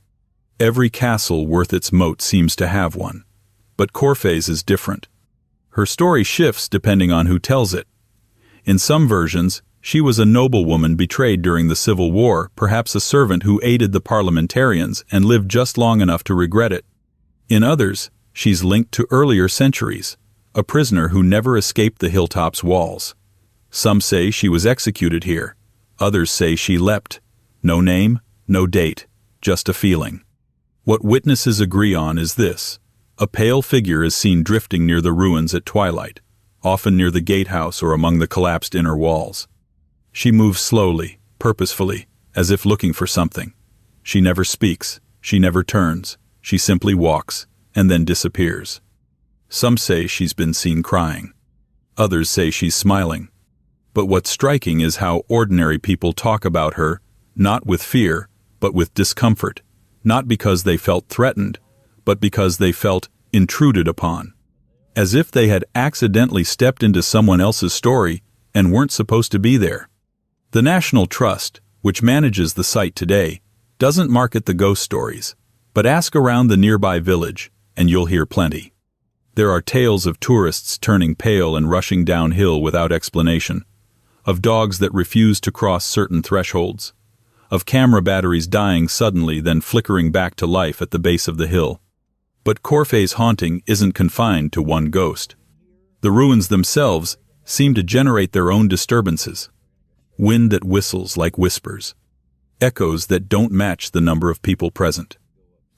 Every castle worth its moat seems to have one. But Corfe's is different. Her story shifts depending on who tells it. In some versions, she was a noblewoman betrayed during the Civil War, perhaps a servant who aided the parliamentarians and lived just long enough to regret it. In others, she's linked to earlier centuries, a prisoner who never escaped the hilltop's walls. Some say she was executed here. Others say she leapt. No name, no date, just a feeling. What witnesses agree on is this. A pale figure is seen drifting near the ruins at twilight, often near the gatehouse or among the collapsed inner walls. She moves slowly, purposefully, as if looking for something. She never speaks, she never turns, she simply walks, and then disappears. Some say she's been seen crying. Others say she's smiling. But what's striking is how ordinary people talk about her, not with fear, but with discomfort, not because they felt threatened, but because they felt intruded upon, as if they had accidentally stepped into someone else's story and weren't supposed to be there. The National Trust, which manages the site today, doesn't market the ghost stories, but ask around the nearby village, and you'll hear plenty. There are tales of tourists turning pale and rushing downhill without explanation, of dogs that refuse to cross certain thresholds, of camera batteries dying suddenly then flickering back to life at the base of the hill. But Corfe's haunting isn't confined to one ghost. The ruins themselves seem to generate their own disturbances. Wind that whistles like whispers. Echoes that don't match the number of people present.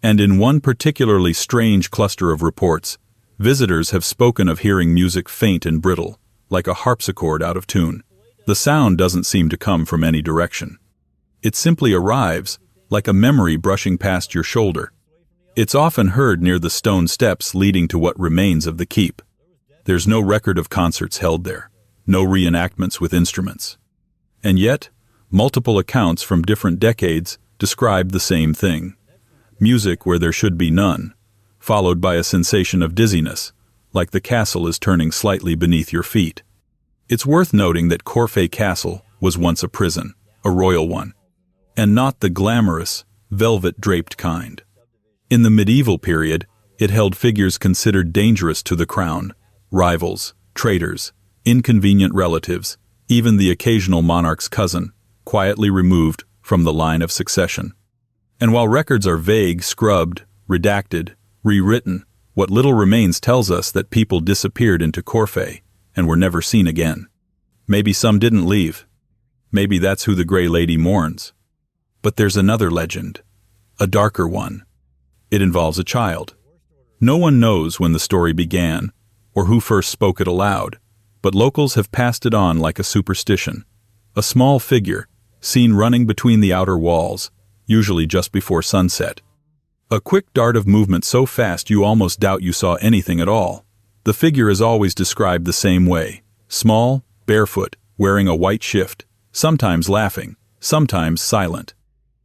And in one particularly strange cluster of reports, visitors have spoken of hearing music faint and brittle, like a harpsichord out of tune. The sound doesn't seem to come from any direction. It simply arrives, like a memory brushing past your shoulder. It's often heard near the stone steps leading to what remains of the keep. There's no record of concerts held there, no reenactments with instruments. And yet, multiple accounts from different decades describe the same thing. Music where there should be none, followed by a sensation of dizziness, like the castle is turning slightly beneath your feet. It's worth noting that Corfe Castle was once a prison, a royal one, and not the glamorous, velvet-draped kind. In the medieval period, it held figures considered dangerous to the crown, rivals, traitors, inconvenient relatives, even the occasional monarch's cousin, quietly removed from the line of succession. And while records are vague, scrubbed, redacted, rewritten, what little remains tells us that people disappeared into Corfe and were never seen again. Maybe some didn't leave. Maybe that's who the Grey Lady mourns. But there's another legend, a darker one. It involves a child. No one knows when the story began or who first spoke it aloud, but locals have passed it on like a superstition. A small figure, seen running between the outer walls, usually just before sunset. A quick dart of movement so fast you almost doubt you saw anything at all. The figure is always described the same way. Small, barefoot, wearing a white shift, sometimes laughing, sometimes silent.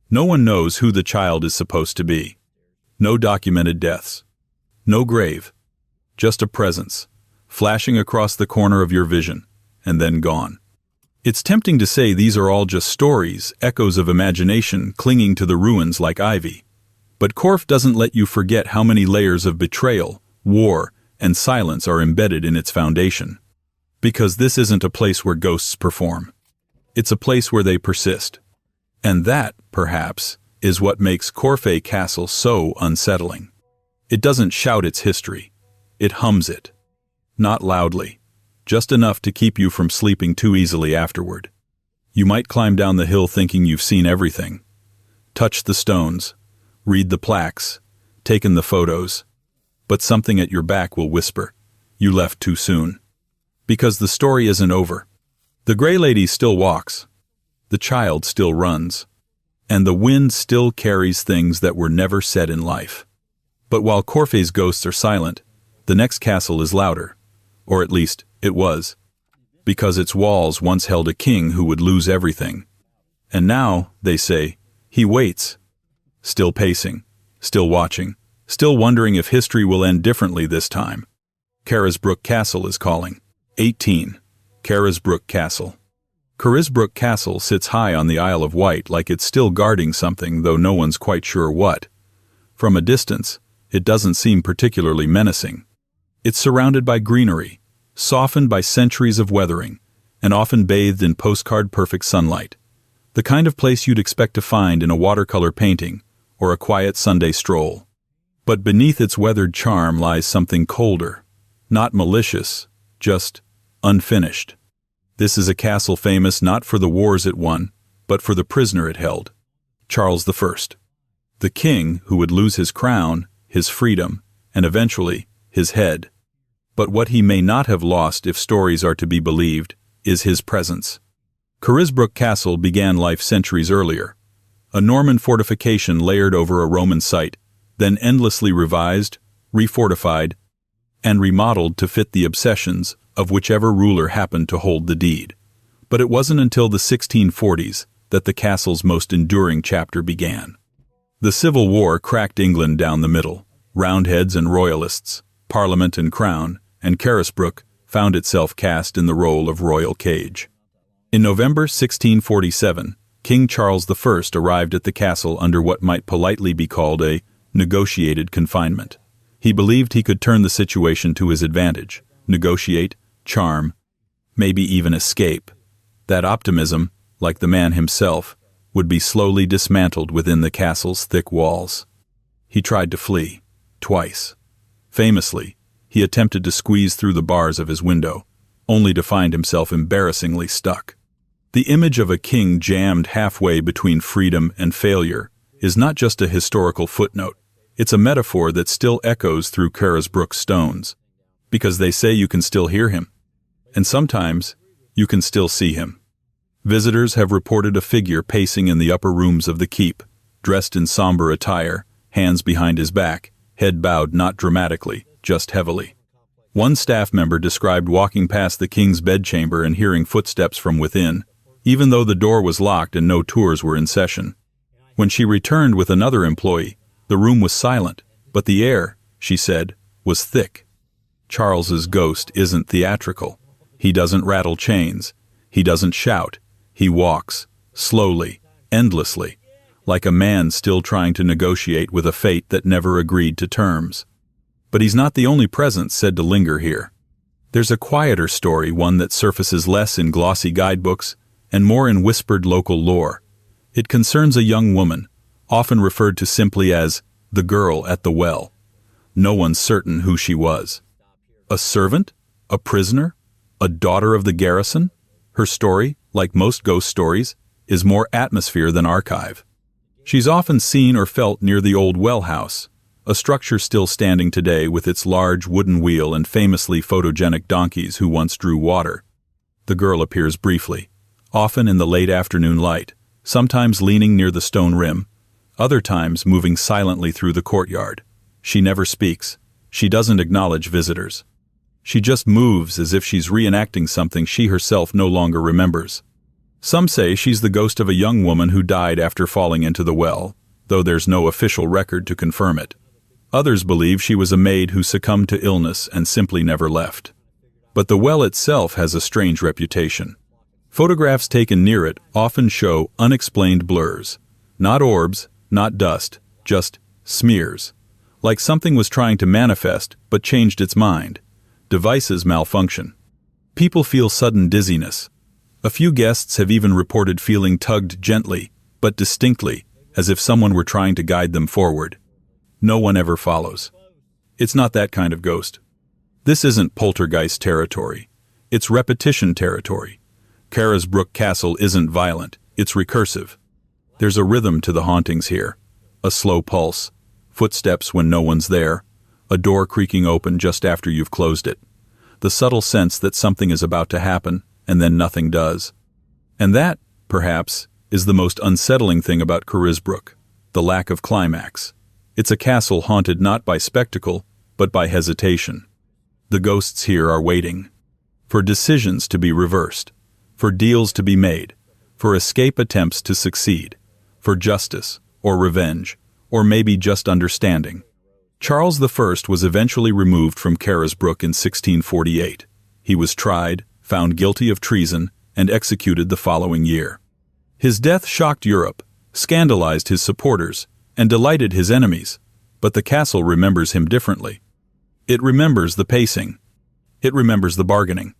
No one knows who the child is supposed to be. No documented deaths. No grave. Just a presence, flashing across the corner of your vision, and then gone. It's tempting to say these are all just stories, echoes of imagination clinging to the ruins like ivy. But Corfe doesn't let you forget how many layers of betrayal, war, and silence are embedded in its foundation. Because this isn't a place where ghosts perform. It's a place where they persist. And that, perhaps, is what makes Corfe Castle so unsettling. It doesn't shout its history. It hums it. Not loudly. Just enough to keep you from sleeping too easily afterward. You might climb down the hill thinking you've seen everything. Touch the stones. Read the plaques. Taken the photos. But something at your back will whisper, you left too soon. Because the story isn't over. The Grey Lady still walks. The child still runs. And the wind still carries things that were never said in life. But while Corfe's ghosts are silent, the next castle is louder. Or at least, it was. Because its walls once held a king who would lose everything. And now, they say, he waits. Still pacing, still watching, still wondering if history will end differently this time. Carisbrooke Castle is calling. 18. Carisbrooke Castle. Carisbrooke Castle sits high on the Isle of Wight like it's still guarding something, though no one's quite sure what. From a distance, it doesn't seem particularly menacing. It's surrounded by greenery, softened by centuries of weathering, and often bathed in postcard-perfect sunlight. The kind of place you'd expect to find in a watercolor painting or a quiet Sunday stroll. But beneath its weathered charm lies something colder, not malicious, just unfinished. This is a castle famous not for the wars it won, but for the prisoner it held, Charles I. The king who would lose his crown, his freedom, and eventually his head. But what he may not have lost, if stories are to be believed, is his presence. Carisbrooke Castle began life centuries earlier. A Norman fortification layered over a Roman site, then endlessly revised, refortified, and remodeled to fit the obsessions of whichever ruler happened to hold the deed. But it wasn't until the 1640s that the castle's most enduring chapter began. The Civil War cracked England down the middle, Roundheads and Royalists, Parliament and Crown, and Carisbrooke found itself cast in the role of royal cage. In November 1647, King Charles I arrived at the castle under what might politely be called a negotiated confinement. He believed he could turn the situation to his advantage, negotiate, charm, maybe even escape. That optimism, like the man himself, would be slowly dismantled within the castle's thick walls. He tried to flee, twice. Famously, he attempted to squeeze through the bars of his window, only to find himself embarrassingly stuck. The image of a king jammed halfway between freedom and failure is not just a historical footnote, it's a metaphor that still echoes through Carisbrooke's stones, because they say you can still hear him, and sometimes you can still see him. Visitors have reported a figure pacing in the upper rooms of the keep, dressed in somber attire, hands behind his back, head bowed not dramatically, just heavily. One staff member described walking past the king's bedchamber and hearing footsteps from within, even though the door was locked and no tours were in session. When she returned with another employee, the room was silent, but the air, she said, was thick. Charles's ghost isn't theatrical. He doesn't rattle chains. He doesn't shout. He walks, slowly, endlessly, like a man still trying to negotiate with a fate that never agreed to terms. But he's not the only presence said to linger here. There's a quieter story, one that surfaces less in glossy guidebooks and more in whispered local lore. It concerns a young woman, often referred to simply as the girl at the well. No one's certain who she was. A servant? A prisoner? A daughter of the garrison? Her story, like most ghost stories, is more atmosphere than archive. She's often seen or felt near the old well house, a structure still standing today with its large wooden wheel and famously photogenic donkeys who once drew water. The girl appears briefly, often in the late afternoon light, sometimes leaning near the stone rim, other times moving silently through the courtyard. She never speaks. She doesn't acknowledge visitors. She just moves as if she's reenacting something she herself no longer remembers. Some say she's the ghost of a young woman who died after falling into the well, though there's no official record to confirm it. Others believe she was a maid who succumbed to illness and simply never left. But the well itself has a strange reputation. Photographs taken near it often show unexplained blurs. Not orbs, not dust, just smears. Like something was trying to manifest but changed its mind. Devices malfunction. People feel sudden dizziness. A few guests have even reported feeling tugged gently, but distinctly, as if someone were trying to guide them forward. No one ever follows. It's not that kind of ghost. This isn't poltergeist territory. It's repetition territory. Carisbrooke Castle isn't violent, it's recursive. There's a rhythm to the hauntings here. A slow pulse, footsteps when no one's there, a door creaking open just after you've closed it. The subtle sense that something is about to happen, and then nothing does. And that, perhaps, is the most unsettling thing about Carisbrooke, the lack of climax. It's a castle haunted not by spectacle, but by hesitation. The ghosts here are waiting. For decisions to be reversed. For deals to be made. For escape attempts to succeed. For justice, or revenge, or maybe just understanding. Charles I was eventually removed from Carisbrooke in 1648. He was tried, found guilty of treason, and executed the following year. His death shocked Europe, scandalized his supporters, and delighted his enemies, but the castle remembers him differently. It remembers the pacing. It remembers the bargaining.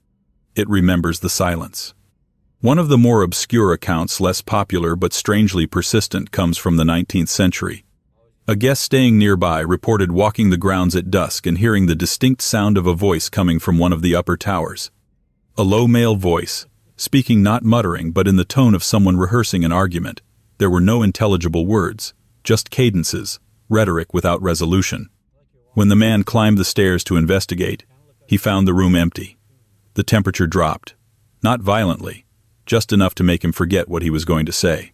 It remembers the silence. One of the more obscure accounts, less popular but strangely persistent, comes from the 19th century. A guest staying nearby reported walking the grounds at dusk and hearing the distinct sound of a voice coming from one of the upper towers. A low male voice, speaking not muttering but in the tone of someone rehearsing an argument. There were no intelligible words, just cadences, rhetoric without resolution. When the man climbed the stairs to investigate, he found the room empty. The temperature dropped, not violently, just enough to make him forget what he was going to say.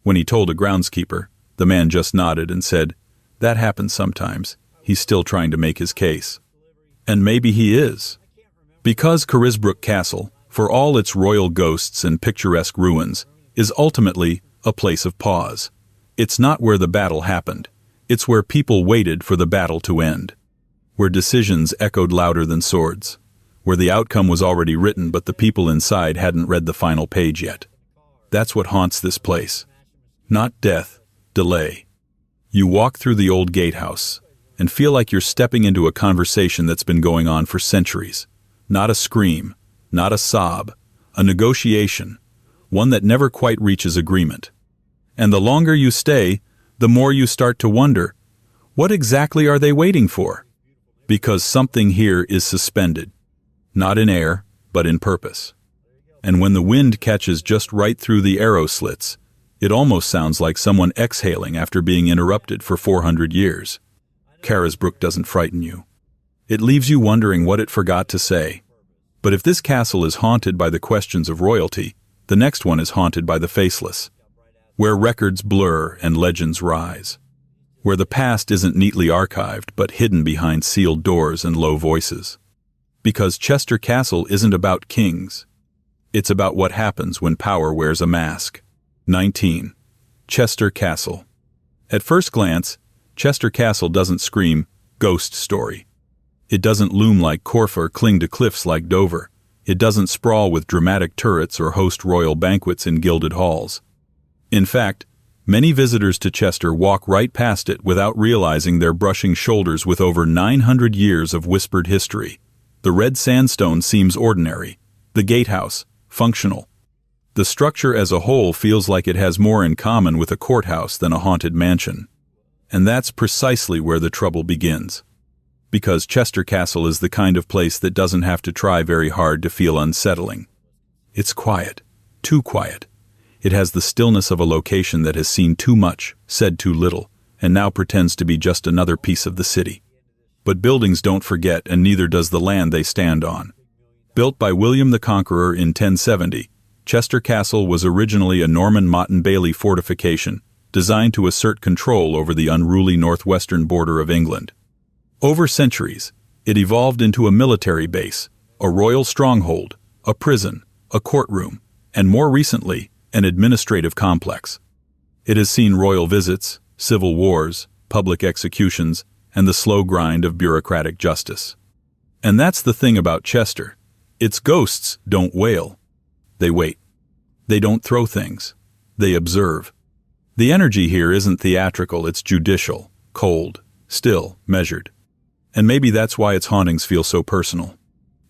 When he told a groundskeeper, the man just nodded and said, "That happens sometimes. He's still trying to make his case." And maybe he is. Because Carisbrooke Castle, for all its royal ghosts and picturesque ruins, is ultimately a place of pause. It's not where the battle happened. It's where people waited for the battle to end. Where decisions echoed louder than swords. Where the outcome was already written but the people inside hadn't read the final page yet. That's what haunts this place. Not death. Delay. You walk through the old gatehouse and feel like you're stepping into a conversation that's been going on for centuries. Not a scream, not a sob, a negotiation, one that never quite reaches agreement. And the longer you stay, the more you start to wonder, what exactly are they waiting for? Because something here is suspended, not in air, but in purpose. And when the wind catches just right through the arrow slits, it almost sounds like someone exhaling after being interrupted for 400 years. Carisbrooke doesn't frighten you. It leaves you wondering what it forgot to say. But if this castle is haunted by the questions of royalty, the next one is haunted by the faceless. Where records blur and legends rise. Where the past isn't neatly archived but hidden behind sealed doors and low voices. Because Chester Castle isn't about kings. It's about what happens when power wears a mask. 19. Chester Castle. At first glance, Chester Castle doesn't scream, Ghost story. It doesn't loom like Corfu or cling to cliffs like Dover. It doesn't sprawl with dramatic turrets or host royal banquets in gilded halls. In fact, many visitors to Chester walk right past it without realizing they're brushing shoulders with over 900 years of whispered history. The red sandstone seems ordinary. The gatehouse, functional. The structure as a whole feels like it has more in common with a courthouse than a haunted mansion. And that's precisely where the trouble begins. Because Chester Castle is the kind of place that doesn't have to try very hard to feel unsettling. It's quiet, too quiet. It has the stillness of a location that has seen too much, said too little, and now pretends to be just another piece of the city. But buildings don't forget, and neither does the land they stand on. Built by William the Conqueror in 1070, Chester Castle was originally a Norman Motte Bailey fortification designed to assert control over the unruly northwestern border of England. Over centuries, it evolved into a military base, a royal stronghold, a prison, a courtroom, and more recently, an administrative complex. It has seen royal visits, civil wars, public executions, and the slow grind of bureaucratic justice. And that's the thing about Chester. Its ghosts don't wail. They wait. They don't throw things. They observe. The energy here isn't theatrical, it's judicial, cold, still, measured. And maybe that's why its hauntings feel so personal.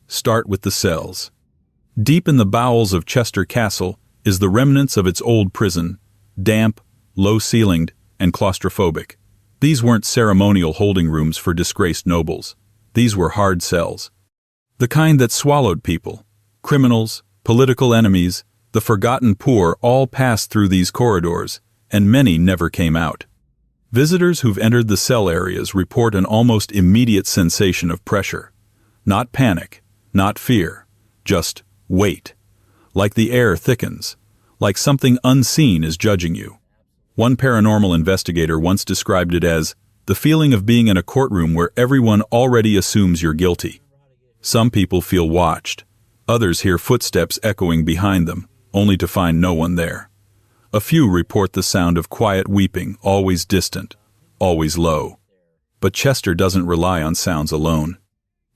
Start with the cells. Deep in the bowels of Chester Castle is the remnants of its old prison, damp, low-ceilinged, and claustrophobic. These weren't ceremonial holding rooms for disgraced nobles. These were hard cells. The kind that swallowed people. Criminals, political enemies, the forgotten poor all passed through these corridors, and many never came out. Visitors who've entered the cell areas report an almost immediate sensation of pressure. Not panic, not fear, just weight. Like the air thickens, like something unseen is judging you. One paranormal investigator once described it as the feeling of being in a courtroom where everyone already assumes you're guilty. Some people feel watched. Others hear footsteps echoing behind them, only to find no one there. A few report the sound of quiet weeping, always distant, always low. But Chester doesn't rely on sounds alone.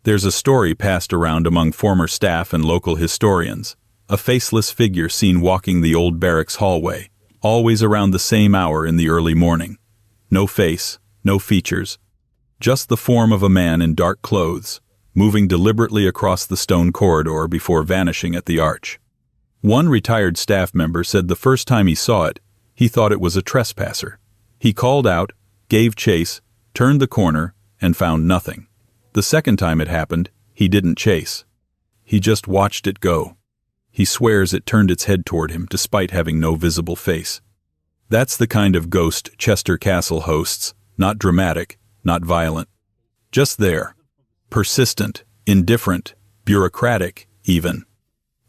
There's a story passed around among former staff and local historians, a faceless figure seen walking the old barracks hallway, always around the same hour in the early morning. No face, no features, just the form of a man in dark clothes, moving deliberately across the stone corridor before vanishing at the arch. One retired staff member said the first time he saw it, he thought it was a trespasser. He called out, gave chase, turned the corner, and found nothing. The second time it happened, he didn't chase. He just watched it go. He swears it turned its head toward him despite having no visible face. That's the kind of ghost Chester Castle hosts, not dramatic, not violent. Just there. Persistent, indifferent, bureaucratic, even.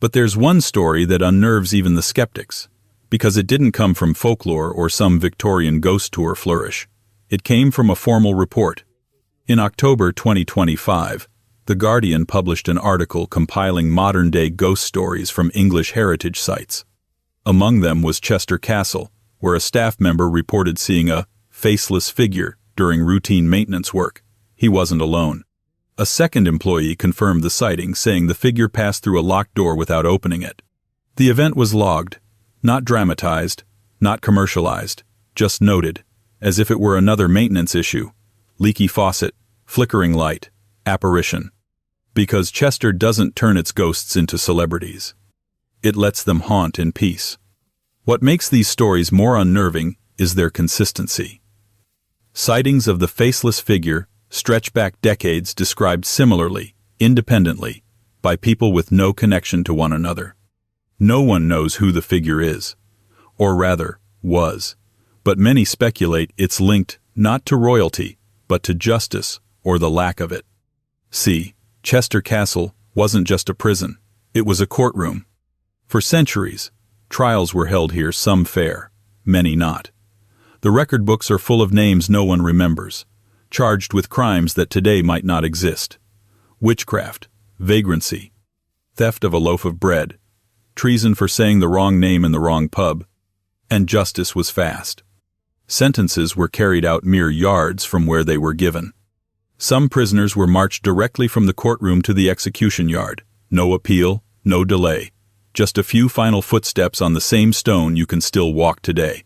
But there's one story that unnerves even the skeptics, because it didn't come from folklore or some Victorian ghost tour flourish. It came from a formal report. In October 2025, The Guardian published an article compiling modern-day ghost stories from English heritage sites. Among them was Chester Castle, where a staff member reported seeing a faceless figure during routine maintenance work. He wasn't alone. A second employee confirmed the sighting, saying the figure passed through a locked door without opening it. The event was logged, not dramatized, not commercialized, just noted, as if it were another maintenance issue. Leaky faucet, flickering light, apparition. Because Chester doesn't turn its ghosts into celebrities. It lets them haunt in peace. What makes these stories more unnerving is their consistency. Sightings of the faceless figure stretch back decades, described similarly, independently, by people with no connection to one another. No one knows who the figure is, or rather, was, but many speculate it's linked not to royalty, but to justice or the lack of it. See, Chester Castle wasn't just a prison, it was a courtroom. For centuries, trials were held here, some fair, many not. The record books are full of names no one remembers, charged with crimes that today might not exist. Witchcraft, vagrancy, theft of a loaf of bread, treason for saying the wrong name in the wrong pub, and justice was fast. Sentences were carried out mere yards from where they were given. Some prisoners were marched directly from the courtroom to the execution yard. No appeal, no delay. Just a few final footsteps on the same stone you can still walk today.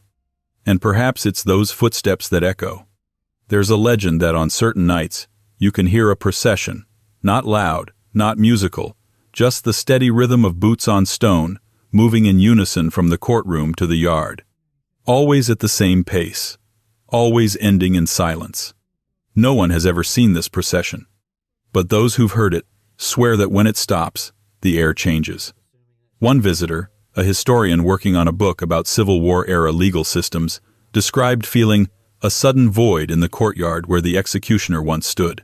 And perhaps it's those footsteps that echo. There's a legend that on certain nights, you can hear a procession, not loud, not musical, just the steady rhythm of boots on stone, moving in unison from the courtroom to the yard. Always at the same pace, always ending in silence. No one has ever seen this procession. But those who've heard it swear that when it stops, the air changes. One visitor, a historian working on a book about Civil War-era legal systems, described feeling a sudden void in the courtyard where the executioner once stood.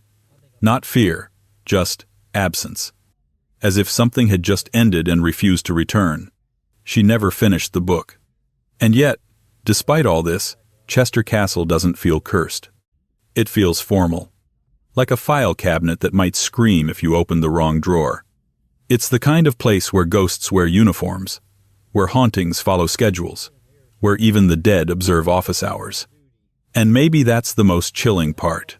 Not fear, just absence. As if something had just ended and refused to return. She never finished the book. And yet, despite all this, Chester Castle doesn't feel cursed. It feels formal. Like a file cabinet that might scream if you opened the wrong drawer. It's the kind of place where ghosts wear uniforms, where hauntings follow schedules, where even the dead observe office hours. And maybe that's the most chilling part.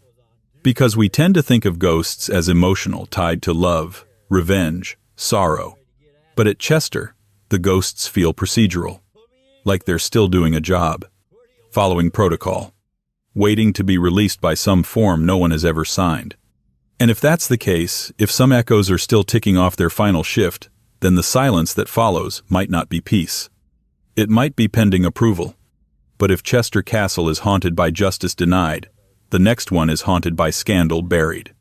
Because we tend to think of ghosts as emotional, tied to love, revenge, sorrow. But at Chester, the ghosts feel procedural. Like they're still doing a job, following protocol, waiting to be released by some form no one has ever signed. And if that's the case, if some echoes are still ticking off their final shift, then the silence that follows might not be peace. It might be pending approval. But if Chester Castle is haunted by justice denied, the next one is haunted by scandal buried.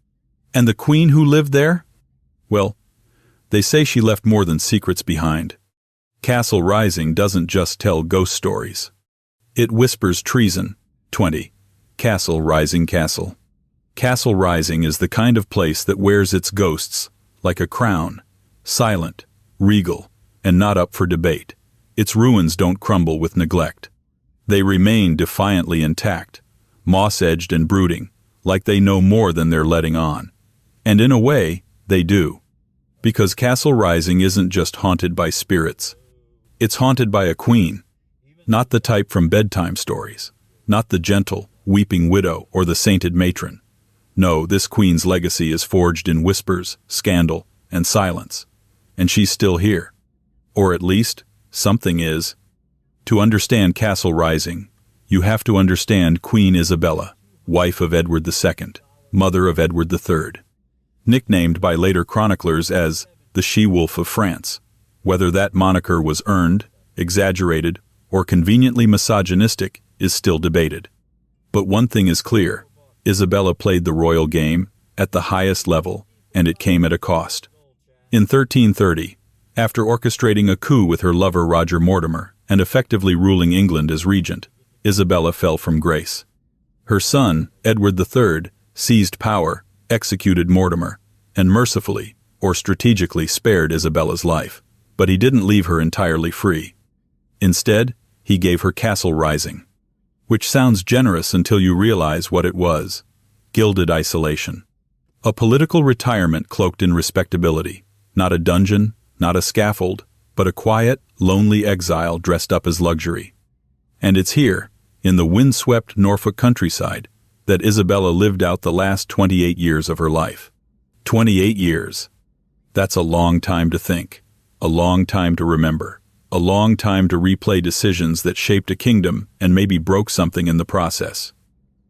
And the queen who lived there? Well, they say she left more than secrets behind. Castle Rising doesn't just tell ghost stories. It whispers treason. 20. Castle Rising Castle. Castle Rising is the kind of place that wears its ghosts like a crown, silent, regal, and not up for debate. Its ruins don't crumble with neglect. They remain defiantly intact, moss-edged and brooding, like they know more than they're letting on. And in a way, they do. Because Castle Rising isn't just haunted by spirits. It's haunted by a queen. Not the type from bedtime stories. Not the gentle, weeping widow or the sainted matron. No, this queen's legacy is forged in whispers, scandal, and silence. And she's still here. Or at least, something is. To understand Castle Rising, you have to understand Queen Isabella, wife of Edward II, mother of Edward III. Nicknamed by later chroniclers as the She-Wolf of France. Whether that moniker was earned, exaggerated, or conveniently misogynistic is still debated. But one thing is clear. Isabella played the royal game at the highest level, and it came at a cost. In 1330, after orchestrating a coup with her lover Roger Mortimer and effectively ruling England as regent, Isabella fell from grace. Her son, Edward III, seized power, executed Mortimer, and mercifully, or strategically spared Isabella's life. But he didn't leave her entirely free. Instead, he gave her Castle Rising. Which sounds generous until you realize what it was. Gilded isolation. A political retirement cloaked in respectability. Not a dungeon, not a scaffold, but a quiet, lonely exile dressed up as luxury. And it's here, in the windswept Norfolk countryside, that Isabella lived out the last 28 years of her life. 28 years. That's a long time to think. A long time to remember. A long time to replay decisions that shaped a kingdom and maybe broke something in the process.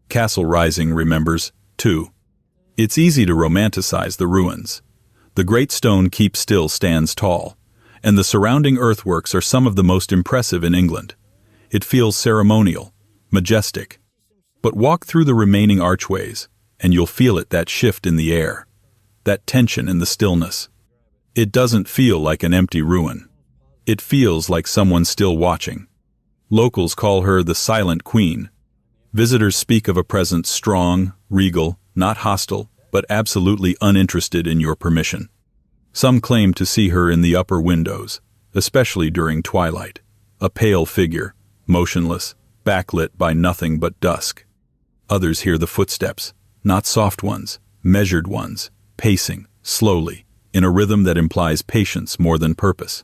Castle Rising remembers, too. It's easy to romanticize the ruins. The great stone keep still stands tall, and the surrounding earthworks are some of the most impressive in England. It feels ceremonial, majestic. But walk through the remaining archways, and you'll feel it, that shift in the air, that tension in the stillness. It doesn't feel like an empty ruin. It feels like someone still watching. Locals call her the Silent Queen. Visitors speak of a presence strong, regal, not hostile, but absolutely uninterested in your permission. Some claim to see her in the upper windows, especially during twilight, a pale figure, motionless, backlit by nothing but dusk. Others hear the footsteps, not soft ones, measured ones, pacing, slowly, in a rhythm that implies patience more than purpose.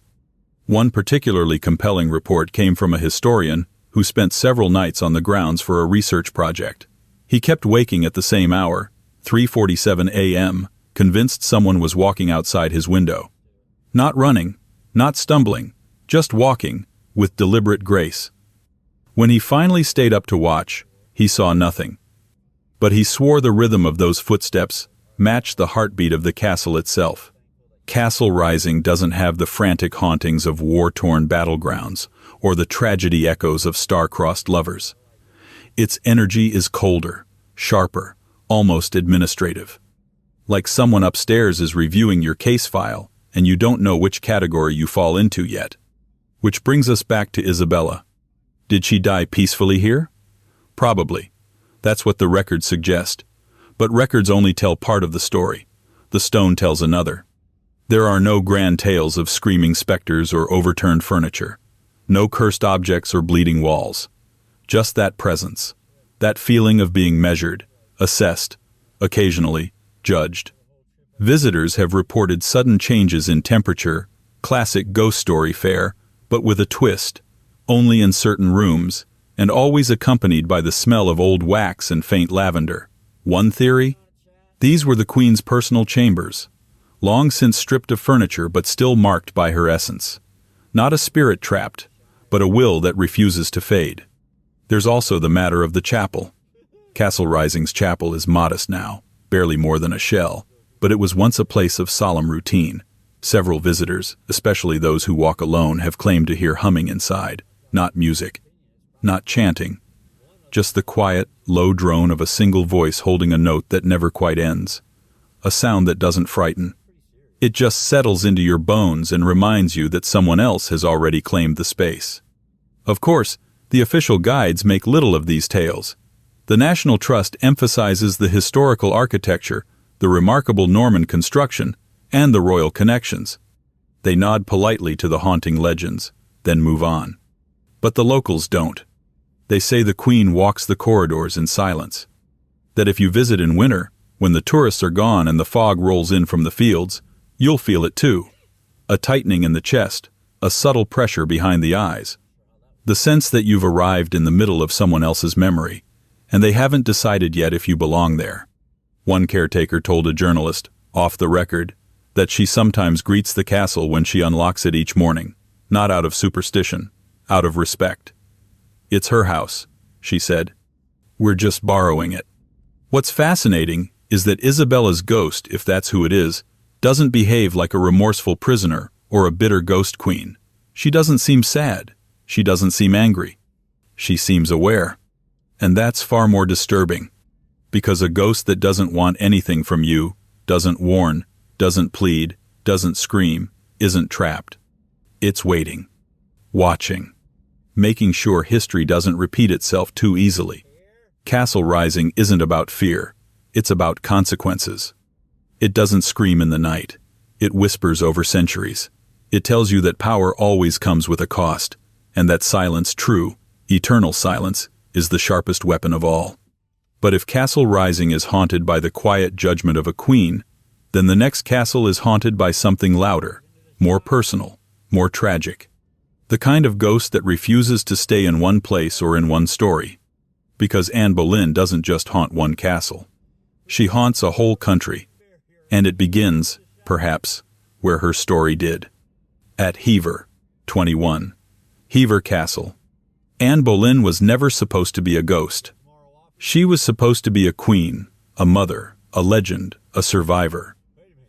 One particularly compelling report came from a historian who spent several nights on the grounds for a research project. He kept waking at the same hour, 3:47 a.m., convinced someone was walking outside his window. Not running, not stumbling, just walking, with deliberate grace. When he finally stayed up to watch, he saw nothing. But he swore the rhythm of those footsteps matched the heartbeat of the castle itself. Castle Rising doesn't have the frantic hauntings of war-torn battlegrounds or the tragedy echoes of star-crossed lovers. Its energy is colder, sharper, almost administrative. Like someone upstairs is reviewing your case file and you don't know which category you fall into yet. Which brings us back to Isabella. Did she die peacefully here? Probably. That's what the records suggest. But records only tell part of the story. The stone tells another. There are no grand tales of screaming specters or overturned furniture. No cursed objects or bleeding walls. Just that presence. That feeling of being measured, assessed, occasionally judged. Visitors have reported sudden changes in temperature, classic ghost story fare, but with a twist, only in certain rooms, and always accompanied by the smell of old wax and faint lavender. One theory? These were the Queen's personal chambers, long since stripped of furniture but still marked by her essence. Not a spirit trapped, but a will that refuses to fade. There's also the matter of the chapel. Castle Rising's chapel is modest now, barely more than a shell, but it was once a place of solemn routine. Several visitors, especially those who walk alone, have claimed to hear humming inside. Not music, not chanting, just the quiet, low drone of a single voice holding a note that never quite ends. A sound that doesn't frighten. It just settles into your bones and reminds you that someone else has already claimed the space. Of course, the official guides make little of these tales. The National Trust emphasizes the historical architecture, the remarkable Norman construction, and the royal connections. They nod politely to the haunting legends, then move on. But the locals don't. They say the Queen walks the corridors in silence. That if you visit in winter, when the tourists are gone and the fog rolls in from the fields, you'll feel it too. A tightening in the chest, a subtle pressure behind the eyes. The sense that you've arrived in the middle of someone else's memory, and they haven't decided yet if you belong there. One caretaker told a journalist, off the record, that she sometimes greets the castle when she unlocks it each morning, not out of superstition, out of respect. It's her house, she said. We're just borrowing it. What's fascinating is that Isabella's ghost, if that's who it is, doesn't behave like a remorseful prisoner or a bitter ghost queen. She doesn't seem sad. She doesn't seem angry. She seems aware. And that's far more disturbing. Because a ghost that doesn't want anything from you, doesn't warn, doesn't plead, doesn't scream, isn't trapped. It's waiting. Watching. Making sure history doesn't repeat itself too easily. Castle Rising isn't about fear. It's about consequences. It doesn't scream in the night. It whispers over centuries. It tells you that power always comes with a cost, and that silence, true, eternal silence, is the sharpest weapon of all. But if Castle Rising is haunted by the quiet judgment of a queen, then the next castle is haunted by something louder, more personal, more tragic. The kind of ghost that refuses to stay in one place or in one story. Because Anne Boleyn doesn't just haunt one castle. She haunts a whole country. And it begins, perhaps, where her story did. At Hever, 21. Hever Castle. Anne Boleyn was never supposed to be a ghost. She was supposed to be a queen, a mother, a legend, a survivor.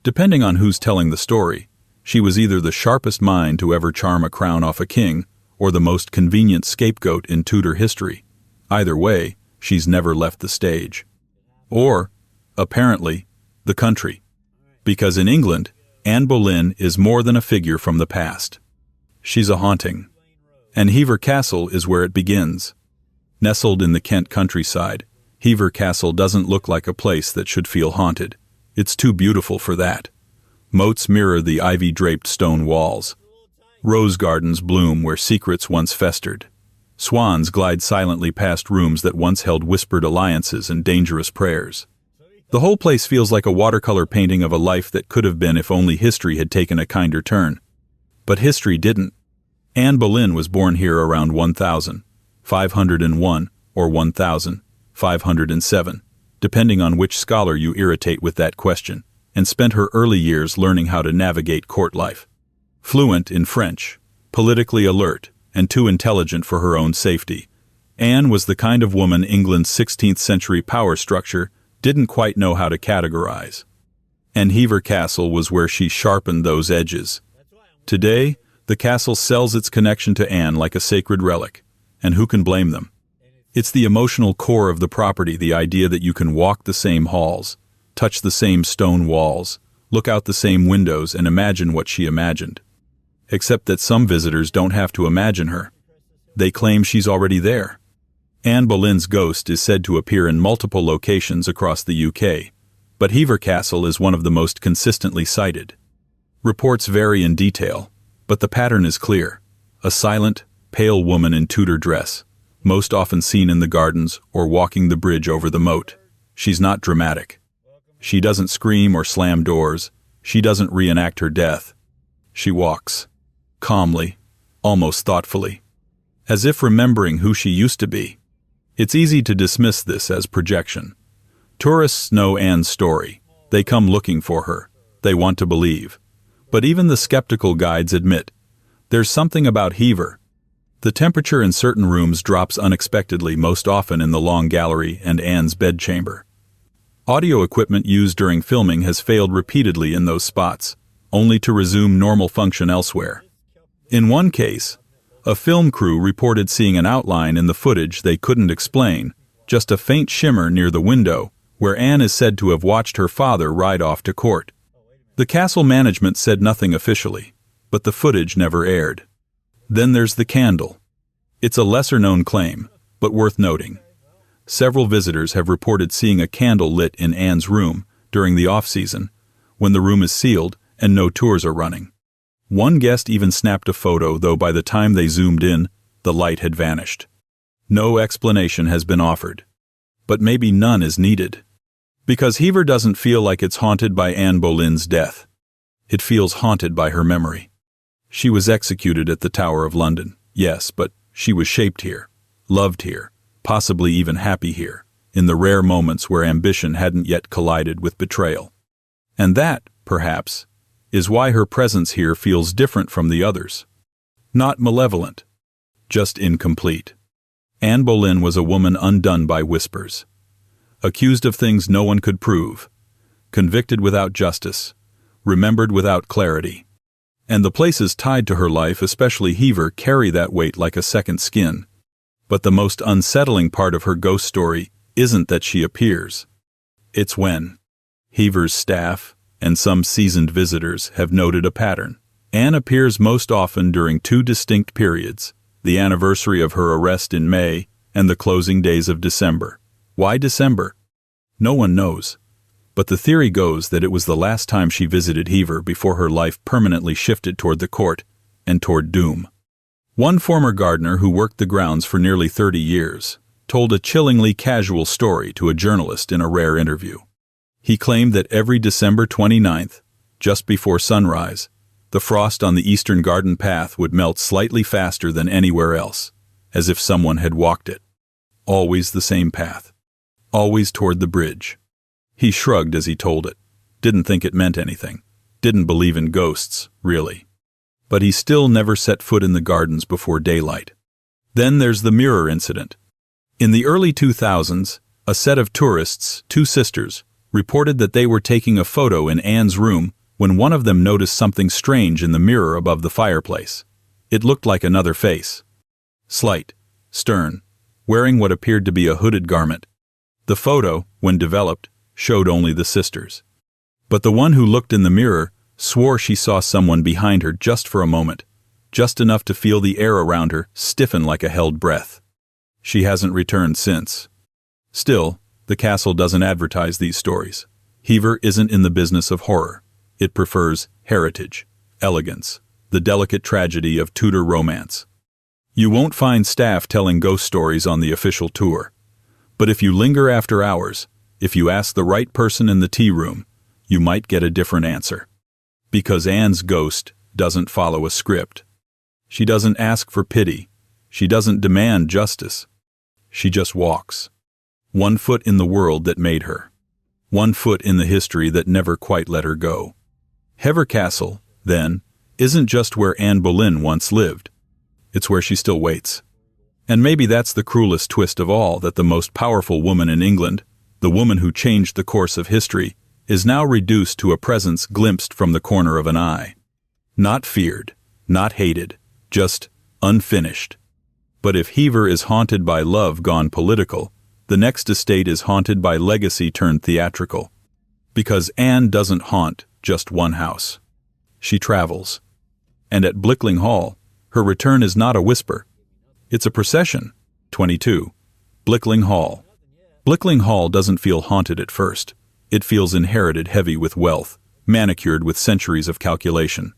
Depending on who's telling the story, she was either the sharpest mind to ever charm a crown off a king, or the most convenient scapegoat in Tudor history. Either way, she's never left the stage. Or, apparently, the country. Because in England, Anne Boleyn is more than a figure from the past. She's a haunting. And Hever Castle is where it begins. Nestled in the Kent countryside, Hever Castle doesn't look like a place that should feel haunted. It's too beautiful for that. Moats mirror the ivy-draped stone walls. Rose gardens bloom where secrets once festered. Swans glide silently past rooms that once held whispered alliances and dangerous prayers. The whole place feels like a watercolor painting of a life that could have been if only history had taken a kinder turn. But history didn't. Anne Boleyn was born here around 1501 or 1507, depending on which scholar you irritate with that question, and spent her early years learning how to navigate court life. Fluent in French, politically alert, and too intelligent for her own safety, Anne was the kind of woman England's 16th century power structure didn't quite know how to categorize. And Hever Castle was where she sharpened those edges. Today, the castle sells its connection to Anne like a sacred relic, and who can blame them? It's the emotional core of the property, the idea that you can walk the same halls, touch the same stone walls, look out the same windows and imagine what she imagined. Except that some visitors don't have to imagine her. They claim she's already there. Anne Boleyn's ghost is said to appear in multiple locations across the UK, but Hever Castle is one of the most consistently cited. Reports vary in detail, but the pattern is clear. A silent, pale woman in Tudor dress, most often seen in the gardens or walking the bridge over the moat. She's not dramatic. She doesn't scream or slam doors. She doesn't reenact her death. She walks, calmly, almost thoughtfully, as if remembering who she used to be. It's easy to dismiss this as projection. Tourists know Anne's story. They come looking for her. They want to believe. But even the skeptical guides admit, there's something about Hever. The temperature in certain rooms drops unexpectedly, most often in the long gallery and Anne's bedchamber. Audio equipment used during filming has failed repeatedly in those spots, only to resume normal function elsewhere. In one case, a film crew reported seeing an outline in the footage they couldn't explain, just a faint shimmer near the window, where Anne is said to have watched her father ride off to court. The castle management said nothing officially, but the footage never aired. Then there's the candle. It's a lesser-known claim, but worth noting. Several visitors have reported seeing a candle lit in Anne's room during the off-season, when the room is sealed and no tours are running. One guest even snapped a photo, though by the time they zoomed in, the light had vanished. No explanation has been offered. But maybe none is needed. Because Hever doesn't feel like it's haunted by Anne Boleyn's death. It feels haunted by her memory. She was executed at the Tower of London, yes, but she was shaped here, loved here, possibly even happy here, in the rare moments where ambition hadn't yet collided with betrayal. And that, perhaps, is why her presence here feels different from the others. Not malevolent, just incomplete. Anne Boleyn was a woman undone by whispers. Accused of things no one could prove, convicted without justice, remembered without clarity. And the places tied to her life, especially Hever, carry that weight like a second skin. But the most unsettling part of her ghost story isn't that she appears. It's when. Hever's staff and some seasoned visitors have noted a pattern. Anne appears most often during two distinct periods, the anniversary of her arrest in May and the closing days of December. Why December? No one knows. But the theory goes that it was the last time she visited Hever before her life permanently shifted toward the court and toward doom. One former gardener who worked the grounds for nearly 30 years told a chillingly casual story to a journalist in a rare interview. He claimed that every December 29th, just before sunrise, the frost on the eastern garden path would melt slightly faster than anywhere else, as if someone had walked it. Always the same path. Always toward the bridge. He shrugged as he told it, didn't think it meant anything, didn't believe in ghosts, really. But he still never set foot in the gardens before daylight. Then there's the mirror incident. In the early 2000s, a set of tourists, two sisters, reported that they were taking a photo in Anne's room when one of them noticed something strange in the mirror above the fireplace. It looked like another face. Slight, stern, wearing what appeared to be a hooded garment. The photo, when developed, showed only the sisters. But the one who looked in the mirror swore she saw someone behind her just for a moment, just enough to feel the air around her stiffen like a held breath. She hasn't returned since. Still, the castle doesn't advertise these stories. Hever isn't in the business of horror. It prefers heritage, elegance, the delicate tragedy of Tudor romance. You won't find staff telling ghost stories on the official tour. But if you linger after hours, if you ask the right person in the tea room, you might get a different answer. Because Anne's ghost doesn't follow a script. She doesn't ask for pity. She doesn't demand justice. She just walks. 1 foot in the world that made her. 1 foot in the history that never quite let her go. Hever Castle, then, isn't just where Anne Boleyn once lived. It's where she still waits. And maybe that's the cruelest twist of all, that the most powerful woman in England, the woman who changed the course of history, is now reduced to a presence glimpsed from the corner of an eye. Not feared, not hated, just unfinished. But if Hever is haunted by love gone political, the next estate is haunted by legacy turned theatrical. Because Anne doesn't haunt just one house. She travels. And at Blickling Hall, her return is not a whisper. It's a procession. 22. Blickling Hall. Blickling Hall doesn't feel haunted at first. It feels inherited, heavy with wealth, manicured with centuries of calculation.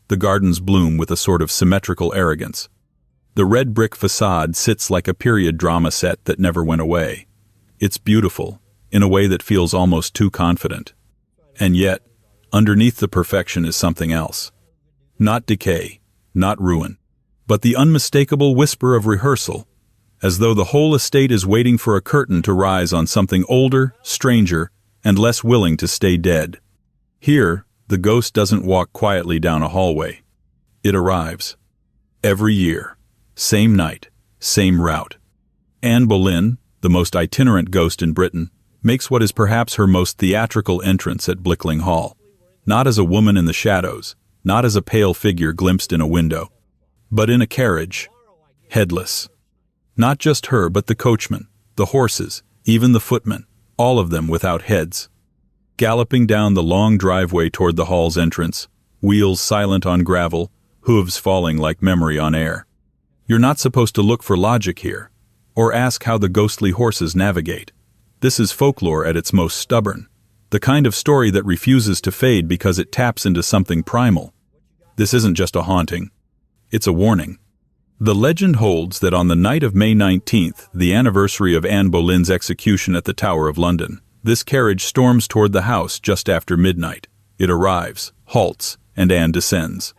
The gardens bloom with a sort of symmetrical arrogance. The red brick facade sits like a period drama set that never went away. It's beautiful, in a way that feels almost too confident. And yet, underneath the perfection is something else. Not decay, not ruin, but the unmistakable whisper of rehearsal, as though the whole estate is waiting for a curtain to rise on something older, stranger, and less willing to stay dead. Here, the ghost doesn't walk quietly down a hallway. It arrives. Every year. Same night. Same route. Anne Boleyn, the most itinerant ghost in Britain, makes what is perhaps her most theatrical entrance at Blickling Hall. Not as a woman in the shadows, not as a pale figure glimpsed in a window, but in a carriage. Headless. Not just her, but the coachman, the horses, even the footmen, all of them without heads. Galloping down the long driveway toward the hall's entrance, wheels silent on gravel, hooves falling like memory on air. You're not supposed to look for logic here, or ask how the ghostly horses navigate. This is folklore at its most stubborn, the kind of story that refuses to fade because it taps into something primal. This isn't just a haunting, it's a warning. The legend holds that on the night of May 19th, the anniversary of Anne Boleyn's execution at the Tower of London, this carriage storms toward the house just after midnight. It arrives, halts, and Anne descends.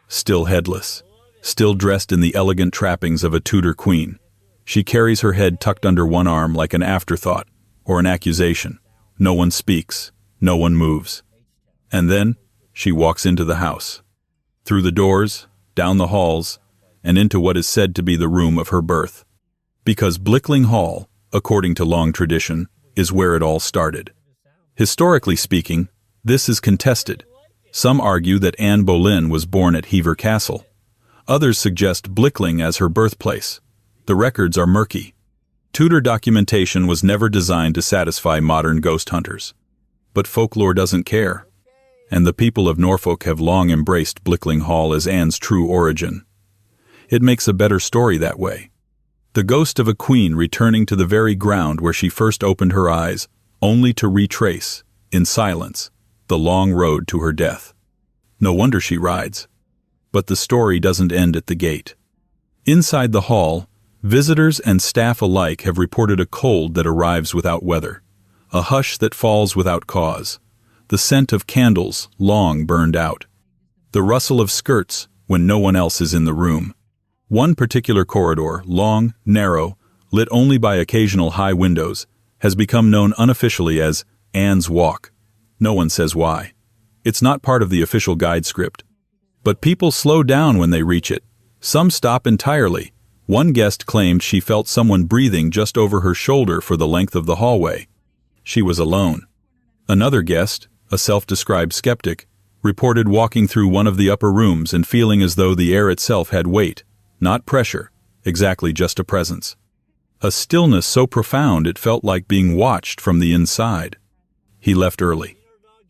Still headless, still dressed in the elegant trappings of a Tudor queen. She carries her head tucked under one arm like an afterthought or an accusation. No one speaks, no one moves. And then she walks into the house. Through the doors, down the halls, and into what is said to be the room of her birth. Because Blickling Hall, according to long tradition, is where it all started. Historically speaking, this is contested. Some argue that Anne Boleyn was born at Hever Castle. Others suggest Blickling as her birthplace. The records are murky. Tudor documentation was never designed to satisfy modern ghost hunters. But folklore doesn't care. And the people of Norfolk have long embraced Blickling Hall as Anne's true origin. It makes a better story that way. The ghost of a queen returning to the very ground where she first opened her eyes, only to retrace, in silence, the long road to her death. No wonder she rides. But the story doesn't end at the gate. Inside the hall, visitors and staff alike have reported a cold that arrives without weather, a hush that falls without cause, the scent of candles long burned out, the rustle of skirts when no one else is in the room. One particular corridor, long, narrow, lit only by occasional high windows, has become known unofficially as Anne's Walk. No one says why. It's not part of the official guide script. But people slow down when they reach it. Some stop entirely. One guest claimed she felt someone breathing just over her shoulder for the length of the hallway. She was alone. Another guest, a self-described skeptic, reported walking through one of the upper rooms and feeling as though the air itself had weight. Not pressure, exactly just a presence. A stillness so profound it felt like being watched from the inside. He left early.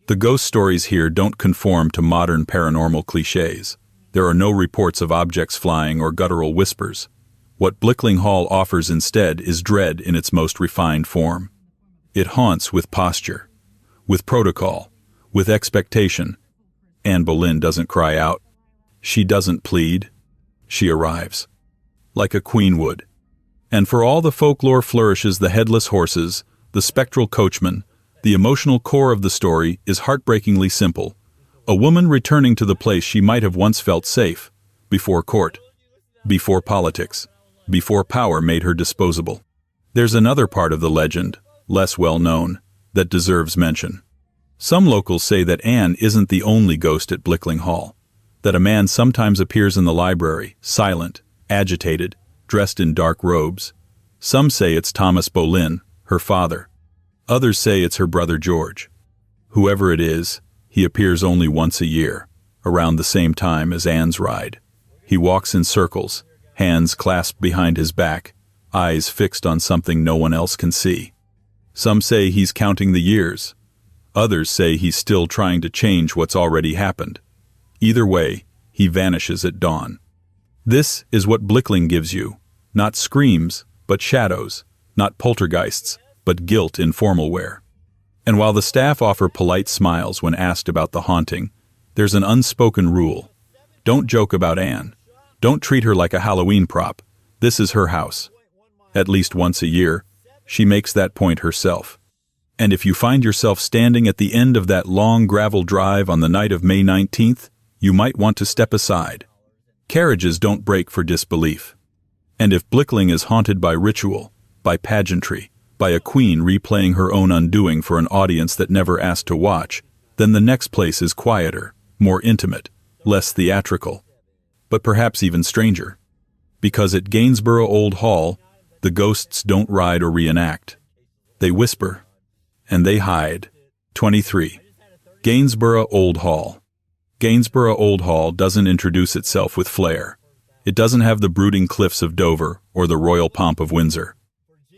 The ghost stories here don't conform to modern paranormal clichés. There are no reports of objects flying or guttural whispers. What Blickling Hall offers instead is dread in its most refined form. It haunts with posture, with protocol, with expectation. Anne Boleyn doesn't cry out. She doesn't plead. She arrives, like a queen would. And for all the folklore flourishes the headless horses, the spectral coachman, the emotional core of the story is heartbreakingly simple. A woman returning to the place she might have once felt safe, before court, before politics, before power made her disposable. There's another part of the legend, less well known, that deserves mention. Some locals say that Anne isn't the only ghost at Blickling Hall, that a man sometimes appears in the library, silent, agitated, dressed in dark robes. Some say it's Thomas Boleyn, her father. Others say it's her brother George. Whoever it is, he appears only once a year, around the same time as Anne's ride. He walks in circles, hands clasped behind his back, eyes fixed on something no one else can see. Some say he's counting the years. Others say he's still trying to change what's already happened. Either way, he vanishes at dawn. This is what Blickling gives you. Not screams, but shadows. Not poltergeists, but guilt in formal wear. And while the staff offer polite smiles when asked about the haunting, there's an unspoken rule. Don't joke about Anne. Don't treat her like a Halloween prop. This is her house. At least once a year, she makes that point herself. And if you find yourself standing at the end of that long gravel drive on the night of May 19th, you might want to step aside. Carriages don't break for disbelief. And if Blickling is haunted by ritual, by pageantry, by a queen replaying her own undoing for an audience that never asked to watch, then the next place is quieter, more intimate, less theatrical. But perhaps even stranger. Because at Gainsborough Old Hall, the ghosts don't ride or reenact. They whisper. And they hide. 23. Gainsborough Old Hall. Gainsborough Old Hall doesn't introduce itself with flair. It doesn't have the brooding cliffs of Dover or the royal pomp of Windsor.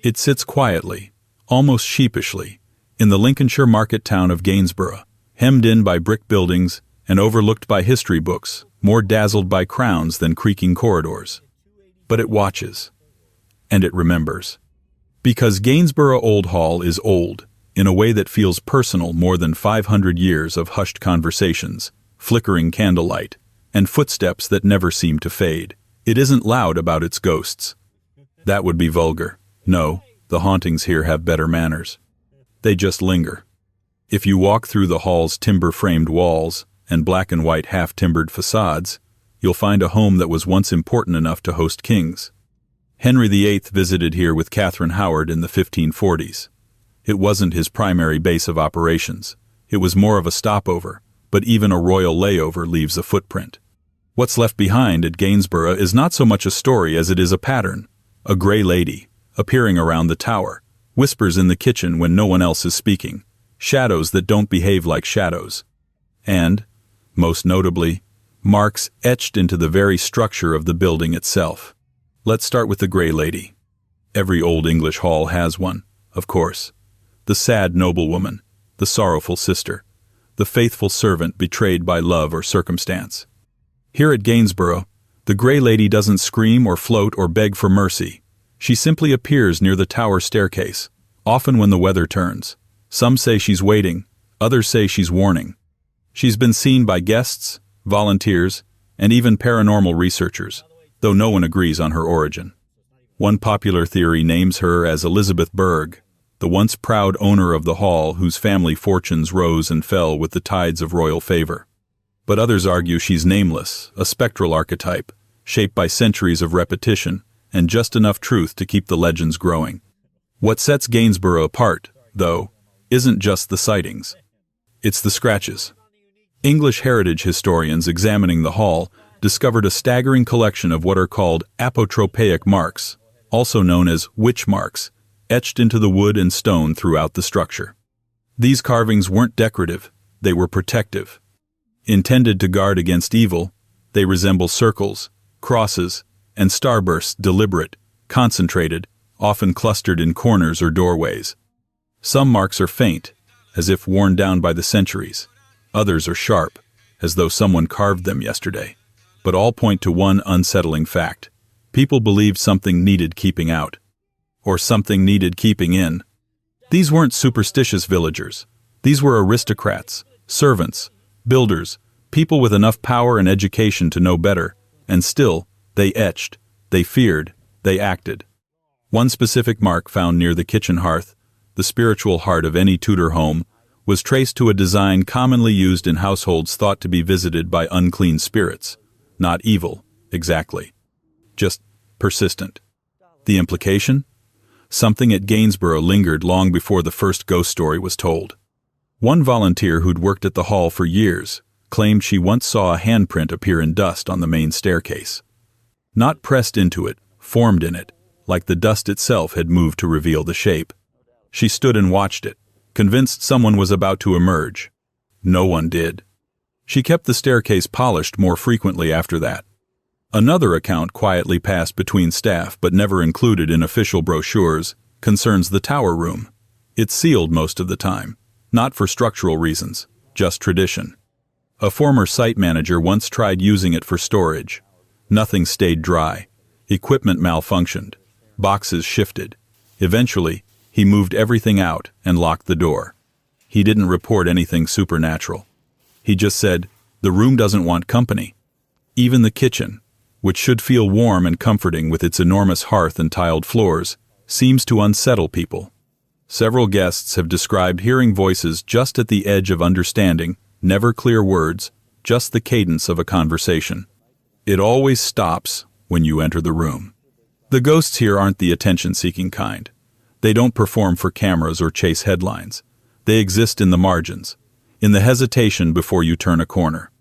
It sits quietly, almost sheepishly, in the Lincolnshire market town of Gainsborough, hemmed in by brick buildings and overlooked by history books, more dazzled by crowns than creaking corridors. But it watches. And it remembers. Because Gainsborough Old Hall is old, in a way that feels personal, more than 500 years of hushed conversations, flickering candlelight, and footsteps that never seem to fade. It isn't loud about its ghosts. That would be vulgar. No, the hauntings here have better manners. They just linger. If you walk through the hall's timber-framed walls and black and white half-timbered facades, you'll find a home that was once important enough to host kings. Henry VIII visited here with Catherine Howard in the 1540s. It wasn't his primary base of operations. It was more of a stopover, but even a royal layover leaves a footprint. What's left behind at Gainsborough is not so much a story as it is a pattern. A gray lady, appearing around the tower, whispers in the kitchen when no one else is speaking, shadows that don't behave like shadows. And, most notably, marks etched into the very structure of the building itself. Let's start with the gray lady. Every old English hall has one, of course. The sad noblewoman, the sorrowful sister, the faithful servant betrayed by love or circumstance. Here at Gainsborough, the gray lady doesn't scream or float or beg for mercy. She simply appears near the tower staircase, often when the weather turns. Some say she's waiting, others say she's warning. She's been seen by guests, volunteers, and even paranormal researchers, though no one agrees on her origin. One popular theory names her as Elizabeth Berg, the once proud owner of the hall whose family fortunes rose and fell with the tides of royal favor. But others argue she's nameless, a spectral archetype, shaped by centuries of repetition and just enough truth to keep the legends growing. What sets Gainsborough apart, though, isn't just the sightings. It's the scratches. English heritage historians examining the hall discovered a staggering collection of what are called apotropaic marks, also known as witch marks, etched into the wood and stone throughout the structure. These carvings weren't decorative, they were protective. Intended to guard against evil, they resemble circles, crosses, and starbursts, deliberate, concentrated, often clustered in corners or doorways. Some marks are faint, as if worn down by the centuries. Others are sharp, as though someone carved them yesterday. But all point to one unsettling fact. People believed something needed keeping out. Or something needed keeping in. These weren't superstitious villagers. These were aristocrats, servants, builders, people with enough power and education to know better, and still, they etched, they feared, they acted. One specific mark found near the kitchen hearth, the spiritual heart of any Tudor home, was traced to a design commonly used in households thought to be visited by unclean spirits. Not evil, exactly. Just persistent. The implication? Something at Gainsborough lingered long before the first ghost story was told. One volunteer who'd worked at the hall for years claimed she once saw a handprint appear in dust on the main staircase. Not pressed into it, formed in it, like the dust itself had moved to reveal the shape. She stood and watched it, convinced someone was about to emerge. No one did. She kept the staircase polished more frequently after that. Another account quietly passed between staff but never included in official brochures concerns the tower room. It's sealed most of the time, not for structural reasons, just tradition. A former site manager once tried using it for storage. Nothing stayed dry. Equipment malfunctioned. Boxes shifted. Eventually, he moved everything out and locked the door. He didn't report anything supernatural. He just said, "The room doesn't want company." Even the kitchen, which should feel warm and comforting with its enormous hearth and tiled floors, seems to unsettle people. Several guests have described hearing voices just at the edge of understanding, never clear words, just the cadence of a conversation. It always stops when you enter the room. The ghosts here aren't the attention-seeking kind. They don't perform for cameras or chase headlines. They exist in the margins, in the hesitation before you turn a corner,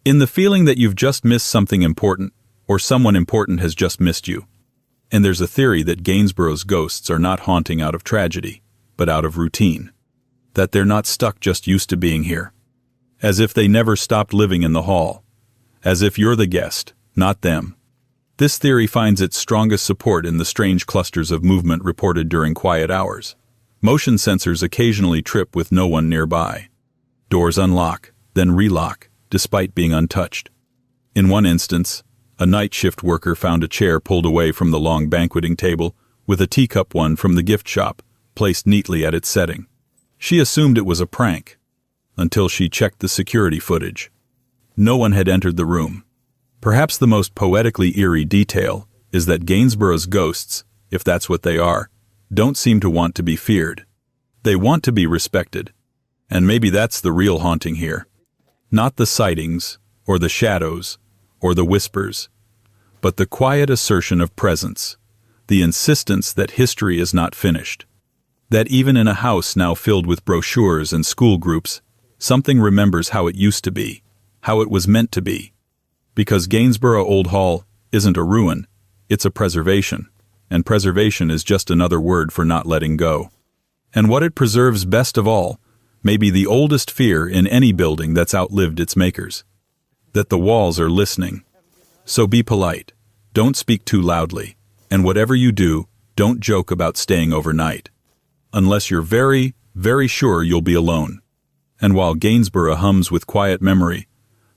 in the feeling that you've just missed something important, or someone important has just missed you. And there's a theory that Gainsborough's ghosts are not haunting out of tragedy, but out of routine. That they're not stuck just used to being here. As if they never stopped living in the hall. As if you're the guest, not them. This theory finds its strongest support in the strange clusters of movement reported during quiet hours. Motion sensors occasionally trip with no one nearby. Doors unlock, then relock, despite being untouched. In one instance, a night shift worker found a chair pulled away from the long banqueting table, with a teacup one from the gift shop placed neatly at its setting. She assumed it was a prank, until she checked the security footage. No one had entered the room. Perhaps the most poetically eerie detail is that Gainsborough's ghosts, if that's what they are, don't seem to want to be feared. They want to be respected. And maybe that's the real haunting here. Not the sightings, or the shadows, or the whispers, but the quiet assertion of presence, the insistence that history is not finished, that even in a house now filled with brochures and school groups, something remembers how it used to be, how it was meant to be. Because Gainsborough Old Hall isn't a ruin, it's a preservation, and preservation is just another word for not letting go. And what it preserves best of all may be the oldest fear in any building that's outlived its makers. That the walls are listening. So be polite, don't speak too loudly, and whatever you do, don't joke about staying overnight. Unless you're very, very sure you'll be alone. And while Gainsborough hums with quiet memory,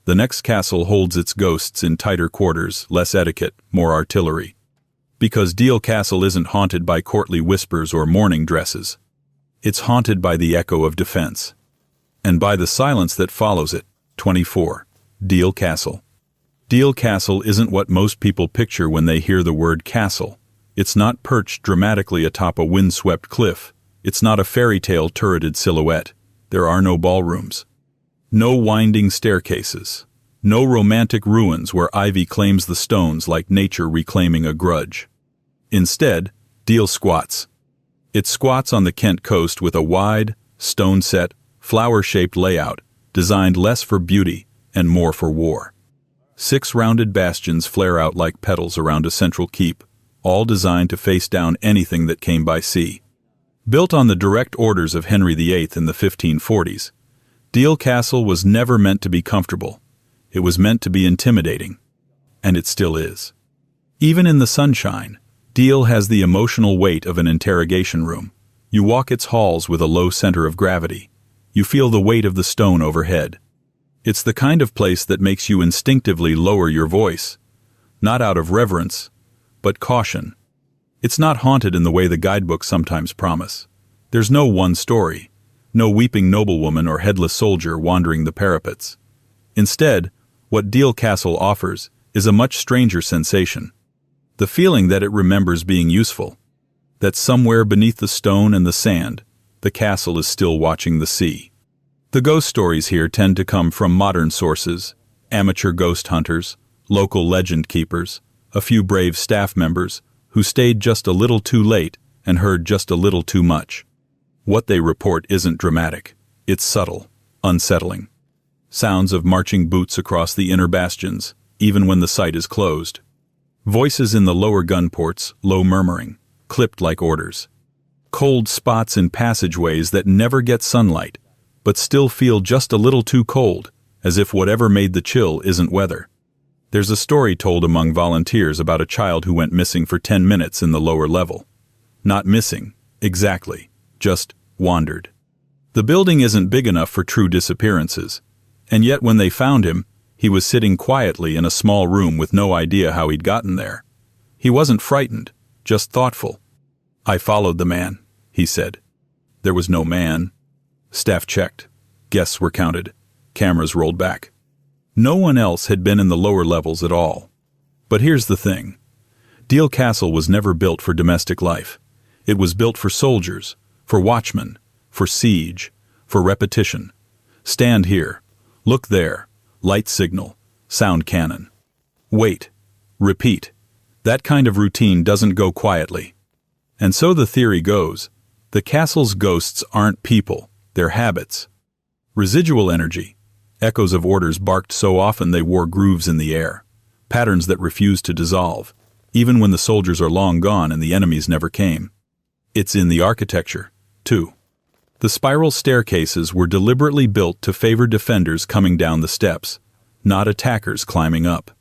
the next castle holds its ghosts in tighter quarters, less etiquette, more artillery. Because Deal Castle isn't haunted by courtly whispers or mourning dresses. It's haunted by the echo of defense. And by the silence that follows it. 24. Deal Castle. Deal Castle isn't what most people picture when they hear the word castle. It's not perched dramatically atop a windswept cliff. It's not a fairy tale turreted silhouette. There are no ballrooms. No winding staircases. No romantic ruins where ivy claims the stones like nature reclaiming a grudge. Instead, Deal squats. It squats on the Kent coast with a wide, stone-set, flower-shaped layout designed less for beauty and more for war. 6 rounded bastions flare out like petals around a central keep, all designed to face down anything that came by sea. Built on the direct orders of Henry VIII in the 1540s, Deal Castle was never meant to be comfortable. It was meant to be intimidating. And it still is. Even in the sunshine, Deal has the emotional weight of an interrogation room. You walk its halls with a low center of gravity. You feel the weight of the stone overhead. It's the kind of place that makes you instinctively lower your voice, not out of reverence, but caution. It's not haunted in the way the guidebooks sometimes promise. There's no one story, no weeping noblewoman or headless soldier wandering the parapets. Instead, what Deal Castle offers is a much stranger sensation. The feeling that it remembers being useful, that somewhere beneath the stone and the sand, the castle is still watching the sea. The ghost stories here tend to come from modern sources, amateur ghost hunters, local legend keepers, a few brave staff members who stayed just a little too late and heard just a little too much. What they report isn't dramatic. It's subtle, unsettling. Sounds of marching boots across the inner bastions, even when the sight is closed. Voices in the lower gun ports, low murmuring, clipped like orders. Cold spots in passageways that never get sunlight, but still feel just a little too cold, as if whatever made the chill isn't weather. There's a story told among volunteers about a child who went missing for 10 minutes in the lower level. Not missing, exactly, just wandered. The building isn't big enough for true disappearances, and yet when they found him, he was sitting quietly in a small room with no idea how he'd gotten there. He wasn't frightened, just thoughtful. "I followed the man," he said. There was no man. Staff checked. Guests were counted. Cameras rolled back. No one else had been in the lower levels at all. But here's the thing. Deal Castle was never built for domestic life. It was built for soldiers, for watchmen, for siege, for repetition. Stand here. Look there. Light signal. Sound cannon. Wait. Repeat. That kind of routine doesn't go quietly. And so the theory goes, the castle's ghosts aren't people, they're habits. Residual energy. Echoes of orders barked so often they wore grooves in the air. Patterns that refuse to dissolve, even when the soldiers are long gone and the enemies never came. It's in the architecture, too. The spiral staircases were deliberately built to favor defenders coming down the steps, not attackers climbing up.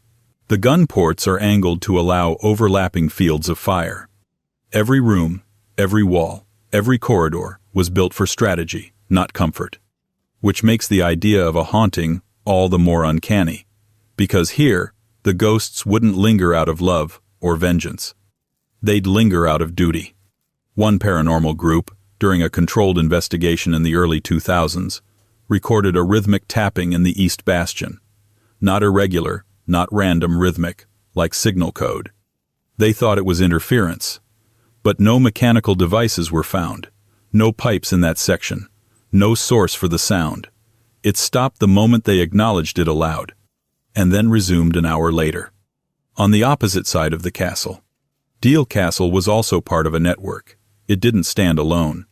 The gun ports are angled to allow overlapping fields of fire. Every room, every wall, every corridor was built for strategy, not comfort. Which makes the idea of a haunting all the more uncanny, because here, the ghosts wouldn't linger out of love or vengeance. They'd linger out of duty. One paranormal group, during a controlled investigation in the early 2000s, recorded a rhythmic tapping in the East Bastion. Not irregular, not random rhythmic, like signal code. They thought it was interference. But no mechanical devices were found. No pipes in that section. No source for the sound. It stopped the moment they acknowledged it aloud, and then resumed an hour later. On the opposite side of the castle, Deal Castle was also part of a network. It didn't stand alone.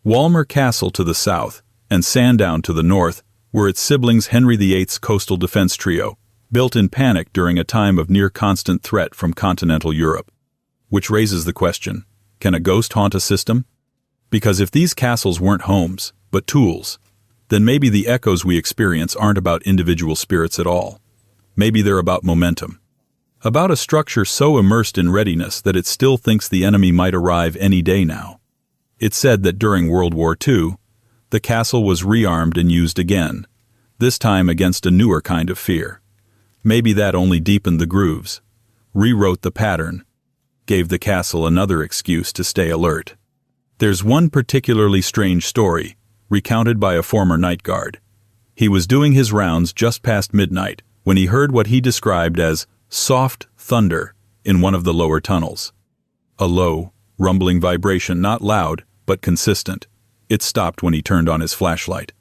Walmer Castle to the south, and Sandown to the north, were its siblings Henry VIII's coastal defense trio, built in panic during a time of near-constant threat from continental Europe. Which raises the question, can a ghost haunt a system? Because if these castles weren't homes, but tools, then maybe the echoes we experience aren't about individual spirits at all. Maybe they're about momentum. About a structure so immersed in readiness that it still thinks the enemy might arrive any day now. It's said that during World War II, the castle was rearmed and used again, this time against a newer kind of fear. Maybe that only deepened the grooves, rewrote the pattern, gave the castle another excuse to stay alert. There's one particularly strange story, recounted by a former night guard. He was doing his rounds just past midnight when he heard what he described as soft thunder in one of the lower tunnels. A low, rumbling vibration, not loud, but consistent. It stopped when he turned on his flashlight.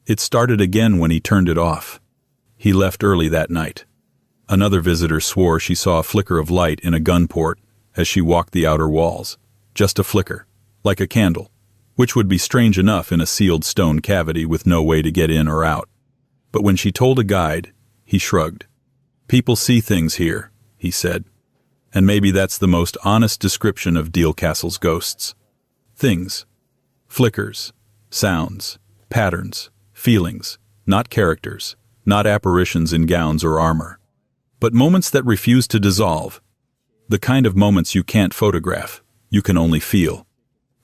It started again when he turned it off. He left early that night. Another visitor swore she saw a flicker of light in a gun port as she walked the outer walls. Just a flicker, like a candle, which would be strange enough in a sealed stone cavity with no way to get in or out. But when she told a guide, he shrugged. "People see things here," he said. And maybe that's the most honest description of Deal Castle's ghosts. Things. Flickers. Sounds. Patterns. Feelings. Not characters. Not apparitions in gowns or armor. But moments that refuse to dissolve. The kind of moments you can't photograph, you can only feel.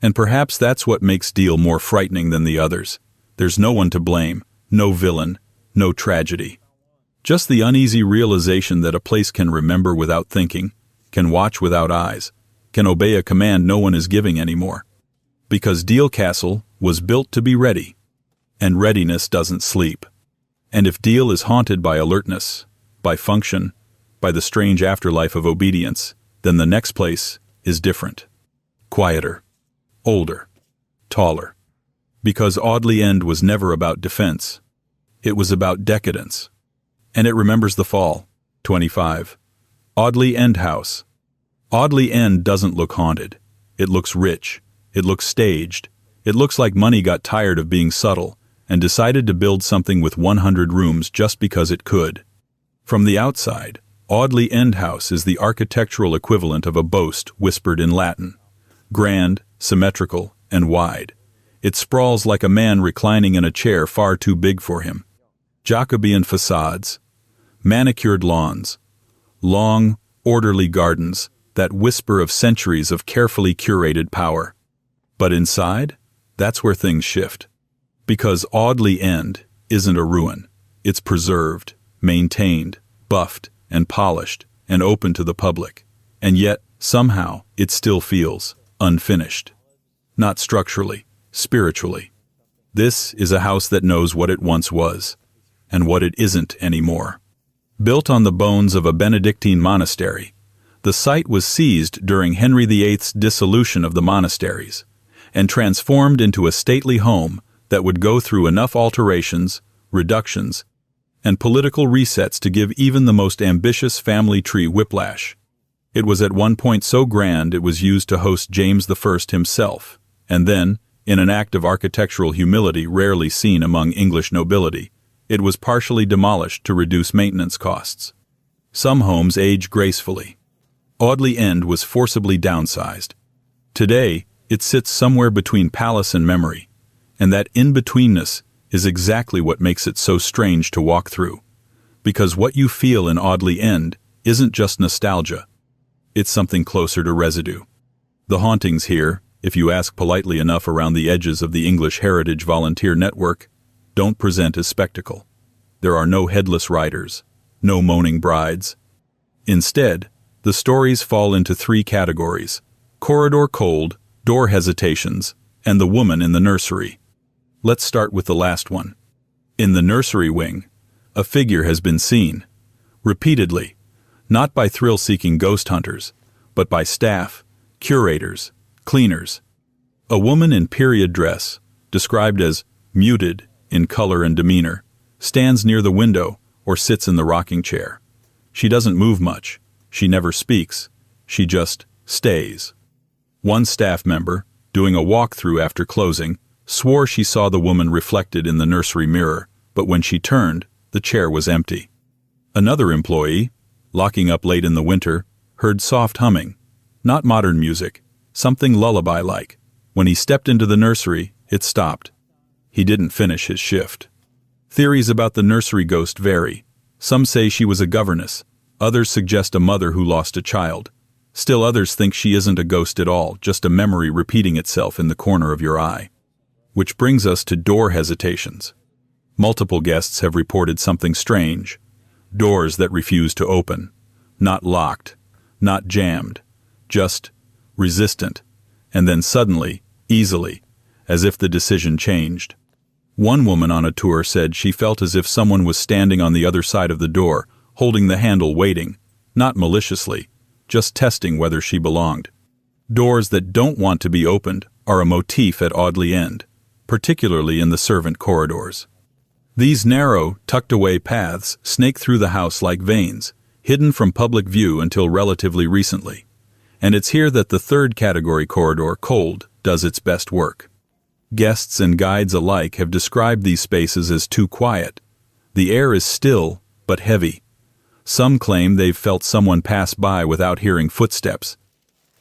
And perhaps that's what makes Deal more frightening than the others. There's no one to blame, no villain, no tragedy. Just the uneasy realization that a place can remember without thinking, can watch without eyes, can obey a command no one is giving anymore. Because Deal Castle was built to be ready, and readiness doesn't sleep. And if Deal is haunted by alertness, by function, by the strange afterlife of obedience, then the next place is different. Quieter. Older. Taller. Because Audley End was never about defense. It was about decadence. And it remembers the fall. 25. Audley End House. Audley End doesn't look haunted. It looks rich. It looks staged. It looks like money got tired of being subtle and decided to build something with 100 rooms just because it could. From the outside, Audley End House is the architectural equivalent of a boast whispered in Latin. Grand, symmetrical, and wide. It sprawls like a man reclining in a chair far too big for him. Jacobean facades, manicured lawns, long, orderly gardens that whisper of centuries of carefully curated power. But inside, that's where things shift. Because Audley End isn't a ruin. It's preserved, maintained, buffed, and polished, and open to the public. And yet, somehow, it still feels unfinished. Not structurally, spiritually. This is a house that knows what it once was, and what it isn't anymore. Built on the bones of a Benedictine monastery, the site was seized during Henry VIII's dissolution of the monasteries, and transformed into a stately home that would go through enough alterations, reductions, and political resets to give even the most ambitious family tree whiplash. It was at one point so grand it was used to host James I himself, and then, in an act of architectural humility rarely seen among English nobility, it was partially demolished to reduce maintenance costs. Some homes age gracefully. Audley End was forcibly downsized. Today, it sits somewhere between palace and memory, and that in-betweenness is exactly what makes it so strange to walk through. Because what you feel in Audley End isn't just nostalgia. It's something closer to residue. The hauntings here, if you ask politely enough around the edges of the English Heritage Volunteer Network, don't present as spectacle. There are no headless riders, no moaning brides. Instead, the stories fall into three categories: corridor cold, door hesitations, and the woman in the nursery. Let's start with the last one. In the nursery wing, a figure has been seen, repeatedly, not by thrill-seeking ghost hunters, but by staff, curators, cleaners. A woman in period dress, described as muted in color and demeanor, stands near the window or sits in the rocking chair. She doesn't move much. She never speaks. She just stays. One staff member, doing a walkthrough after closing, swore she saw the woman reflected in the nursery mirror, but when she turned, the chair was empty. Another employee, locking up late in the winter, heard soft humming, not modern music, something lullaby-like. When he stepped into the nursery, it stopped. He didn't finish his shift. Theories about the nursery ghost vary. Some say she was a governess. Others suggest a mother who lost a child. Still others think she isn't a ghost at all, just a memory repeating itself in the corner of your eye. Which brings us to door hesitations. Multiple guests have reported something strange. Doors that refuse to open. Not locked. Not jammed. Just resistant. And then suddenly, easily, as if the decision changed. One woman on a tour said she felt as if someone was standing on the other side of the door, holding the handle waiting, not maliciously, just testing whether she belonged. Doors that don't want to be opened are a motif at Audley End, particularly in the servant corridors. These narrow, tucked-away paths snake through the house like veins, hidden from public view until relatively recently. And it's here that the third category corridor, cold, does its best work. Guests and guides alike have described these spaces as too quiet. The air is still, but heavy. Some claim they've felt someone pass by without hearing footsteps.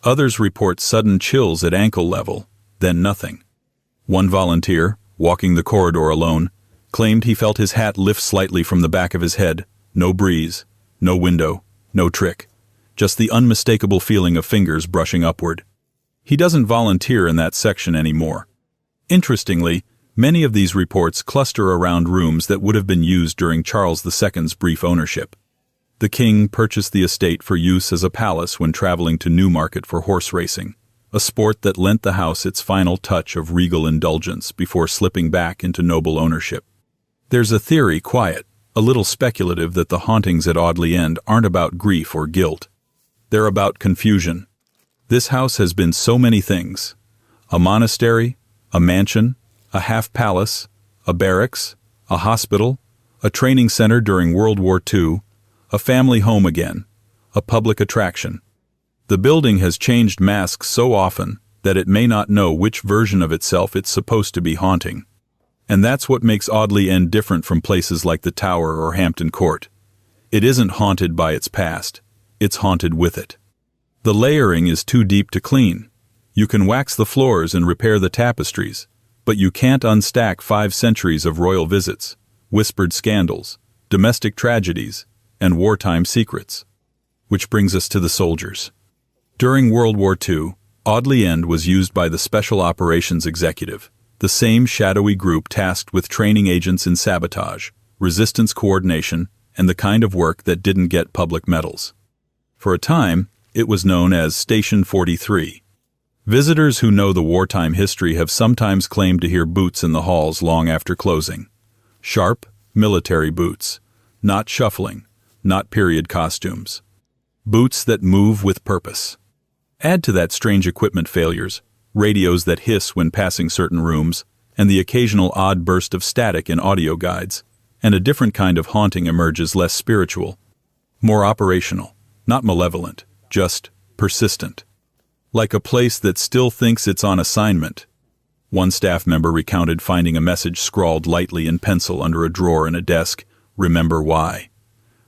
Others report sudden chills at ankle level, then nothing. One volunteer, walking the corridor alone, claimed he felt his hat lift slightly from the back of his head. No breeze, no window, no trick. Just the unmistakable feeling of fingers brushing upward. He doesn't volunteer in that section anymore. Interestingly, many of these reports cluster around rooms that would have been used during Charles II's brief ownership. The king purchased the estate for use as a palace when traveling to Newmarket for horse racing, a sport that lent the house its final touch of regal indulgence before slipping back into noble ownership. There's a theory, quiet, a little speculative, that the hauntings at Audley End aren't about grief or guilt. They're about confusion. This house has been so many things: a monastery, a mansion, a half-palace, a barracks, a hospital, a training center during World War II, a family home again, a public attraction. The building has changed masks so often that it may not know which version of itself it's supposed to be haunting. And that's what makes Audley End different from places like the Tower or Hampton Court. It isn't haunted by its past, it's haunted with it. The layering is too deep to clean. You can wax the floors and repair the tapestries, but you can't unstack 5 centuries of royal visits, whispered scandals, domestic tragedies, and wartime secrets. Which brings us to the soldiers. During World War II, Audley End was used by the Special Operations Executive, the same shadowy group tasked with training agents in sabotage, resistance coordination, and the kind of work that didn't get public medals. For a time, it was known as Station 43. Visitors who know the wartime history have sometimes claimed to hear boots in the halls long after closing. Sharp, military boots. Not shuffling, not period costumes. Boots that move with purpose. Add to that strange equipment failures, radios that hiss when passing certain rooms, and the occasional odd burst of static in audio guides, and a different kind of haunting emerges, less spiritual, more operational, not malevolent, just persistent. Like a place that still thinks it's on assignment. One staff member recounted finding a message scrawled lightly in pencil under a drawer in a desk, "Remember why."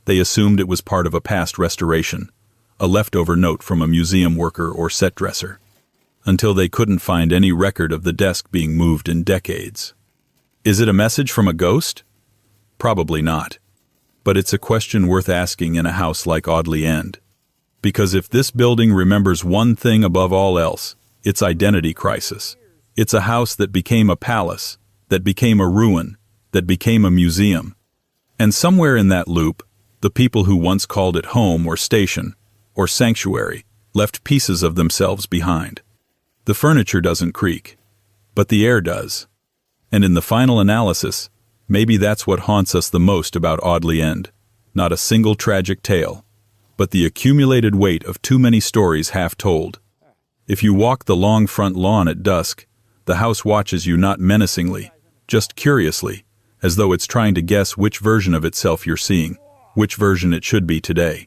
They assumed it was part of a past restoration, a leftover note from a museum worker or set dresser, until they couldn't find any record of the desk being moved in decades. Is it a message from a ghost? Probably not. But it's a question worth asking in a house like Audley End. Because if this building remembers one thing above all else, it's identity crisis. It's a house that became a palace, that became a ruin, that became a museum. And somewhere in that loop, the people who once called it home or station, or sanctuary, left pieces of themselves behind. The furniture doesn't creak, but the air does. And in the final analysis, maybe that's what haunts us the most about Audley End. Not a single tragic tale, but the accumulated weight of too many stories half told. If you walk the long front lawn at dusk, the house watches you not menacingly, just curiously, as though it's trying to guess which version of itself you're seeing, which version it should be today.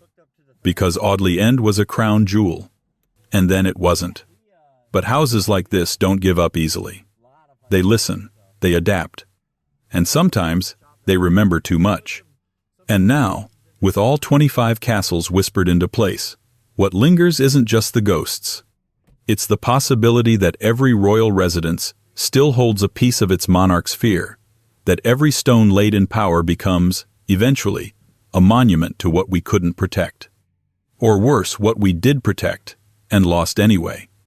Because Audley End was a crown jewel. And then it wasn't. But houses like this don't give up easily. They listen, they adapt. And sometimes, they remember too much. And now, with all 25 castles whispered into place, what lingers isn't just the ghosts. It's the possibility that every royal residence still holds a piece of its monarch's fear, that every stone laid in power becomes, eventually, a monument to what we couldn't protect. Or worse, what we did protect, and lost anyway.